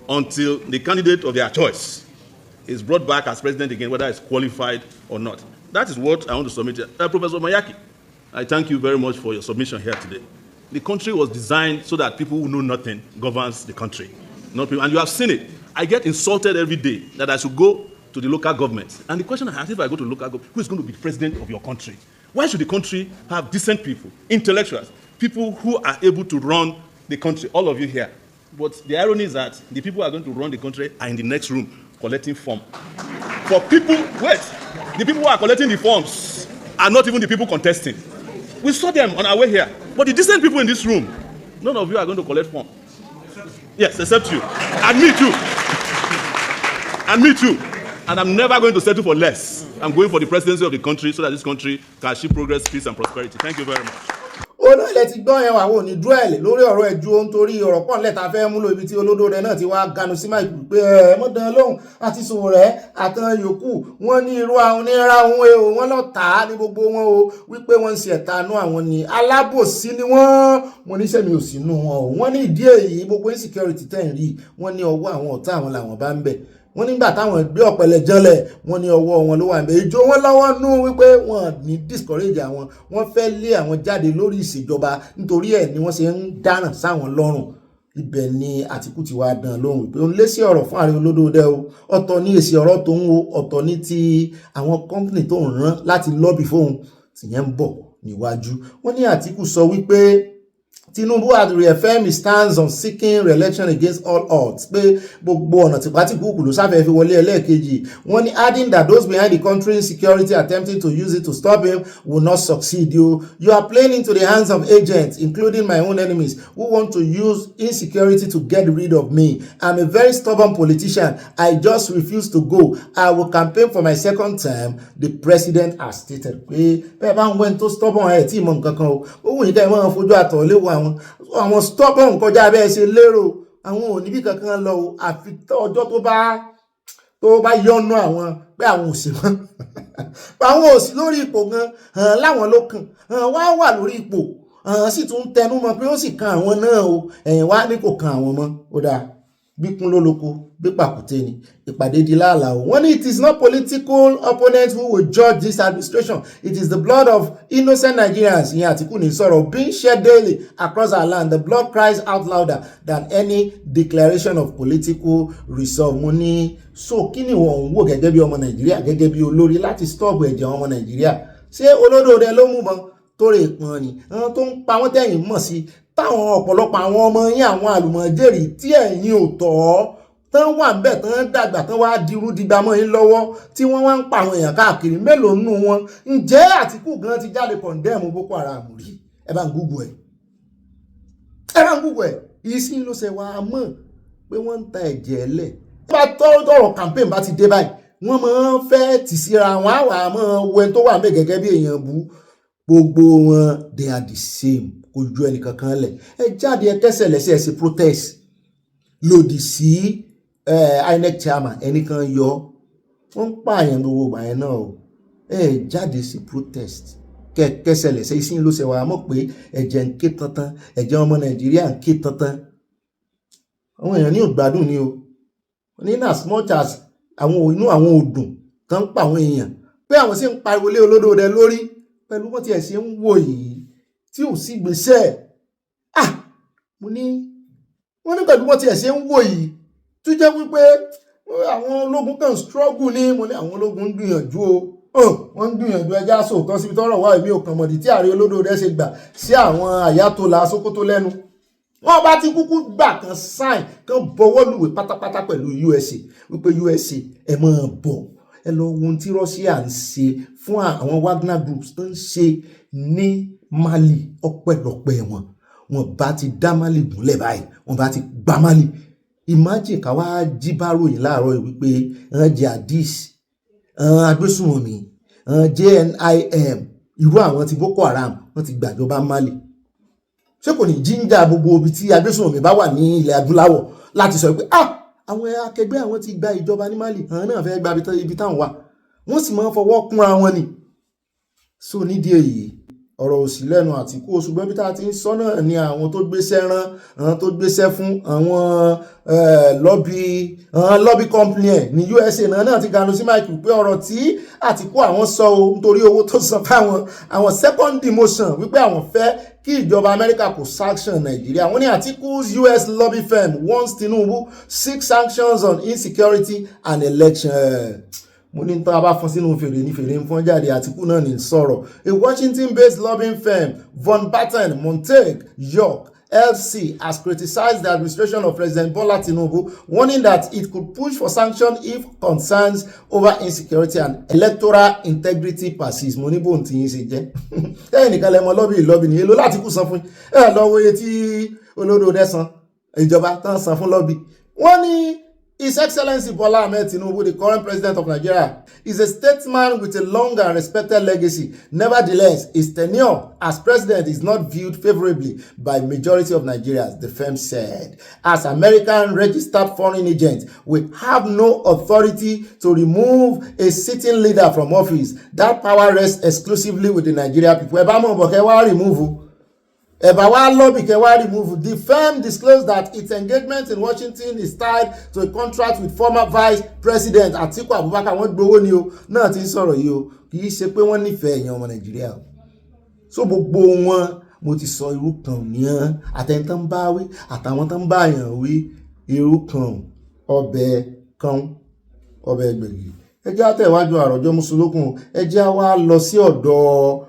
until the candidate of their choice is brought back as president again, whether it's qualified or not. That is what I want to submit here. Professor Mayaki, I thank you very much for your submission here today. The country was designed so that people who know nothing governs the country. Not people, and you have seen it. I get insulted every day that I should go to the local government. And the question I ask, if I go to the local government, who is going to be president of your country? Why should the country have decent people, intellectuals, people who are able to run the country, all of you here? But the irony is that the people who are going to run the country are in the next room collecting forms. For people, wait, the people who are collecting the forms are not even the people contesting. We saw them on our way here. But the decent people in this room, none of you are going to collect forms. Yes, except you. And me too. And me too. And I'm never going to settle for less. I'm going for the presidency of the country so that this country can achieve progress, peace, and prosperity. Thank you very much. ó náà ilẹ̀ ti gbọ́ yẹn wà wò ní dúẹ̀lì lórí ọ̀rọ̀ ẹ̀jú ohun torí ọ̀rọ̀ pọ̀ lẹ́ta fẹ́ múlò ibi tí olódó rẹ̀ náà ti wá ganu sí máìkì pé mọ́dán lóhùn àti sòwò rẹ̀ àtàn yòókù wọ́n ní irú àwọn onírà ohun èèwọ̀ wọ́n lọ tà á ní gbogbo wọn o wípé wọ́n ń ṣe ẹ̀tanú àwọn ní alábòsí ni wọ́n mo níṣẹ́ mi ò sínú wọn o wọ́n ní ìdí èyí gbogbo insecurity tẹ̀ ń rí wọ́n ní ọwọ́ àwọn ọ̀tá àwọn làwọn bá ń bẹ̀ wọ́n nígbà táwọn gbé ọ̀pẹ̀lẹ̀ jọlẹ̀ wọ́n ní ọwọ́ wọn ló wà ń bẹ ìjó wọn lọ́wọ́ nú wípé wọ́n ní discourage àwọn wọ́n fẹ́ lé àwọn jáde lórí ìṣèjọba nítorí ẹ̀ ni wọ́n ṣe ń dáràn sáwọn lọ́rùn ibẹ̀ ni Àtíkù ti wá dán lóhùn pé ó ń lé sí ọ̀rọ̀ fún Ààrẹ Olódòdé o ọ̀tọ̀ ní èsì ọ̀rọ̀ tó ń wo ọ̀tọ̀ ní ti àwọn company tó ń rán láti lobby fóun tìyẹn ń bọ̀ níwájú wọ́n ní Àtíkù sọ wípé Tinubu had reaffirmed his stance on seeking re-election against all odds. Pé gbogbo ọ̀nà tí Àtíkù ló sáfẹ́ fi wọlé ẹlẹ́ẹ̀kejì. Wọ́n ní adding that those behind the country insecurity attempting to use it to stop him will not succeed. You are playing into the hands of agents, including my own enemies, who want to use insecurity to get rid of me. I'm a very stubborn politician. I just refuse to go. I will campaign for my second term, the president has stated. Pé bẹ́ẹ̀ bá ń wẹ́n tó stubborn ẹ̀ tí ìmọ̀ nǹkan kan o. Ó wù yín ká ẹ máa fojú àtọ̀ léwu àwọn stubborn kọjá bẹ́ẹ̀ ṣe lérò àwọn ò níbí kankan lọ o àfi ọjọ́ tó bá yọnu àwọn pé àwọn ò sí mọ́ àwọn ò sí lórí ipò gan láwọn ló kàn wá wà lórí ipò sì tún tẹnu mọ́ pé ó sì kan àwọn náà o ẹ̀yìn wá ní kò kan àwọn mọ́ ó dáa bí kún ló lóko bí pàkúté ni ìpàdé di láàlà o wọ́n ní it is not political opponents who will judge this administration it is the blood of innocent Nigerians ìyẹn Àtíkù ní sọ̀rọ̀ being shed daily across our land the blood cries out louder than any declaration of political resolve mo ní so kí ni wọ́n ń wò gẹ́gẹ́ bí ọmọ Nàìjíríà gẹ́gẹ́ bí olórí láti stop ẹ̀jẹ̀ ọmọ Nàìjíríà ṣé Olódòdé ló mú bọn tó rè pọn ni tó ń pa wọ́n tẹ̀yìn mọ̀ sí táwọn ọ̀pọ̀lọpọ̀ àwọn ọmọ yín àwọn àlùmọ̀jèrì tí ẹ̀yin ò tọ́ tán wà ń bẹ̀ tán dàgbà tán wá dirú dìgbà mọ́ yín lọ́wọ́ tí wọ́n wá ń pa àwọn èèyàn káàkiri mélòó nù wọn ǹjẹ́ Àtíkù gan ti jáde condemn Boko Haram rí ẹ bá ń Google ẹ̀ ìsìn ló ṣe wá mọ̀ pé wọ́n ń ta ẹ̀jẹ̀ ẹlẹ̀ bá tọ́rọ̀ campaign bá ti dé báyìí wọ́n máa ń fẹ́ tì síra wọn àwà máa wọ ẹni tó wà ń bẹ̀ gẹ́gẹ́ bí èèyàn bú gbogbo wọn they are the same kò ju ẹnìkankan lẹ̀ ẹ jáde ẹ kẹsẹ̀ lẹ́sẹ̀ ẹ ṣe protest lòdì sí INEC chairman ẹnìkan yọ wọ́n ń pààyàn gbogbo ìgbà yẹn náà o ẹ jáde sí protest kẹsẹ̀ lẹ́sẹ̀ ìsìn ló ṣe wà á mọ̀ pé ẹ̀jẹ̀ ń ké tantan ẹ̀jẹ̀ ọmọ Nàìjíríà ń ké tantan àwọn èèyàn ní ògbádùn ni o ní as much as àwọn inú àwọn òdùn tán ń pa àwọn èèyàn pé àwọn sì ń pariwo lé Olódòdé lórí pẹ̀lú bó tiẹ̀ ṣe ń wò yìí tí ò sí gbèsè mo ní wọ́n ní pẹ̀lú bó tiẹ̀ ṣe ń wò yìí tó jẹ́ wípé àwọn ológun kan struggle ní mo ní àwọn ológun ń gbìyànjú o wọ́n ń gbìyànjú ẹja sòótọ́ síbi tọ́rọ̀ wá èmi ò kàn mọ̀dí tí Ààrẹ Olódòdé ṣe gbà sí àwọn àyàtọ̀lá Sókótó lẹ́nu wọ́n bá ti kúkú gbà kan sign kan bọwọ́ lùwẹ̀ pátápátá pẹ̀lú USA wípé USA ẹ máa bọ̀ ẹ lọ wo ohun tí Russia ń ṣe fún àwọn Wagner groups tó ń ṣe ní Mali ọpẹ́lọpẹ́ wọn bá ti dá Mali gúnlẹ̀ báyìí wọn bá ti gbá Mali. Imagine ká wá jí báròyìn láàárọ̀ wípé jihadis agbésùnmọ̀mí JNIM irú àwọn ti Boko Haram wọ́n ti gbàjọba Mali. Ṣé kò ní jíńjà gbogbo ibi tí agbésùnmọ̀mí bá wà ní ilẹ̀ adúláwọ̀ láti sọ pé àwọn akẹgbẹ́ àwọn ti gba ìjọba ní Mali àwọn náà fẹ́ gba ibi táwọn wà wọ́n sì máa ń fọwọ́ kúnra wọn ni. So nídìí èyí ọ̀rọ̀ òsì lẹ́nu Àtíkù ṣùgbọ́n bí tá a ti ń sọ náà ni àwọn tó gbéṣẹ́ rán àwọn tó gbéṣẹ́ fún àwọn lobby company ẹ̀ ní USA náà ti ganu sí Mike pé ọ̀rọ̀ tí Àtíkù àwọn sọ o nítorí owó tó san fáwọn àwọn second demotion wípé àwọn fẹ́ kí ìjọba Amẹ́ríkà kò sanction Nàìjíríà. Wọ́n ní Àtíkù's US lobby firm wants Tinubu seek sanctions on insecurity and election. Mo ní tó a bá fún sínú fèrè ní fèrè ń fún jáde. Àtíkù náà ní sọ̀rọ̀. A Washington-based lobbying firm Von Batten Montague York LC has criticized the administration of President Bola Tinubu, warning that it could push for sanction if concerns over insecurity and electoral integrity persist. Mo ní bóun tí yín ṣe jẹ́. Ẹ̀yin nìkan lẹ mọ̀ lọ́bì ní èlò láti kú san fún lọ́wọ́ iye tí olódò dẹ́ san ìjọba tán san fún lọ́bì. Wọ́n ní His Excellency Bola Ahmed Tinubu, the current president of Nigeria, is a statesman with a long and respected legacy. Nevertheless, his tenure as president is not viewed favorably by majority of Nigerians, the firm said. As American registered foreign agents, we have no authority to remove a sitting leader from office. That power rests exclusively with the Nigerian people. The firm disclosed that its engagement in Washington is tied to a contract with former Vice President Atiku Abubakar. Wọ́n gbowó ni o náà ti ń sọ̀rọ̀ yìí o kì í ṣe pé wọ́n nífẹ̀ẹ́ èèyàn ọmọ Nàìjíríà o. So gbogbo wọn mo ti sọ irú kan nìyẹn àtẹ̀ntàn bá wí àtàwọn tán bá yàn wí irú kan ọbẹ̀ gbẹ̀gì. Ẹ jẹ́ àtẹ̀wájú àròjọ mùsùlùkùn ẹ jẹ́ wá lọ sí ọ̀dọ̀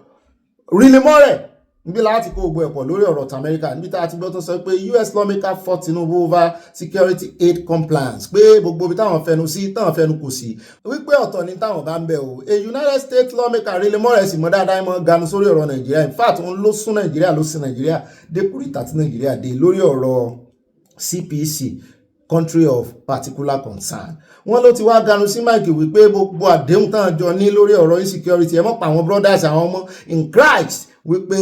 Rílímọ́rẹ̀ níbi láti kó gbogbo ẹ̀pọ̀ lórí ọ̀rọ̀ ti Amẹ́ríkà níbi tá a ti gbọ́ tó sọ pé US lawmaker fought Tinubu over security aid compliance pé gbogbo ibi táwọn fẹnu sí táwọn fẹnu kò sí wípé ọ̀tọ̀ ní táwọn bá ń bẹ̀ o. A United States lawmaker Rílímọ́rẹ̀ sì mọ́ dáadáa mọ́ ganu sórí ọ̀rọ̀ Nàìjíríà. In fact òun ló sún Nàìjíríà ló sin Nàìjíríà dé kúrìtà tí Nàìjíríà dé lórí ọ̀rọ̀ CPC country of particular concern. Wọ́n ló ti wá ganu sí Mike wípé gbogbo àdéhùn táwọn jọ ní lórí ọ̀rọ̀ insecurity ẹ mọ́ pa àwọn brothers àwọn ọmọ in Christ wípé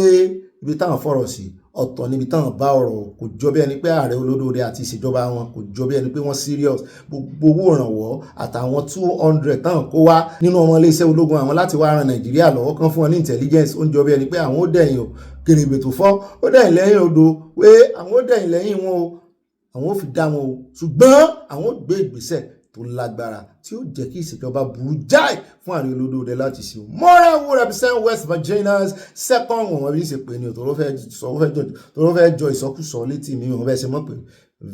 ibi táwọn fọ̀rọ̀ sí ọ̀tọ̀ níbi táwọn bá ọ̀rọ̀ kò jọ bí ẹni pé ààrẹ olódóore àti ìṣèjọba wọn kò jọ bí ẹni pé wọ́n serious. Gbogbo owó ìrànwọ́ àtàwọn 200 táwọn kó wá nínú ọmọ iléeṣẹ́ ológun àwọn láti wá ran Nàìjíríà lọ́wọ́ kan fún wọn ní intelligence ó ń jọ bí ẹni pé àwọn ó dẹ̀yìn o kèrègbè tó fọ́ ó dẹ̀yìn lẹ́yìn odò pé àwọn ó dẹ̀yìn lẹ́yìn wọn o àwọn ó fi dá wọn o ṣùgbọ́n àwọn ó gbé ìgbésẹ̀ tó lágbára tí ó jẹ́ kí ìṣèjọba burú jáì fún ààrẹ olódóore láti ṣe o. Mora who represent West Virginia's second wọn bí ṣe pè ní òtòrò fẹ́ jọ ìsọkúsọ létí mi wọn bẹ́ẹ̀ ṣe mọ̀ pé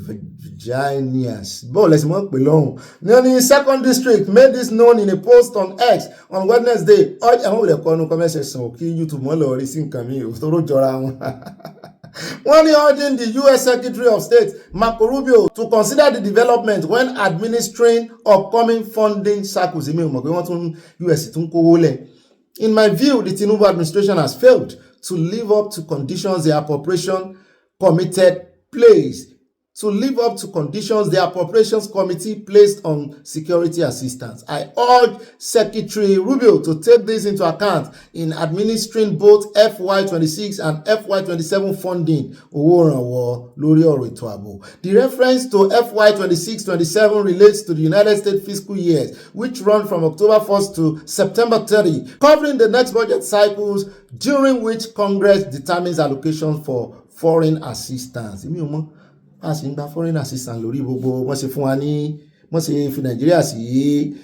Virginians bọ́ọ̀lù ẹ̀sìn mọ̀ pé lọ́hùn. ní second district made this known in a post on X on Wednesday. Àwọn olè kọ́nu kọ́mẹ́sẹ̀ sàn kí YouTube mọ́ lọ rí sí nǹkan mi òtòrò jọra wọn. When he urging the U.S. Secretary of State Marco Rubio to consider the development when administering upcoming funding cycles. In my view, the Tinubu administration has failed to live up to conditions the appropriation committee placed on security assistance. I urge Secretary Rubio to take this into account in administering both FY26 and FY27 funding. The reference to FY26-27 relates to the United States fiscal years, which run from October 1st to September 30, covering the next budget cycles during which Congress determines allocations for foreign assistance. A sì ń gba foreign assistance lórí gbogbo wọ́n ṣe fún wa ní wọ́n ṣe fi Nàìjíríà sí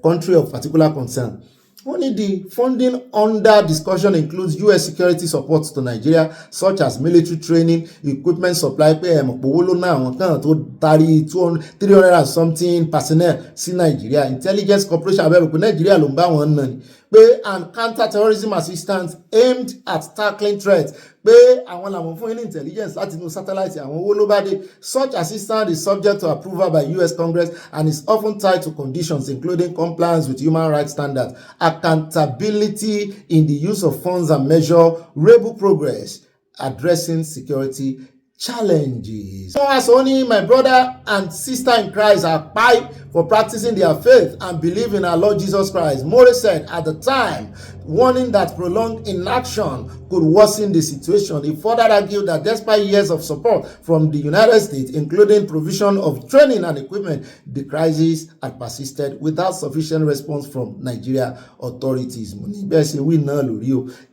country of particular concern. Only the funding under discussion includes U.S. security support to Nigeria, such as military training, equipment supply, pé owó ló ná àwọn kan tó tarí 300 and something personnel sí Nigeria. Intelligence cooperation abẹ́rù pé Nigeria ló ń bá wọn nà ní. and counter-terrorism assistance aimed at tackling threats pé àwọn làwọn fún ní intelligence láti inú satellite àwọn owó ló bá dé. Such assistance is subject to approval by US Congress and is often tied to conditions including compliance with human rights standards, accountability in the use of funds and measurable progress, addressing security challenges. So as only my brother and sister in Christ are pipe for practicing their faith and believe in our Lord Jesus Christ. More said at the time, warning that prolonged inaction could worsen the situation. He further argued that despite years of support from the United States, including provision of training and equipment, the crisis had persisted without sufficient response from Nigeria authorities.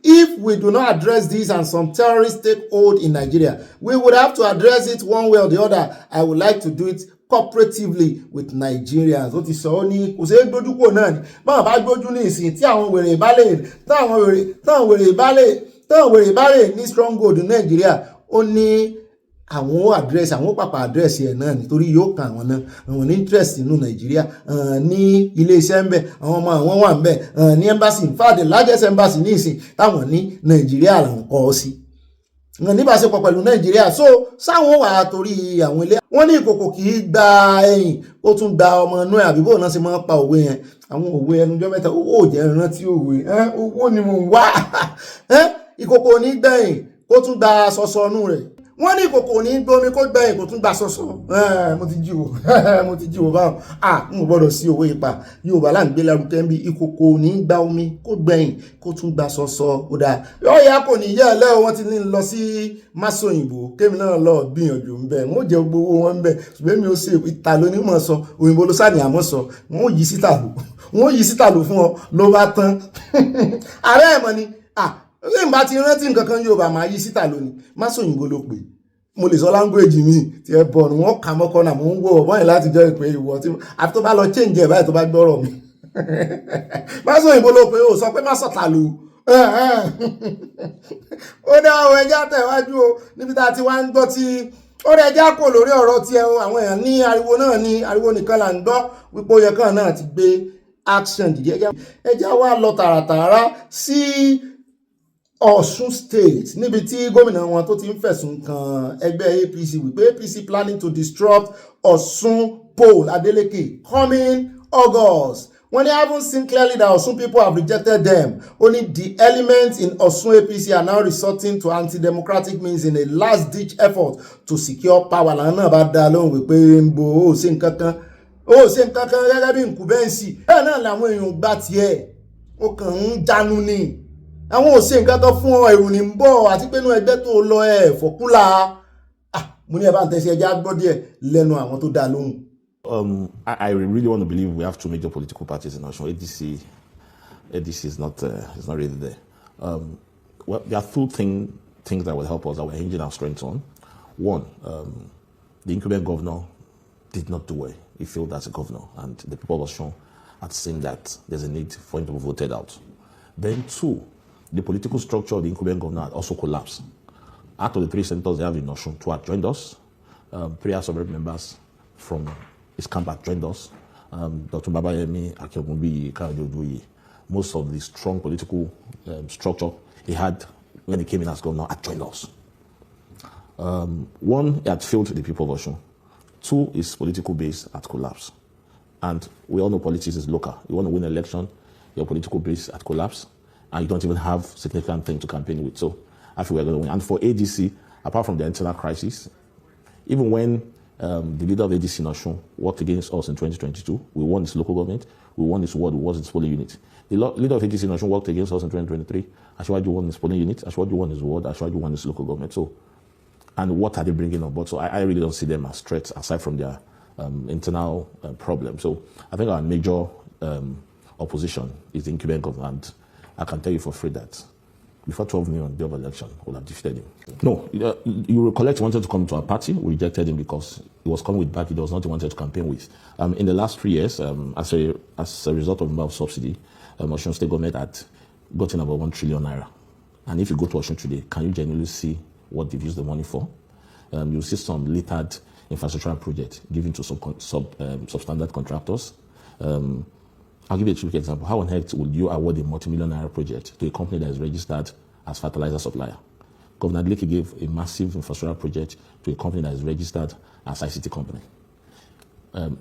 If we do not address this and some terrorists take hold in Nigeria, we would have to address it one way or the other. I would like to do it cooperatively with Nigerians. Ó ti sọ ó ní kò ṣeé gbójúpò náà ni báwọn bá gbójú ní ìsìn tí àwọn wèrè ìbálẹ̀ ní stronghold Nàìjíríà ó ní àwọn àdírẹ́sì àwọn pàpà àdírẹ́sì ẹ̀ náà nítorí yóò kàn àwọn náà àwọn ní interest nínú Nàìjíríà ní iléeṣẹ́ ń bẹ àwọn ọmọ àwọn wà ń bẹ ní embassy in fact the largest embassy ní ìsìn táwọn ní Nàìjíríà làwọn kọ́ ọ sí níbáṣepọ̀ pẹ̀lú Nàìjíríà so sáwọn wà torí àwọn ilé wọ́n ní ìkòkò kì í gba ẹ̀yìn ó tún gba ọmọ inú ẹ̀ àbíbò náà sì máa ń pa òwe yẹn àwọn òwe ẹnujọ́ mẹ́ta ó jẹ́ ìrántí òwe owó ni mo ń wá ìkòkò ní gbẹ̀yìn ó tún gba sọ̀sọ̀ inú rẹ̀ wọ́n ní ìkòkò ní gbomi kó gbẹ̀yìn kó tún gba sọ̀sọ̀ mo ti jí wò báwọn n ò gbọ́dọ̀ sí òwe ipa Yorùbá là ń gbé lárugẹ ń bí ìkòkò ní gba omi kó gbẹ̀yìn kó tún gba sọ̀sọ̀ ó dáa yọ̀ọ́yà kò ní yẹ́ ẹ̀ lẹ́wọ̀ wọ́n ti ní lọ sí Máṣòyìnbó kémi náà lọ gbìyànjú ń bẹ̀ wọ́n jẹ́ gbowó wọn ń bẹ̀ ṣùgbọ́n mi ò ṣe ìta lónímọ̀ sọ òyìnbó ló sáà ní àmọ́ sọ wọ́n yí síta lò fún ọ ló bá tán ààrẹ ẹ̀mọ́ ni ṣé n bá ti rántí nǹkan kan Yorùbá máa yí síta lónìí Máṣòyìnbó ló pè mo lè sọ language mi tí ẹ bọ̀ ní wọ́n kà mọ́kọ́ náà mo ń wọ́ ọ̀bọ̀n yìí láti jẹ́ ìpè ìwọ̀ tí àti tó bá lọ change ẹ̀ báyìí tó bá gbọ́rọ̀ mi Máṣòyìnbó ló pè ó sọ pé má sọ̀tà lò ó dá àwọn ẹja tẹ̀wájú o níbi tá a ti wá ń gbọ́ tí ó rẹ̀ já kò lórí ọ̀rọ̀ tí àwọn èèyàn ní ariwo náà ní ariwo nìkan là ń gbọ́ wípé ó yẹ kàn náà ti gbé action dìde ẹja wá lọ tààràtààrà sí Ọ̀ṣun State níbi tí gómìnà wọn tó ti ń fẹ̀sùn kan ẹgbẹ́ APC wípé APC planning to disrupt Ọ̀ṣun poll Adeleke coming August. When they haven't seen clearly that Ọ̀ṣun people have rejected them, only the elements in Ọ̀ṣun APC are now resorting to anti-democratic means in a last-ditch effort to secure power. Lànà bá dá lóhùn wípé ń bo ó ṣe nǹkan kan gẹ́gẹ́ bí nkùbẹ́ǹsì bẹ́ẹ̀ náà làwọn èèyàn gbà tiẹ̀ ó kàn ń jánu ni àwọn ò ṣe nǹkan kan fún ọ ẹ̀rù ní ń bọ̀ àti pé inú ẹgbẹ́ tó lọ ẹ̀ fọ́kúlà mo ní ẹ bá ń tẹ̀sí ẹja gbọ́ díẹ̀ lẹ́nu àwọn tó dá lóhùn. I really want to believe we have two major political parties in Osun. ADC is not really there. Well, there are two things that will help us that we're hinging our strength on. One, the incumbent governor did not do well. He failed as a governor, and the people of Osun had seen that there's a need for him to be voted out. Then two, the political structure of the incumbent governor had also collapsed. Out of the three senators they have in Osun, two had joined us. 3 House of Rep members from his camp had joined us. Dr. Babayemi, Akiogunbi, Karajoduyi, most of the strong political structure he had when he came in as governor had joined us. One, he had failed the people of Osun. Two, his political base had collapsed. And we all know politics is local. You want to win an election, your political base had collapsed, and you don't even have significant thing to campaign with. So I feel we're going to win. And for ADC, apart from the internal crisis, even when the leader of ADC in Osun worked against us in 2022, we won his local government, we won his ward, we won his polling unit. The leader of ADC in Osun worked against us in 2023, Ashwaju won his polling unit, Ashwaju won his ward, Ashwaju won his local government. So, and what are they bringing on board? So I really don't see them as threats aside from their internal problems. So I think our major opposition is the incumbent government, and I can tell you for free that before 12 million on the day of election, we'll have defeated him. No, you recollect he wanted to come to our party. We rejected him because he was coming with party he was not wanted to campaign with. In the last 3 years, as a result of the subsidy, Osun State government had gotten about 1 trillion naira. And if you go to Osun today, can you genuinely see what they've used the money for? You'll see some littered infrastructure projects given to some substandard contractors. I'll give you a quick example. How on earth would you award a multi-million naira project to a company that is registered as fertilizer supplier? Governor Adeleke gave a massive infrastructure project to a company that is registered as ICT company.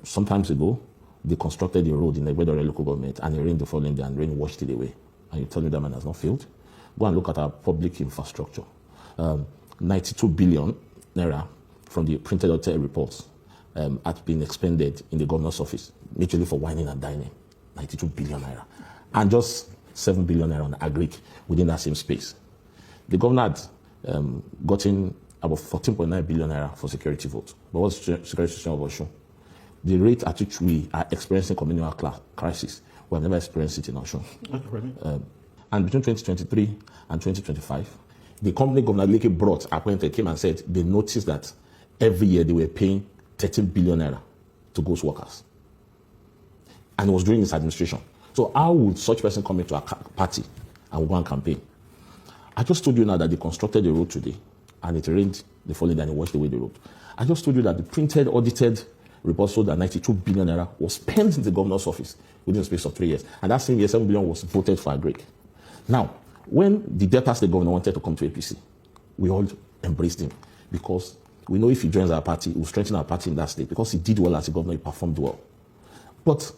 Some time ago, they constructed a road in the Ogbeni local government and it rained the following day and rain washed it away. And you tell me that man has not failed? Go and look at our public infrastructure. 92 billion naira from the printed out reports had been expended in the governor's office, literally for whining and dining. 92 billion naira. And just 7 billion naira on agric within that same space. The governor had gotten about 14.9 billion naira for security votes. But what's the security situation of Osun? The rate at which we are experiencing communal crisis, we have never experienced it in Osun. And between 2023 and 2025, the company Governor Adeleke brought, appointed, came and said they noticed that every year they were paying 13 billion naira to ghost workers. And it was during his administration. So how would such person come into a party and go and campaign? I just told you now that they constructed the road today and it rained the following day and it washed away the road. I just told you that the printed, audited report showed that 92 billion naira was spent in the governor's office within the space of 3 years. And that same year, 7 billion was voted for agric. Now, when the Delta State governor wanted to come to APC, we all embraced him because we know if he joins our party, he will strengthen our party in that state because he did well as a governor, he performed well. But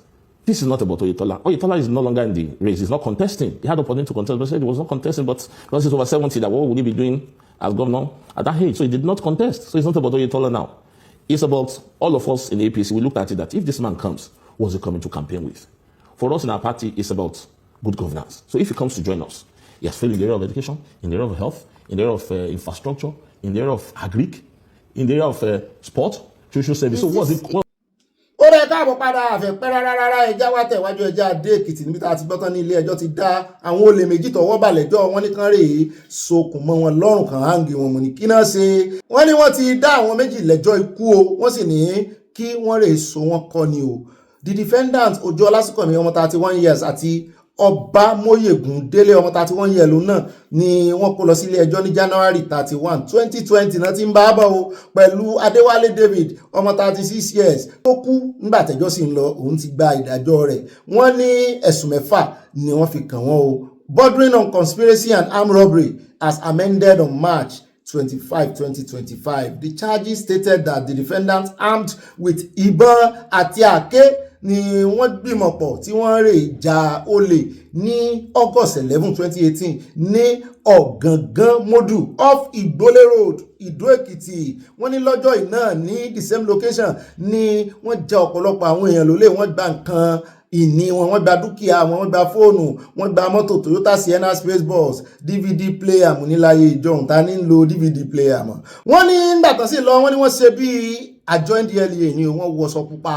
this is not about Oyetola. Oyetola is no longer in the race. He's not contesting. He had the opportunity to contest, but said he was not contesting. But because he's over 70, that what would he be doing as governor at that age? So he did not contest. So it's not about Oyetola now. It's about all of us in the APC. We looked at it that if this man comes, what's he coming to campaign with? For us in our party, it's about good governance. So if he comes to join us, he has failed in the area of education, in the area of health, in the area of infrastructure, in the area of agric, in the area of sport, social service. So what's it? Ó rẹ̀ káàbọ̀ padà àfẹ́pẹ́ rárá ẹja wá tẹ̀wájú ẹja dé Èkìtì níbi tá a ti gbọ́ tán ní ilé ẹjọ́ ti dá àwọn olè méjì tọwọ́ balẹ̀jọ́ wọn ní kán rèé sokùn mọ́ wọn lọ́rùn kan hangi wọn mú ní kí náà ṣe. Wọ́n ní wọ́n ti dá àwọn méjì lẹ́jọ́ ikú o, wọ́n sì ní kí wọ́n rèé so wọn kọ́ ni o. The defendant Ojo Ọlásùnkànmí ọmọ 31 years àti Ọba Móyègùn Délé ọmọ 31 years lòun náà ni wọ́n kó lọ sí ilé ẹjọ́ ní January 31, 2020 náà ti ń bá bọ̀ o pẹ̀lú Adéwálé David ọmọ 36 years tó kú nígbà tẹ́jọ́ sì ń lọ òun ti gba ìdájọ́ rẹ̀. Wọ́n ní ẹ̀sùn 6 ni wọ́n fi kàn wọ́n o. Bordering on conspiracy and armed robbery as amended on March 25, 2025. The charges stated that the defendants armed with ìbọn àti àáké ni wọ́n gbìmọ̀ pọ̀ tí wọ́n rè ja olè ní August 11, 2018 ní Ọ̀gàngán Modu off Igbole Road, Ìdó Èkìtì. Wọ́n ní lọ́jọ́ iná ní the same location ni wọ́n ja ọ̀pọ̀lọpọ̀ àwọn èèyàn lólè, wọ́n gba nǹkan ìní wọn, wọ́n gba dúkìá wọn, wọ́n gba fóònù, wọ́n gba mọ́tò Toyota Sienna Space Bus, DVD player mú níláyé ìjọhún ta ní lo DVD player mọ́. Wọ́n ní nígbà tán sí lọ wọ́n ní wọ́n ṣe bí àjọ NDLEA ni wọ́n wọṣọ pupa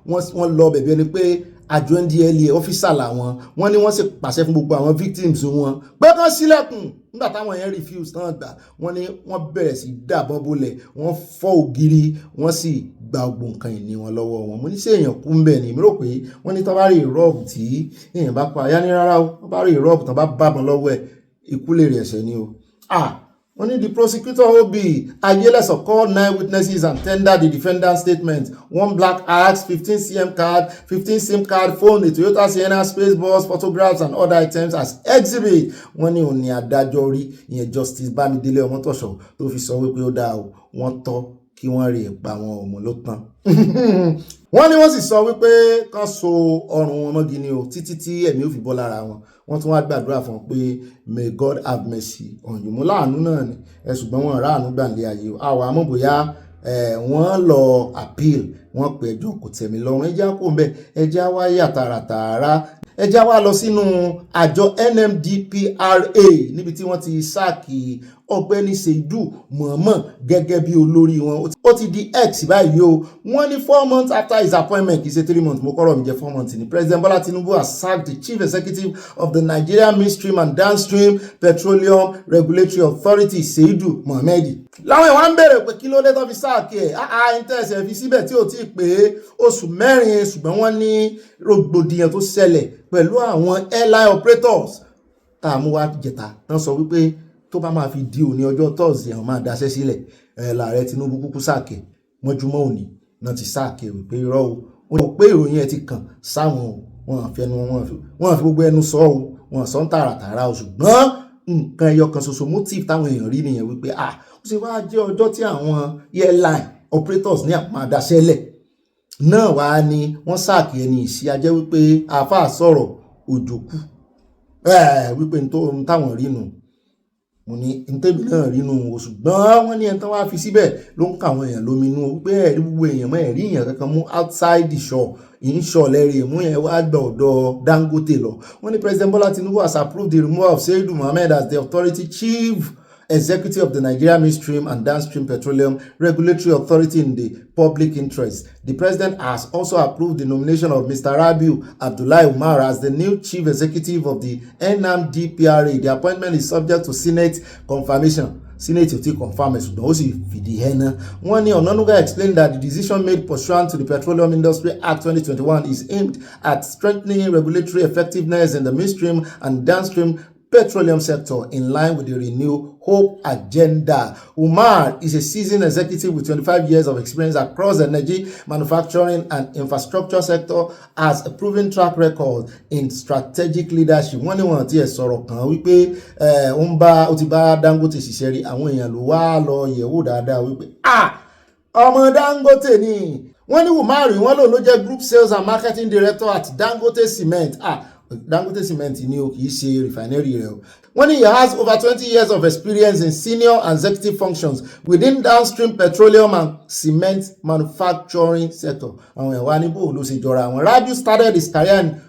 wọ́n lọ bẹ̀bẹ̀ ni pé àjọ NDLEA ọ́físà làwọn. Wọ́n ní wọ́n sì pàṣẹ fún gbogbo àwọn victims wọn pé kán ṣílẹ̀kùn. Nígbà táwọn yẹn refuse tán gbà, wọ́n ní wọ́n bẹ̀rẹ̀ sí dàbọ̀ bolẹ̀, wọ́n fọ́ ògiri, wọ́n sì gba gbogbo nǹkan ìní wọn lọ́wọ́ wọn. Mo ní ṣé èèyàn kú ń bẹ̀ ni, mi rò pé wọ́n ní tán bá rí ìrọ́ọ̀bù tí èèyàn bá pa ayá ní rárá o, wọ́n bá rí ìrọ́ọ̀bù tán bá bàbọn lọ́wọ́ ẹ̀ ikú lè rí ẹ̀ṣẹ̀ ni o. Wọ́n ní the prosecutor OB Ayeleso called 9 witnesses and tendered the defendant's statement. 1 black axe, 15 CM card, 15 SIM card, phone, a Toyota Sienna Space Bus, photographs and other items as exhibit. Wọ́n ní òní adájọ́ rí ìyẹn Justice Bámidélé Ọmọ́tọ̀ṣọ́ tó fi sọ wípé ó dáa o, wọ́n tọ́ kí wọ́n rí ipa wọn ọmọ ló tán. Wọ́n ní wọ́n sì sọ wípé kán so ọrùn wọn mọ́gi ni o títí tí ẹ̀mí ò fi bọ́ lára wọn. Wọ́n tún wá gbàdúrà fún pé may God have mercy on you. Mo láàánú náà ni ṣùgbọ́n wọn ráàánú gbàǹlé ayé o. Àwọn àmọ́ bóyá wọ́n lọ appeal, wọ́n pé ẹjọ́ kò tẹ̀mí lọ́rùn. Ẹjá kò ń bẹ̀, ẹjá wá yà tààràtààrà, ẹjá wá lọ sínú àjọ NMDPRA níbi tí wọ́n ti sáàkì Ọgbẹ́ni Seidu Mohammed gẹ́gẹ́ bí olórí wọn. Ó ti di X báyìí o. Wọ́n ní 4 months after his appointment, kì í ṣe 3 months, mo kọ́rọ̀ mi jẹ́ 4 months ni. President Bola Tinubu has sacked the chief executive of the Nigerian Midstream and Downstream Petroleum Regulatory Authority, Seidu Mohammed. Láwọn ìwà ń bèèrè pé kí ló dé tó fi sáàkì ẹ̀. Ìtẹ̀sẹ̀ fi síbẹ̀ tí ò tí ì pé oṣù 4, ṣùgbọ́n wọ́n ní rògbòdìyàn tó ṣẹlẹ̀ pẹ̀lú àwọn airline operators tá a mú wá jẹta tán sọ wípé tó bá máa fi di òní ọjọ́ Thursday àwọn máa daṣẹ́ sílẹ̀. Láàrẹ Tinubu kúkú sáàkì mọ́júmọ́ òní náà ti sáàkì wípé irọ́ o, ó ní pé ìròyìn ẹ ti kàn sáwọn o. wọ́n fi gbogbo ẹnu sọ o wọ́n sọ ń tààràtàrà o ṣùgbọ́n nǹkan ẹyọ kan ṣoṣo motive táwọn èèyàn rí nìyẹn wípé ó ṣe wá jẹ́ ọjọ́ tí àwọn airline operators ní àpò àdáṣẹ́lẹ̀ náà wá ní wọ́n sáàkì ẹni ìṣí ajẹ́ wípé àáfàá sọ̀rọ̀ òjòkú wípé n táwọn rí nù mo ní ntẹ́bí náà rí nù o ṣùgbọ́n wọ́n ní ẹni tán wá fi síbẹ̀ ló ń kàwọn èèyàn lóminú wípé ẹ̀rí gbogbo èèyàn mọ́ ẹ̀rí èèyàn kankan mú outside the shore inshore lẹ́rìí mú yẹn wá gba ọ̀dọ̀ Dangote lọ wọ́n ní President Bola Tinubu has approved the removal of Seidu Mohammed as the authority chief executive of the Nigeria Midstream and Downstream Petroleum Regulatory Authority in the public interest. The president has also approved the nomination of Mr. Rabiu Abdullahi Umar as the new chief executive of the NMDPRA. The appointment is subject to Senate confirmation. Senate will confirm it. One year, Onanuga explained that the decision made pursuant to the Petroleum Industry Act 2021 is aimed at strengthening regulatory effectiveness in the midstream and downstream petroleum sector in line with the Renew Hope agenda. Umar is a seasoned executive with 25 years of experience across the energy, manufacturing and infrastructure sector, has a proven track record in strategic leadership. Wọ́n ní wọ́n ti ẹ̀ sọ̀rọ̀ kan wípé ó ti bá Dangote ṣiṣẹ́ rí àwọn èèyàn ló wá lọ yẹ̀wò dáadáa wípé ọmọ Dangote ni. Wọ́n ní Umar wọ́n lò ló jẹ́ group sales and marketing director at Dangote Cement. Dangote Cement ni o kì í ṣe refinery rẹ o. When he has over 20 years of experience in senior and executive functions within downstream petroleum and cement manufacturing sector. Àwọn ẹ̀wà níbo ló ṣe jọra àwọn. Rabiu started his career in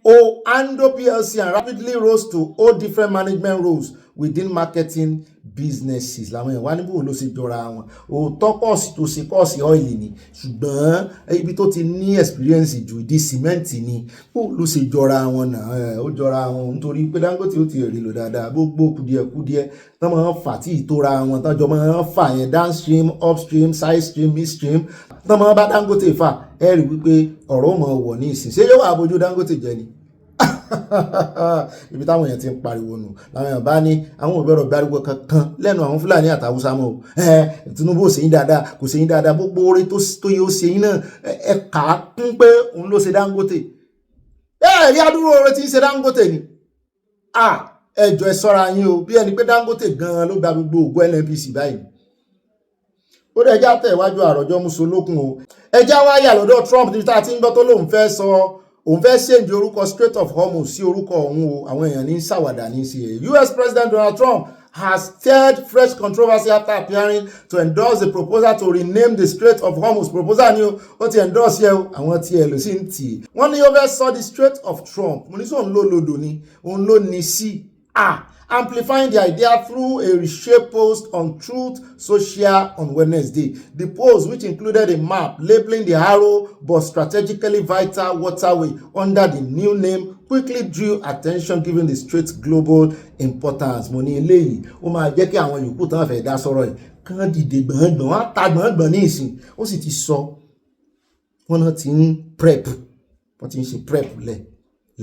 Oando PLC and rapidly rose to all different management roles within marketing businesses. Làwọn ẹ̀wà níbo ló ṣe jọra àwọn. Òótọ́ kọ́ọ̀sì tó ṣe kọ́ọ̀sì ọ́ìlì ni ṣùgbọ́n ibi tó ti ní experience jù ìdí sìmẹ́ǹtì ni bó ló ṣe jọra àwọn náà ó jọra àwọn nítorí pé Dangote ó ti rí lò dáadáa gbogbo kùdìẹ̀kùdìẹ̀ tán máa ń fà tí ìtora àwọn tán jọ máa ń fà yẹn downstream upstream side stream midstream tán máa bá Dangote fà ẹ rí wípé ọ̀rọ̀ mọ̀ wọ̀ ní ìsìn ṣé yóò wà bójú Dangote jẹ ni ibi táwọn èèyàn ti ń pariwo nù làwọn èèyàn bá ní àwọn òbẹ̀rọ̀ gbárùgbọ̀ kankan lẹ́nu àwọn Fúlàní àtàwùsá mọ́ Tinubu ò ṣèyìn dáadáa kò ṣèyìn dáadáa gbogbo orí tó yẹ ó ṣèyìn náà ẹ kà á kún pé òun ló ṣe Dangote rí adúrú oore tí ń ṣe Dangote ni ẹjọ́ ẹ ṣọ́ra yín o bí ẹni pé Dangote gan-an ló gba gbogbo ògo NNPC báyìí ó dẹ̀ já tẹ̀ iwájú àròjọ musolókun o ẹjá wáyà lọ́dọ̀ Trump níbi tá a ti ń gbọ́ tó lóun fẹ́ sọ òun fẹ́ ṣèǹdì orúkọ Strait of Hormuz sí orúkọ òun o àwọn èèyàn ní ṣàwàdà ní sí ẹ̀. US President Donald Trump has stirred fresh controversy after appearing to endorse the proposal to rename the Strait of Hormuz. Proposal ni ó ti endorse yẹ o àwọn tí ẹ lò sí ń tì í. Wọ́n ní ó fẹ́ sọ the Strait of Trump mo ní sọ òun ló lodò ni òun ló ní sí amplifying the idea through a reshaped post on Truth Social on Wednesday. The post, which included a map labeling the narrow but strategically vital waterway under the new name, quickly drew attention given the strait's global importance. Mo ní eléyìí ó máa jẹ́ kí àwọn yòókù tán fẹ́ dá sọ̀rọ̀ yìí kán dìde gbọ̀ngbọ̀n wọ́n ta gbọ̀ngbọ̀n ní ìsìn ó sì ti sọ wọ́n náà ti ń prep wọ́n ti ń ṣe prep lẹ̀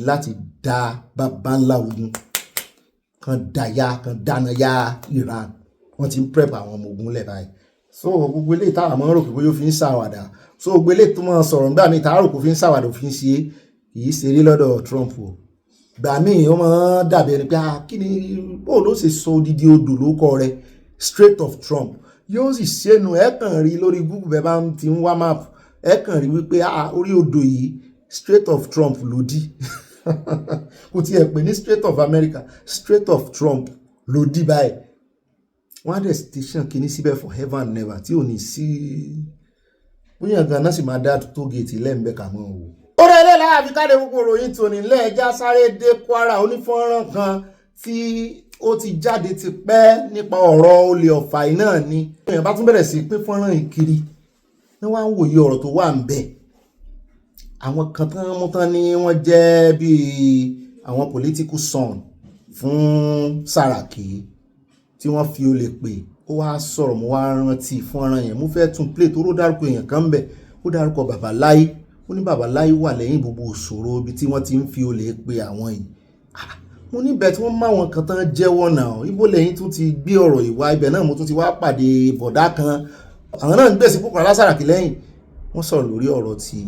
láti dá bàbá ńlá ogun kan dáná ya Iran wọ́n ti ń prep àwọn ọmọ ogun lẹ̀ báyìí so gbogbo eléyìí táwọn máa ń rò pé bóyá ó fi ń ṣàwàdà so gbogbo eléyìí tó máa sọ̀rọ̀ nígbà míì táwọn rò pé ó fi ń ṣàwàdà ó fi ń ṣe kì í ṣeré lọ́dọ̀ Trump o gbà míì ó máa ń dàbí ẹni pé kí ni bó ló ṣe sọ odidi odò lóko rẹ̀ Strait of Trump yóò sì ṣẹ́nu ẹ̀ kàn rí lórí Google bẹ́ẹ̀ bá ti ń wá map ẹ̀ kàn rí wípé orí odò yìí Strait of Trump ló dí kò tiẹ̀ pè ní Strait of America Strait of Trump ló dí báyìí wọ́n á dẹ̀ station kìíní síbẹ̀ for heaven and never tí ò ní sí bóyá gan-an sì máa dá tó géètì lẹ́ẹ̀mbẹ́ kà mọ́ o. ó rẹ̀ lẹ́la àfikáde gbogbo ròyìn tòní lẹ́ẹ̀já sáré dé Kwara onífọ́nrán kan tí ó ti jáde ti pẹ́ nípa ọ̀rọ̀ olè ọ̀fà yìí náà ni èèyàn bá tún bẹ̀rẹ̀ sí pé fọ́nrán yìí kiri ní wọ́n á ń wòye ọ̀rọ̀ tó wà ń bẹ̀ àwọn kan tán mú tán ní wọ́n jẹ́ bíi àwọn political son fún Sàràkí tí wọ́n fi olè pè ó wá sọ̀rọ̀ mo wá rántí fọ́nrán yẹn mo fẹ́ tún play tó ló dárúkọ èèyàn kan ń bẹ̀ ó dárúkọ Bàbá Láyé ó ní Bàbá Láyé wà lẹ́yìn gbogbo òṣòro ibi tí wọ́n ti ń fi olè pè àwọn yìí mo níbẹ̀ tí wọ́n máwọn kan tán jẹ́wọ́ náà ibo lẹ́yìn tún ti gbé ọ̀rọ̀ ìwà ibẹ̀ náà mo tún ti wá pàdé bọ̀dá kan àwọn náà ń gbèsè púpọ̀ Sàràkí lẹ́yìn wọ́n sọ̀rọ̀ lórí ọ̀rọ̀ ti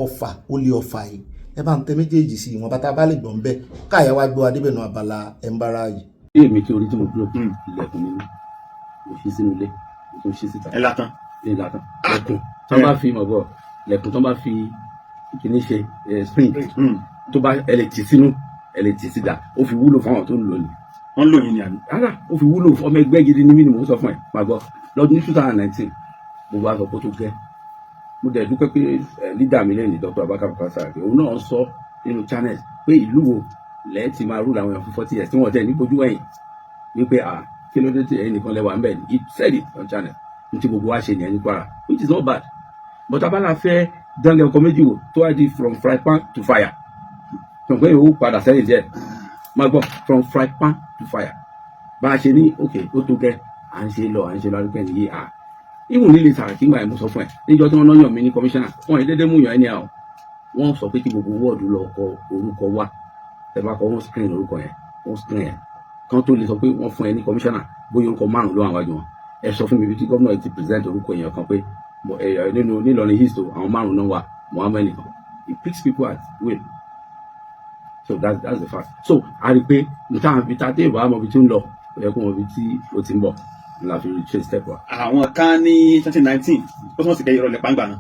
ọ̀fà olè ọ̀fà yìí ẹ bá ń tẹ méjèèjì sí ìwọ̀n bàtà bá lè gbọ̀n bẹ́ẹ̀ káyà wá gbọ́ adébẹ̀nù abala ẹ̀ńbára yìí. bí èmi tí orí tí mo dúró ilẹ̀kùn mi mo ṣí sínú ilé mo ṣí síta. ẹ látàn. ẹ látàn. lẹ̀kùn tó bá fi mọ̀ bọ̀ lẹ̀kùn tó bá fi kìíní ṣe spring tó bá ẹ lè tì sínú ẹ lè tì síta ó fi wúlò fún àwọn tó ń lò ní. wọ́n lò yín ni àná. rárá ó fi wúlò fún ọmọ ẹgbẹ́ gidi ní mí ni mò ń sọ fún ẹ máa gbọ́ lọ́dún ní 2019 gbogbo aṣọ kó tó gẹ́ mo dẹ̀ dúpẹ́ pé lídà mi lẹ́yìn Dr. Abubakar Saraki òun náà sọ nínú channel pé ìlú wo lẹ́ẹ̀ ti máa rú làwọn èèyàn fún 40 years tí wọ́n tẹ̀ ní bojú ẹ̀yìn wípé kí ló dé tí ẹ̀yin nìkan lẹ́wà ń bẹ̀ he said it on channel ní ti gbogbo wa ṣe nìyẹn ní Kwara which is not bad but Abala fẹ́ dánlẹ̀ ọkọ̀ méjì wò tó wá di from fry pan to fire ṣùgbọ́n yóò padà sẹ́yìn díẹ̀ máa gbọ́ from fry pan to fire bá a ṣe ní ok ó tó gẹ́ à ń ṣe lọ arúgbó ẹni yìí ìwọ̀n nílé Saraki gbà mo sọ fún ẹ níjọ́ tí wọ́n náà yàn mí ní kọmíṣánná wọn dédé mú yàn ẹni àwọn wọ́n sọ pé kí gbogbo wọ́ọ̀dù lọ kọ orúkọ wa ẹ bá kọ wọ́n screen orúkọ yẹn wọ́n screen yẹn kan tó lè sọ pé wọ́n fún ẹ ní kọmíṣánná bóyá orúkọ 5 ló àwọn àjọ wọn ẹ sọ fún mi bí tí gómìnà ti present orúkọ yẹn kan pé nínú nílọrin histo àwọn 5 náà wà Muhammed nìkan he picks people at will so that's the fact so a rí i pé níta àbí tá a dé ìwà àmọ́ ibi tí ń lọ ẹ kó wọn ibi tí ó ti ń bọ̀ la fi ṣe step wa. àwọn kan ní 2019 ó tún wọ́n sì kẹ́ ìrọ̀lẹ́ pàǹgbà náà.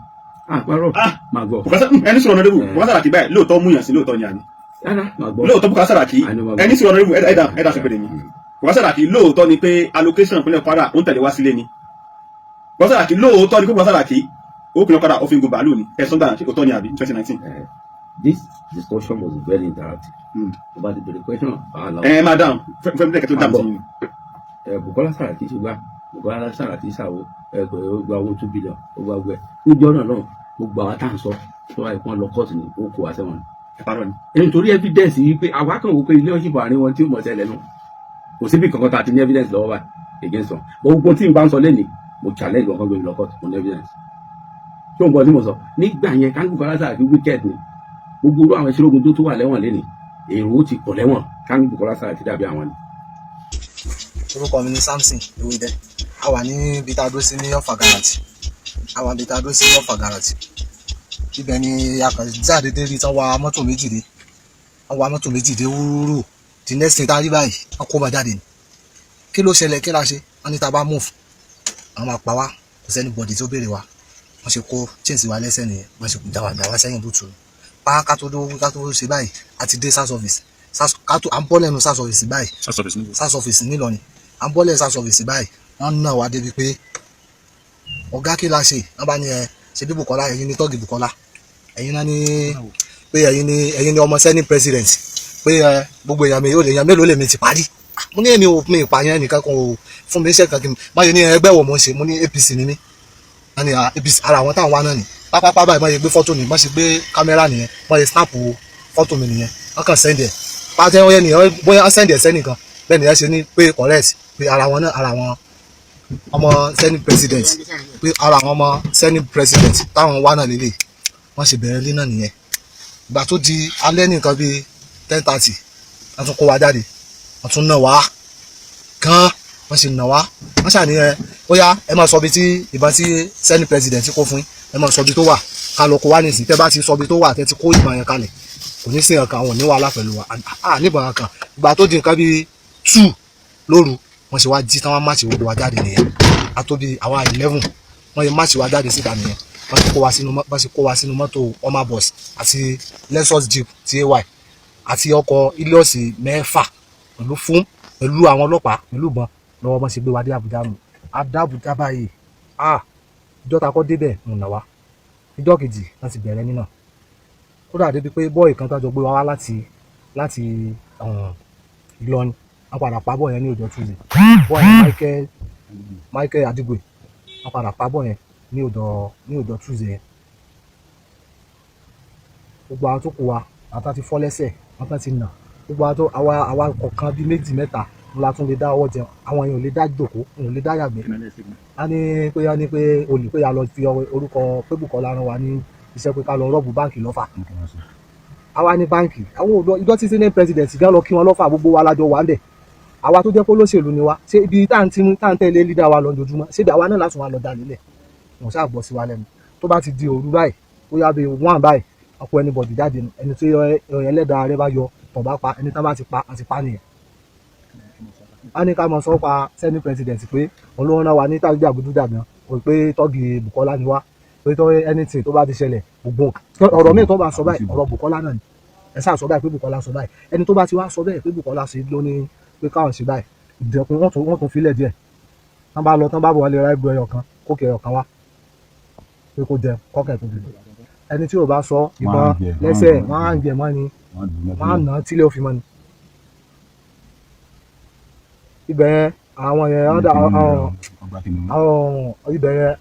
àpárọ̀ máa gbọ́. ẹni sọ̀rọ̀ ọ̀nàdébù Bùkọ́lá Saraki báyìí lóòótọ́ múyàn sí lóòótọ́ ni àní. máa gbọ́. lóòótọ́ Bùkọ́lá Saraki ẹni sọ̀rọ̀ ọ̀nàdébù ẹ̀dá sọ pé mi. Bùkọ́lá Saraki lóòótọ́ ni pé allocation ìpínlẹ̀ Kwara ó ń tẹ̀lé wá sílé ni. Bùkọ́lá Saraki lóòótọ́ ni pé Bùkọ́lá Saraki ó pinnu Kwara òfin gbogbo àlù ni ẹ̀sùn gbà òótọ́ ni àbí 2019. This discussion was very interactive. About the question. Madam fẹ́mi tẹ̀kẹ́ tó dàm sí yín. Bùkọ́lá Saraki ṣe gbà Bùkọ́lá Saraki ṣàwọ ó gba owó 2 billion ó gba gbẹ níjọ́ náà gbogbo àwọn tá à ń sọ tó wáyé kí wọ́n lọ kóòtù ní ó kó wa sẹ́wọ̀n. nítorí evidence yìí pé àwa kan wò pé relationship àárín wọn tí ó mọ̀ ṣẹlẹ̀ nù kò síbi kankan tá a ti ní evidence lọ́wọ́ báyìí against wọn gbogbo tí n bá ń sọ lẹ́nìí mo challenge wọn kan gbé mi lọ kóòtù mo ní evidence. tó ń bọ̀ tí mo sọ nígbà yẹn ká Bùkọ́lá Saraki wicked ni gbogbo àwọn ìṣòrogun tó wà lẹ́wọ̀n lẹ́nìí èrò ti pọ̀ lẹ́wọ̀n ká Bùkọ́lá Saraki dàbí àwọn ni. orúkọ mi ni Samson Ewédé a wà ní ibi tá a dúró sí ní Ọ̀fà gáràjì ibẹ̀ ni akànjáde dé rí tán wa mọ́tò méjì dé wúrúrú the next thing tá a rí báyìí wọ́n kó bá jáde ni kí ló ṣẹlẹ̀ kí la ṣe wọ́n ní tá a bá move àwọn máa pa wá kò sẹ́ni bọ̀dì tó béèrè wa wọ́n ṣe kó chains wa lẹ́sẹ̀ nìyẹn wọ́n ṣe dàwà sẹ́yìn bùtù pa ká tó ṣe báyìí àti dé sars office à ń bọ́ lẹ́nu sars office báyìí sars office nílọrin à ń bọ́ lẹ́nu sars office báyìí wọ́n náà wá débi pé ọ̀gá kí la ṣe wọ́n bá ní ṣe bí Bùkọ́lá ẹ̀yin ní tọ́gì Bùkọ́lá ẹ̀yin náà ní pé ẹ̀yin ní ọmọ senate president pé gbogbo èèyàn mélòó lèmi ti parí mo ní èmi ò mi ìpààyàn nìkan kan ò fún mi iṣẹ́ kan kí n má yẹ ní ẹgbẹ́ wo mo ń ṣe mo ní APC ni mí wọ́n ní APC ara àwọn táwọn wá náà ni pápápá báyìí má yẹ gbé fọ́tò ni má ṣe gbé kámẹ́rà nìyẹn má yẹ snap fọ́tò mi nìyẹn wọ́n kàn send ẹ̀ pàtẹ́ wọ́n yẹ nìyẹn bóyá send ẹ̀ sẹ́nìkan bẹ́ẹ̀ nìyẹn ṣe ní pé correct pé ara wọn náà ara wọn ọmọ senate president pé ara àwọn ọmọ senate president táwọn wá náà lélẹ̀ wọ́n ṣe bẹ̀rẹ̀ lé náà nìyẹn ìgbà tó di alẹ́ nìkan bíi 10:30 wọ́n tún kó wa jáde wọ́n tún nà wá gan wọ́n sì nà wá wọ́n ṣàníyàn ó yá ẹ máa sọ bí tí ìbọn tí senate president kó fún ẹ máa sọ bí tó wà ká lọ kó wá nìsín tẹ́ bá ti sọ bí tó wà tẹ́ ti kó ìbọn yẹn kalẹ̀ kò ní sí nǹkan àwọn ò ní wàhálà pẹ̀lú wa níbọn kan ìgbà tó di nǹkan bíi 2 lóru wọ́n ṣe wá jí táwọn máàcì gbogbo wa jáde nìyẹn àtòbí àwọn 11 wọ́n yẹ máàcì wa jáde síta nìyẹn wọ́n ti kó wa sínú mọ́tò Oma bus àti Lexus Jeep TAY àti ọkọ̀ Ilios 6 pẹ̀lú àwọn ọlọ́pàá pẹ̀lú ìbọn lọ́wọ́ wọ́n ṣe gbé wa dé Àbújá nù Àbújá báyìí ìjọ ta kọ́ débẹ̀ ń nà wá ìjọ kejì wọ́n ti bẹ̀rẹ̀ nínà kódà débi pé bọ́ọ̀ì kan tó jọ gbé wa wá láti Ìlọrin wọ́n padà pa bọ́ọ̀ yẹn ní ọjọ́ Tuesday bọ́ọ̀ yẹn Michael Adigwe wọ́n padà pa bọ́ọ̀ yẹn ní ọjọ́ Tuesday yẹn gbogbo àwọn tó kù wa àtà ti fọ́ lẹ́sẹ̀ àtà ti nà gbogbo àwa kọ̀ọ̀kan bíi 2 mẹ́ta la tún lè dá ọwọ́ jẹun àwọn èèyàn ò lè dá jòkó èèyàn ò lè dá yàgbẹ́ a ní pé olè pé a lọ fi orúkọ pé Bùkọ́lá rán wa ní iṣẹ́ pé ká lọ rọ́ọ̀bù báǹkì lọ́fà àwa ní báǹkì àwọn ìjọ tí senate president gán lọ kí wọn lọ́fà gbogbo wa lájọ wà ń bẹ̀ àwa tó jẹ́ pé olóṣèlú ni wa ṣé ibi tá à ń tẹ̀lé lídà wa lọ lójoojúmọ́ ṣé ibi àwa náà láti wọn lọ dà nílẹ̀ wọn ṣáà bọ́ sí wa lẹ́nu tó bá ti di òru báyìí ó yá bí 1 báyìí ọ̀pọ̀ anybody jáde nù ẹni tí ẹlẹ́dàá rẹ bá yọ tọ̀ bá pa ẹni tá bá ti pa àti pa nìyẹn. a ní ká mọ sọ pa senate president pé olówó náà wà ní tàbí àgùdúdàgbọn pé tọ́gì Bukola ni wá pé tó anything tó bá ti ṣẹlẹ̀ gbogbo ọ̀rọ̀ míì tó bá sọ báyìí ọ̀rọ̀ Bukola náà ni ẹ sáà sọ báyìí pé Bukola sọ báyìí ẹni tó bá ti wá sọ bẹ́ẹ̀ pé Bukola ṣe ló ní pé káwọn ṣe báyìí ìdẹ̀kùn wọ́n tún filẹ̀ díẹ̀ tán bá lọ tán bá bọ̀ wọlé ra ẹgbẹ́ ẹyọ kan kókè ẹyọ kan wá pé kó jẹ kọ́kẹ́ tó dìde ẹni tí ò bá sọ ìbọn lẹ́sẹ̀ wọ́n á ń jẹ mọ́ ni wọ́n á nà á tílé òfin mọ́ ni. ibẹ̀ yẹn àwọn yẹn ibẹ̀ yẹn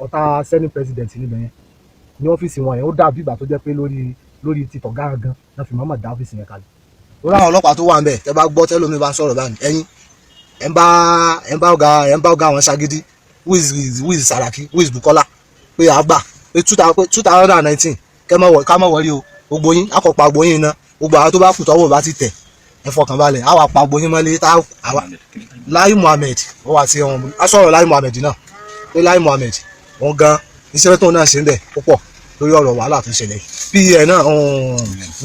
ọ̀tá senate president níbẹ̀ yẹn ní ọ́fíìsì wọn yẹn ó dàbí ìgbà tó jẹ́ pé lórí títọ̀ gángan náà fi mọ́mọ́ dá ọ́fíìsì yẹn kalẹ̀. lórí àwọn ọlọ́pàá tó wà ń bẹ̀ tẹ́ bá gbọ́ tẹ́lómi bá ń sọ̀rọ̀ báyìí ẹ̀yin ẹ̀ ń bá ọ̀gá wọn ṣagídí who is Saraki who is Bukola pé àgbà pé 2019 ká má wọrí o gbogbo yín akọ̀pọ̀ àgbò yín iná gbogbo àwọn tó bá kù tọ́wọ́ bá ti tẹ̀ ẹ fọkàn balẹ̀ àwọn àpò àgbò yín mọ́lẹ̀ tá Lai Muhammed ó wà sí ọ̀hún a sọ̀rọ̀ Lai Muhammed náà pé Lai Muhammed wọn gan iṣẹ́ tó náà ṣe ń bẹ̀ púpọ̀ lórí ọ̀rọ̀ wàhálà tó ṣẹlẹ̀ pa náà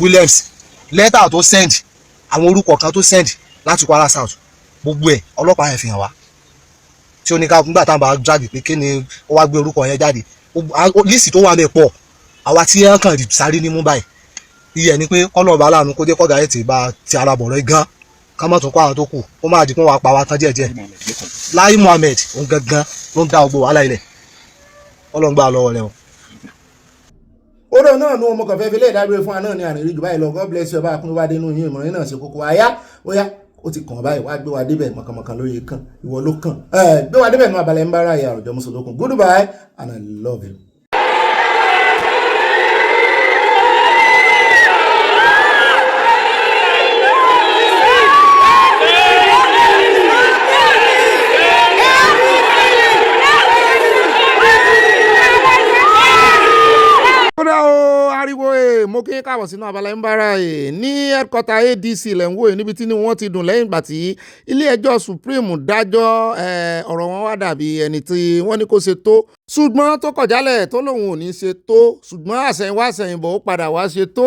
Williams lẹ́tà tó send àwọn orúkọ kan tó send láti Kwara South gbogbo ẹ̀ ọlọ́pàá yẹn fi hàn wá tí ó ní ká nígbà táwọn bá jáde pé kí ni ó wá gbé orúkọ yẹn jáde lísì tó wà mẹ́ pọ̀ àwa tí ẹ̀ kàn sáré ní mú báyìí iye ni pé kọ́lọ́ọ̀bá láàánú kó dé kọ́gà ẹ̀ tì bá ti ara bọ̀ rẹ̀ gan ká má tún kó àwọn tó kù ó máa di kó wàá pa wá tán díẹ̀díẹ̀ Lai Muhammed òun gangan ló ń dá gbogbo wàhálà ilẹ̀ ọlọ́ngbà lọ́wọ́ rẹ̀ o. Odo náà nu ọmọ kan fẹ́ fi lé ìdágbére fún wa náà ní àrèrí jù báyìí lọ God bless you ọba akúnwá dénú yín ìmọ̀ràn náà ṣe kókó àyá ó ti kàn báyìí wá gbé wa débẹ̀ mọ̀kànmọ̀kàn lóye kan ìwọ ló kàn gbé wa débẹ̀ nú Abala ń bára ìyá àròjọ mùsùlùkùn goodbye and I love you. Mo kí káàbọ̀ sínú Abala ń bára ní headquarter ADC lẹ́wọ́ níbi tí wọ́n ti dùn lẹ́yìn ìgbà tí ilé ẹjọ́ Supreme dájọ́ ọ̀rọ̀ wọn wá dàbí ẹni tí wọ́n ní kó ṣe tó ṣùgbọ́n tó kọ̀ jálẹ̀ tó lòun ò ní ṣe tó ṣùgbọ́n àṣẹ̀yìnwá àṣẹ̀yìnbọ̀ ó padà wá ṣe tó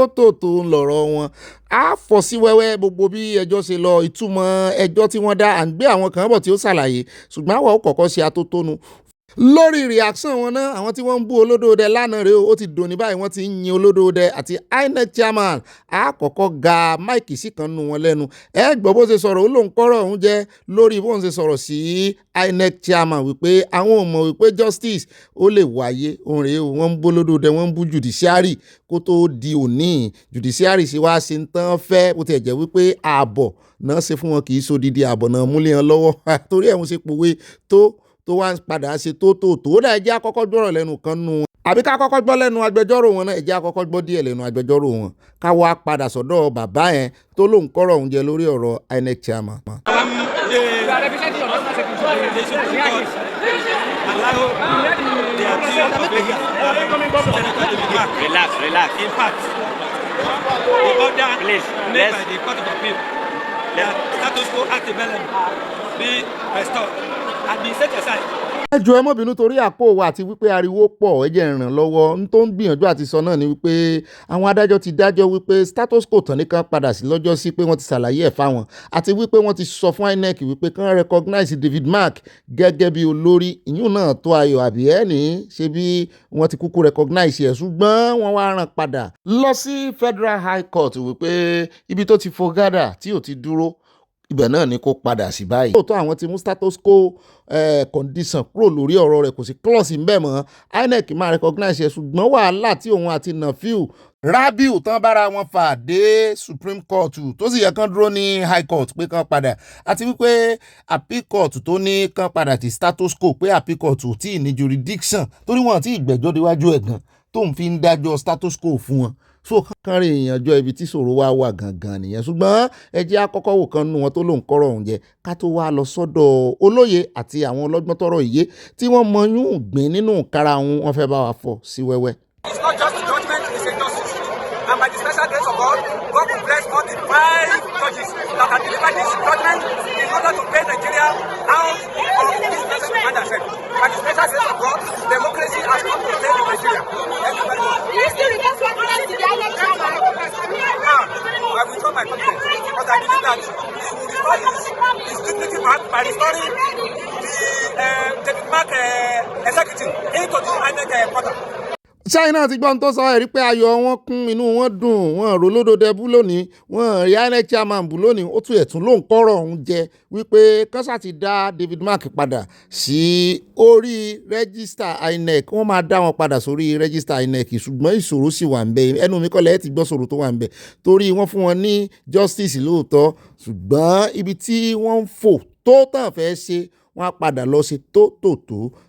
ń lọ̀rọ̀ wọn á fọ́ sí wẹ́wẹ́ gbogbo bí ẹjọ́ ṣe lọ ìtumọ̀ ẹjọ́ tí wọ́n dá à ń gbé àwọn kan bọ̀ tí ó ṣàlàyé ṣùgbọ́n àwọn ò kọ́kọ́ ṣe atótónu lórí reaction wọn náà àwọn tí wọ́n ń bú Olódòdẹ lánàá rèé ó ti dòní báyìí wọ́n ti ń yin Olódòdẹ àti INEC chairman àkọ́kọ́ ga máìkì sí kan nù wọn lẹ́nu ẹ gbọ́ bó ṣe sọ̀rọ̀ ó lóun kọ́rọ̀ òun jẹ́ lórí bó ń ṣe sọ̀rọ̀ sí INEC chairman wípé àwọn ò mọ̀ wípé justice ó lè wáyé òun rèé wọ́n ń bú Olódòdẹ wọ́n ń bú judiciary kó tó di òní judiciary sì wá ṣe ń tán fẹ́ bó tiẹ̀ jẹ́ wípé ààbọ̀ náà ṣe fún wọn kì í sódìdí ààbọ̀ náà múlẹ̀ hàn lọ́wọ́ torí ẹ̀ wọ́n ṣe pòwe tó wá ń padà ṣe tó dá ẹjẹ́ àkọ́kọ́ gbọ́rọ̀ lẹ́nu kan nù wọn àbí ká kọ́kọ́ gbọ́ lẹ́nu agbẹjọ́rò wọn náà ẹjẹ́ àkọ́kọ́ gbọ́ díẹ̀ lẹ́nu agbẹjọ́rò wọn ká wá padà sọ́dọ̀ bàbá yẹn tó lóun kọ́rọ̀ òun jẹ lórí ọ̀rọ̀ INEC chairman. Relax. In fact, the order made by the Court of Appeal, the status quo antebellum be restored. ẹjọ́ ẹ mọ́ bínú torí àpò wa àti wípé ariwo pọ̀ ẹ jẹ́ ràn lọ́wọ́ n tó ń gbìyànjú àti sọ náà ni wípé àwọn adájọ́ ti dájọ́ wípé status quo tán nìkan padà sí lọ́jọ́ sí pé wọ́n ti ṣàlàyé ẹ̀ fáwọn àti wípé wọ́n ti sọ fún INEC wípé kán recognize David Mark gẹ́gẹ́ bí olórí ìyún náà tó ayọ̀ àbí ẹ̀ ní ṣe bí wọ́n ti kúkú recognize ẹ̀ ṣùgbọ́n wọ́n wá rán padà lọ sí Federal High Court wípé ibi tó ti fo gádà tí ò ti dúró ibẹ̀ náà ni kó padà sí báyìí. lóòótọ́ àwọn ti mú status quo condition kúrò lórí ọ̀rọ̀ rẹ̀ kò sí clause ń bẹ̀ mọ́ INEC máa recognize ẹ̀ ṣùgbọ́n wàhálà tí òun àti Nafiu Rabiu tán bára wọn fà dé Supreme Court tó sì yẹ kán dúró ní High Court pé kán padà àti wípé Appeal Court tó ní kán padà ti status quo pé Appeal Court ò tí ì ní jurisdiction torí wọn àti ìgbẹ́jọ́ déwájú ẹ̀ gan tó ń fi ń dájọ́ status quo fún wọn so kankan rìn ìyànjọ ibi tí ṣòro wà gangan nìyẹn ṣùgbọ́n ẹ jẹ́ àkọ́kọ́ wò kan nù wọn tó lóun kọ́rọ̀ òun jẹ ká tó wá lọ sọ́dọ̀ olóye àti àwọn ọlọ́gbọ́n tọ́rọ̀ ìyé tí wọ́n mọ yún gbìn nínú kára wọn fẹ́ bá wa fọ́ sí wẹ́wẹ́. It's not just judgment, it's a justice. And by the special grace of God, God will bless all the 5 judges that have delivered this judgment in order to pay Nigeria out of this blessed commander said. By the special grace of God, democracy has come to save Nigeria. Thank you very much. China ti gbọ́n tó sọ ẹ̀rí pé ayọ̀ wọn kún inú wọn dùn wọn rò lódòdó bú lónìí wọn rí INEC chairman bú lónìí ó tún ẹ̀tún ló ń kọ́rọ̀ ọ̀hún jẹ wípé kọ́sà ti dá David Mark padà sí orí rẹ́gísítà INEC wọ́n máa dá wọn padà sórí rẹ́gísítà INEC ṣùgbọ́n ìṣòro sì wà ń bẹ ẹnu mi kọ́lẹ̀ ẹ̀ ti gbọ́ ṣòro tó wà ń bẹ torí wọ́n fún wọn ní justice lóòótọ́ ṣùgbọ́n ibi tí wọ́n ń fò tó tàn fẹ́ ṣe wọ́n á padà lọ sí tó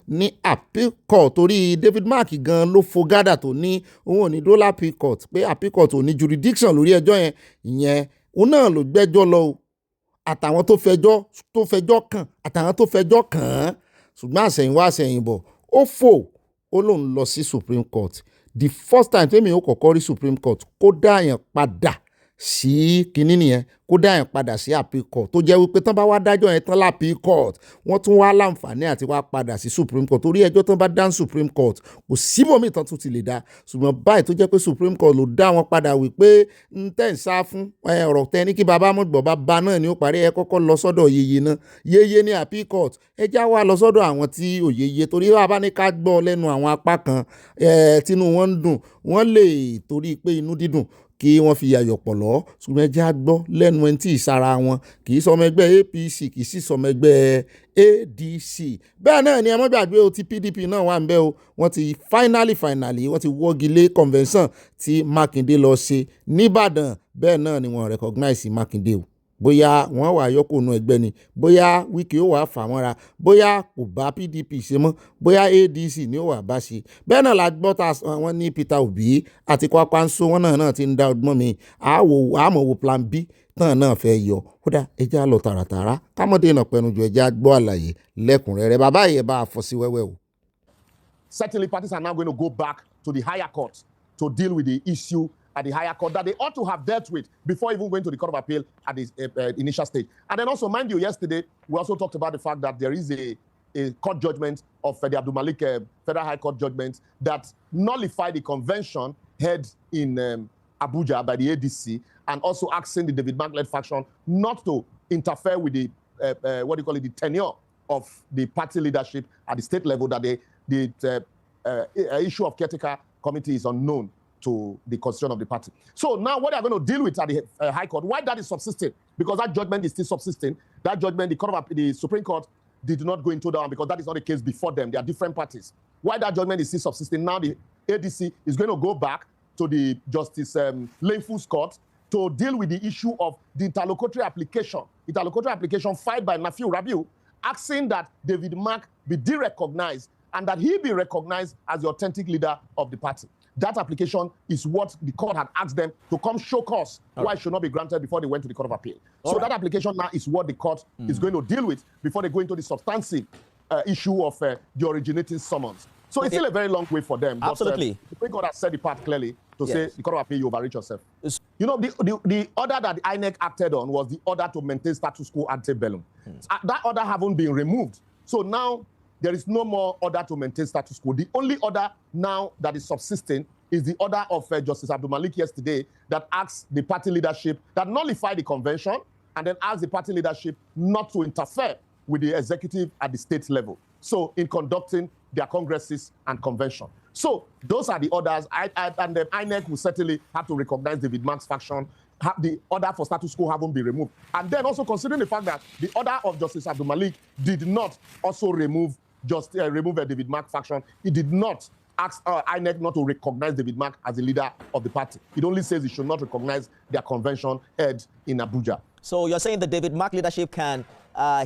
ní appeal court torí David Mark gan ló fo gádà tó ní òun ò ní dọ́là appeal court pé appeal court ò ní jurisdiction lórí ẹjọ́ yẹn ìyẹn òun náà ló gbẹ́jọ́ lọ o àtàwọn tó fẹjọ́ kàn àtàwọn tó fẹjọ́ kàn án ṣùgbọ́n àṣẹ̀yìnwá àṣẹ̀yìnbọ̀ ó fò ó lòun lọ sí Supreme Court the first time tẹ́mi ó kọ́kọ́ rí Supreme Court kó dáyàn padà sí kinní nìyẹn kó dáyàn padà sí appeal court tó jẹ́ wípé tán bá wá dájọ́ yẹn tán láppeal court wọ́n tún wá láǹfààní àti wá padà sí Supreme Court torí ẹjọ́ tán bá dá Supreme Court kò síbòmíì tán tún ti lè dá ṣùgbọ́n báyìí tó jẹ́ pé Supreme Court ló dá wọn padà wípé ń tẹ̀ ń sá fún ọ̀rọ̀ tẹ ní kí bàbá mọ̀gbọ́n bá náà ni ó parí ẹ kọ́kọ́ lọ sọ́dọ̀ yeye náà yeye ní appeal court ẹ já wá lọ sọ́dọ̀ àwọn tí ò yeye torí bàbá ní ká gbọ́ lẹ́nu àwọn apá kan tínú wọn ń dùn wọ́n lè torí pé inú dídùn kí wọ́n fi ayọ̀ pọ̀ lọ́ ṣùgbọ́n ẹjẹ́ á gbọ́ lẹ́nu ẹni tí ìsara wọn kì í sọmọ ẹgbẹ́ APC kì í sì sọmọ ẹgbẹ́ ADC bẹ́ẹ̀ náà ni ẹ má gbàgbé o ti PDP náà wà ń bẹ̀ o wọ́n ti finally wọ́n ti wọ́gi lé convention tí Makinde lọ ṣe nìbàdàn bẹ́ẹ̀ náà ni wọ́n recognize Makinde o bóyá wọ́n wà yọkùnú ẹgbẹ́ ni bóyá Wike ó wà fà mọ́ra bóyá kò bá PDP ṣe mọ́ bóyá ADC ni ó wà bá ṣe bẹ́ẹ̀ náà la gbọ́ ta wọ́n ní Peter Obi àti Kwakwanso wọn náà ti ń dá ọgbọ́n mi àmọ́ wo plan B náà fẹ́ yọ kódà ẹjẹ́ á lọ tààràtààrà kámọ́dé náà pẹnu jù ẹjẹ́ á gbọ́ àlàyé lẹ́kùnrẹ́rẹ́ bàbá yìí bá a fọ́ sí wẹ́wẹ́ o. Certainly parties are now going to go back to the higher court to deal with the issue at the higher court that they ought to have dealt with before even going to the Court of Appeal at the initial stage. And then also, mind you, yesterday, we also talked about the fact that there is a court judgment of the Abdul Malik Federal High Court judgment that nullified the convention held in Abuja by the ADC and also asking the David Mark-led faction not to interfere with the, the tenure of the party leadership at the state level, that the issue of caretaker committee is unknown to the constitution of the party. So now what they are going to deal with at the High Court, why that is subsisting? Because that judgment is still subsisting. That judgment, the Supreme Court did not go into that one because that is not the case before them. They are different parties. Why that judgment is still subsisting, now the ADC is going to go back to the Justice Leifu's court to deal with the issue of the interlocutory application filed by Nafiu Rabiu, asking that David Mark be de-recognized and that he be recognized as the authentic leader of the party. That application is what the court had asked them to come show cause why it should not be granted before they went to the Court of Appeal. So that application now is what the court is going to deal with before they go into the substantive issue of the originating summons. So it's still a very long way for them. Absolutely. But, the Supreme Court has said the part clearly to say the Court of Appeal, you overreach yourself. You know, the order that the INEC acted on was the order to maintain status quo ante bellum. That order haven't been removed. So now there is no more order to maintain status quo. The only order now that is subsisting is the order of Justice Abdul Malik yesterday that asks the party leadership, that nullified the convention, and then asks the party leadership not to interfere with the executive at the state level. So in conducting their congresses and convention. So those are the orders, and the INEC will certainly have to recognize David Mark's faction. The order for status quo haven't been removed. And then also considering the fact that the order of Justice Abdul Malik did not also remove David Mark faction. It did not ask INEC not to recognize David Mark as the leader of the party. It only says it should not recognize their convention held in Abuja. So you're saying the David Mark leadership can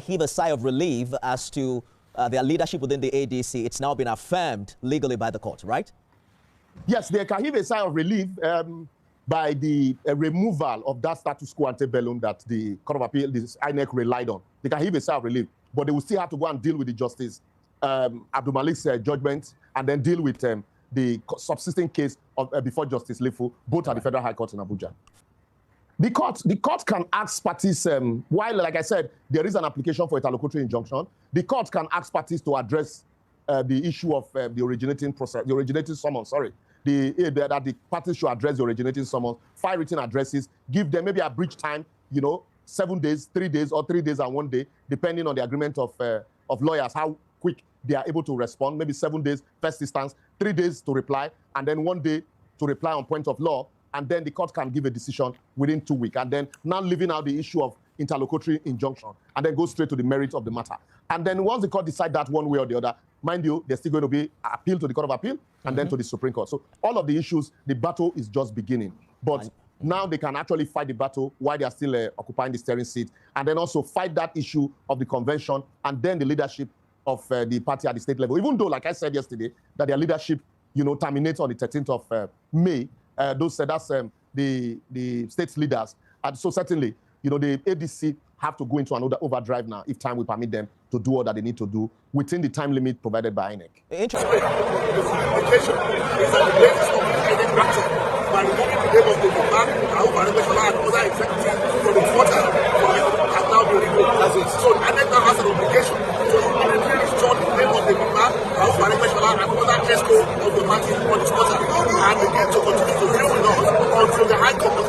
heave a sigh of relief as to their leadership within the ADC. It's now been affirmed legally by the court, right? Yes, they can heave a sigh of relief by the removal of that status quo ante bellum that the Court of Appeal, the INEC relied on. They can heave a sigh of relief, but they will still have to go and deal with the Justice Abdul Malik's judgment and then deal with the subsisting case of, before Justice Leifu, both at the Federal High Court in Abuja. The court can ask parties, while, like I said, there is an application for interlocutory injunction, the court can ask parties to address the issue of the originating summons, that the parties should address the originating summons, file written addresses, give them maybe a breach time, 7 days, 3 days, or 3 days and 1 day, depending on the agreement of lawyers, how quick they are able to respond, maybe 7 days, first instance, 3 days to reply, and then 1 day to reply on point of law, and then the court can give a decision within 2 weeks. And then now leaving out the issue of interlocutory injunction, and then go straight to the merit of the matter. And then once the court decides that one way or the other, mind you, there's still going to be appeal to the Court of Appeal and then to the Supreme Court. So all of the issues, the battle is just beginning. But now they can actually fight the battle while they are still occupying the steering seat, and then also fight that issue of the convention and then the leadership of the party at the state level. Even though, like I said yesterday, that their leadership, terminates on the 13th of May, that's the state's leaders. And so certainly, the ADC have to go into another overdrive now if time will permit them to do all that they need to do within the time limit provided by INEC. So INEC now has an obligation to immediately restore the name of the man, and other ESCO of the party on the quarter, and begin to continue to deal with us until the High Court is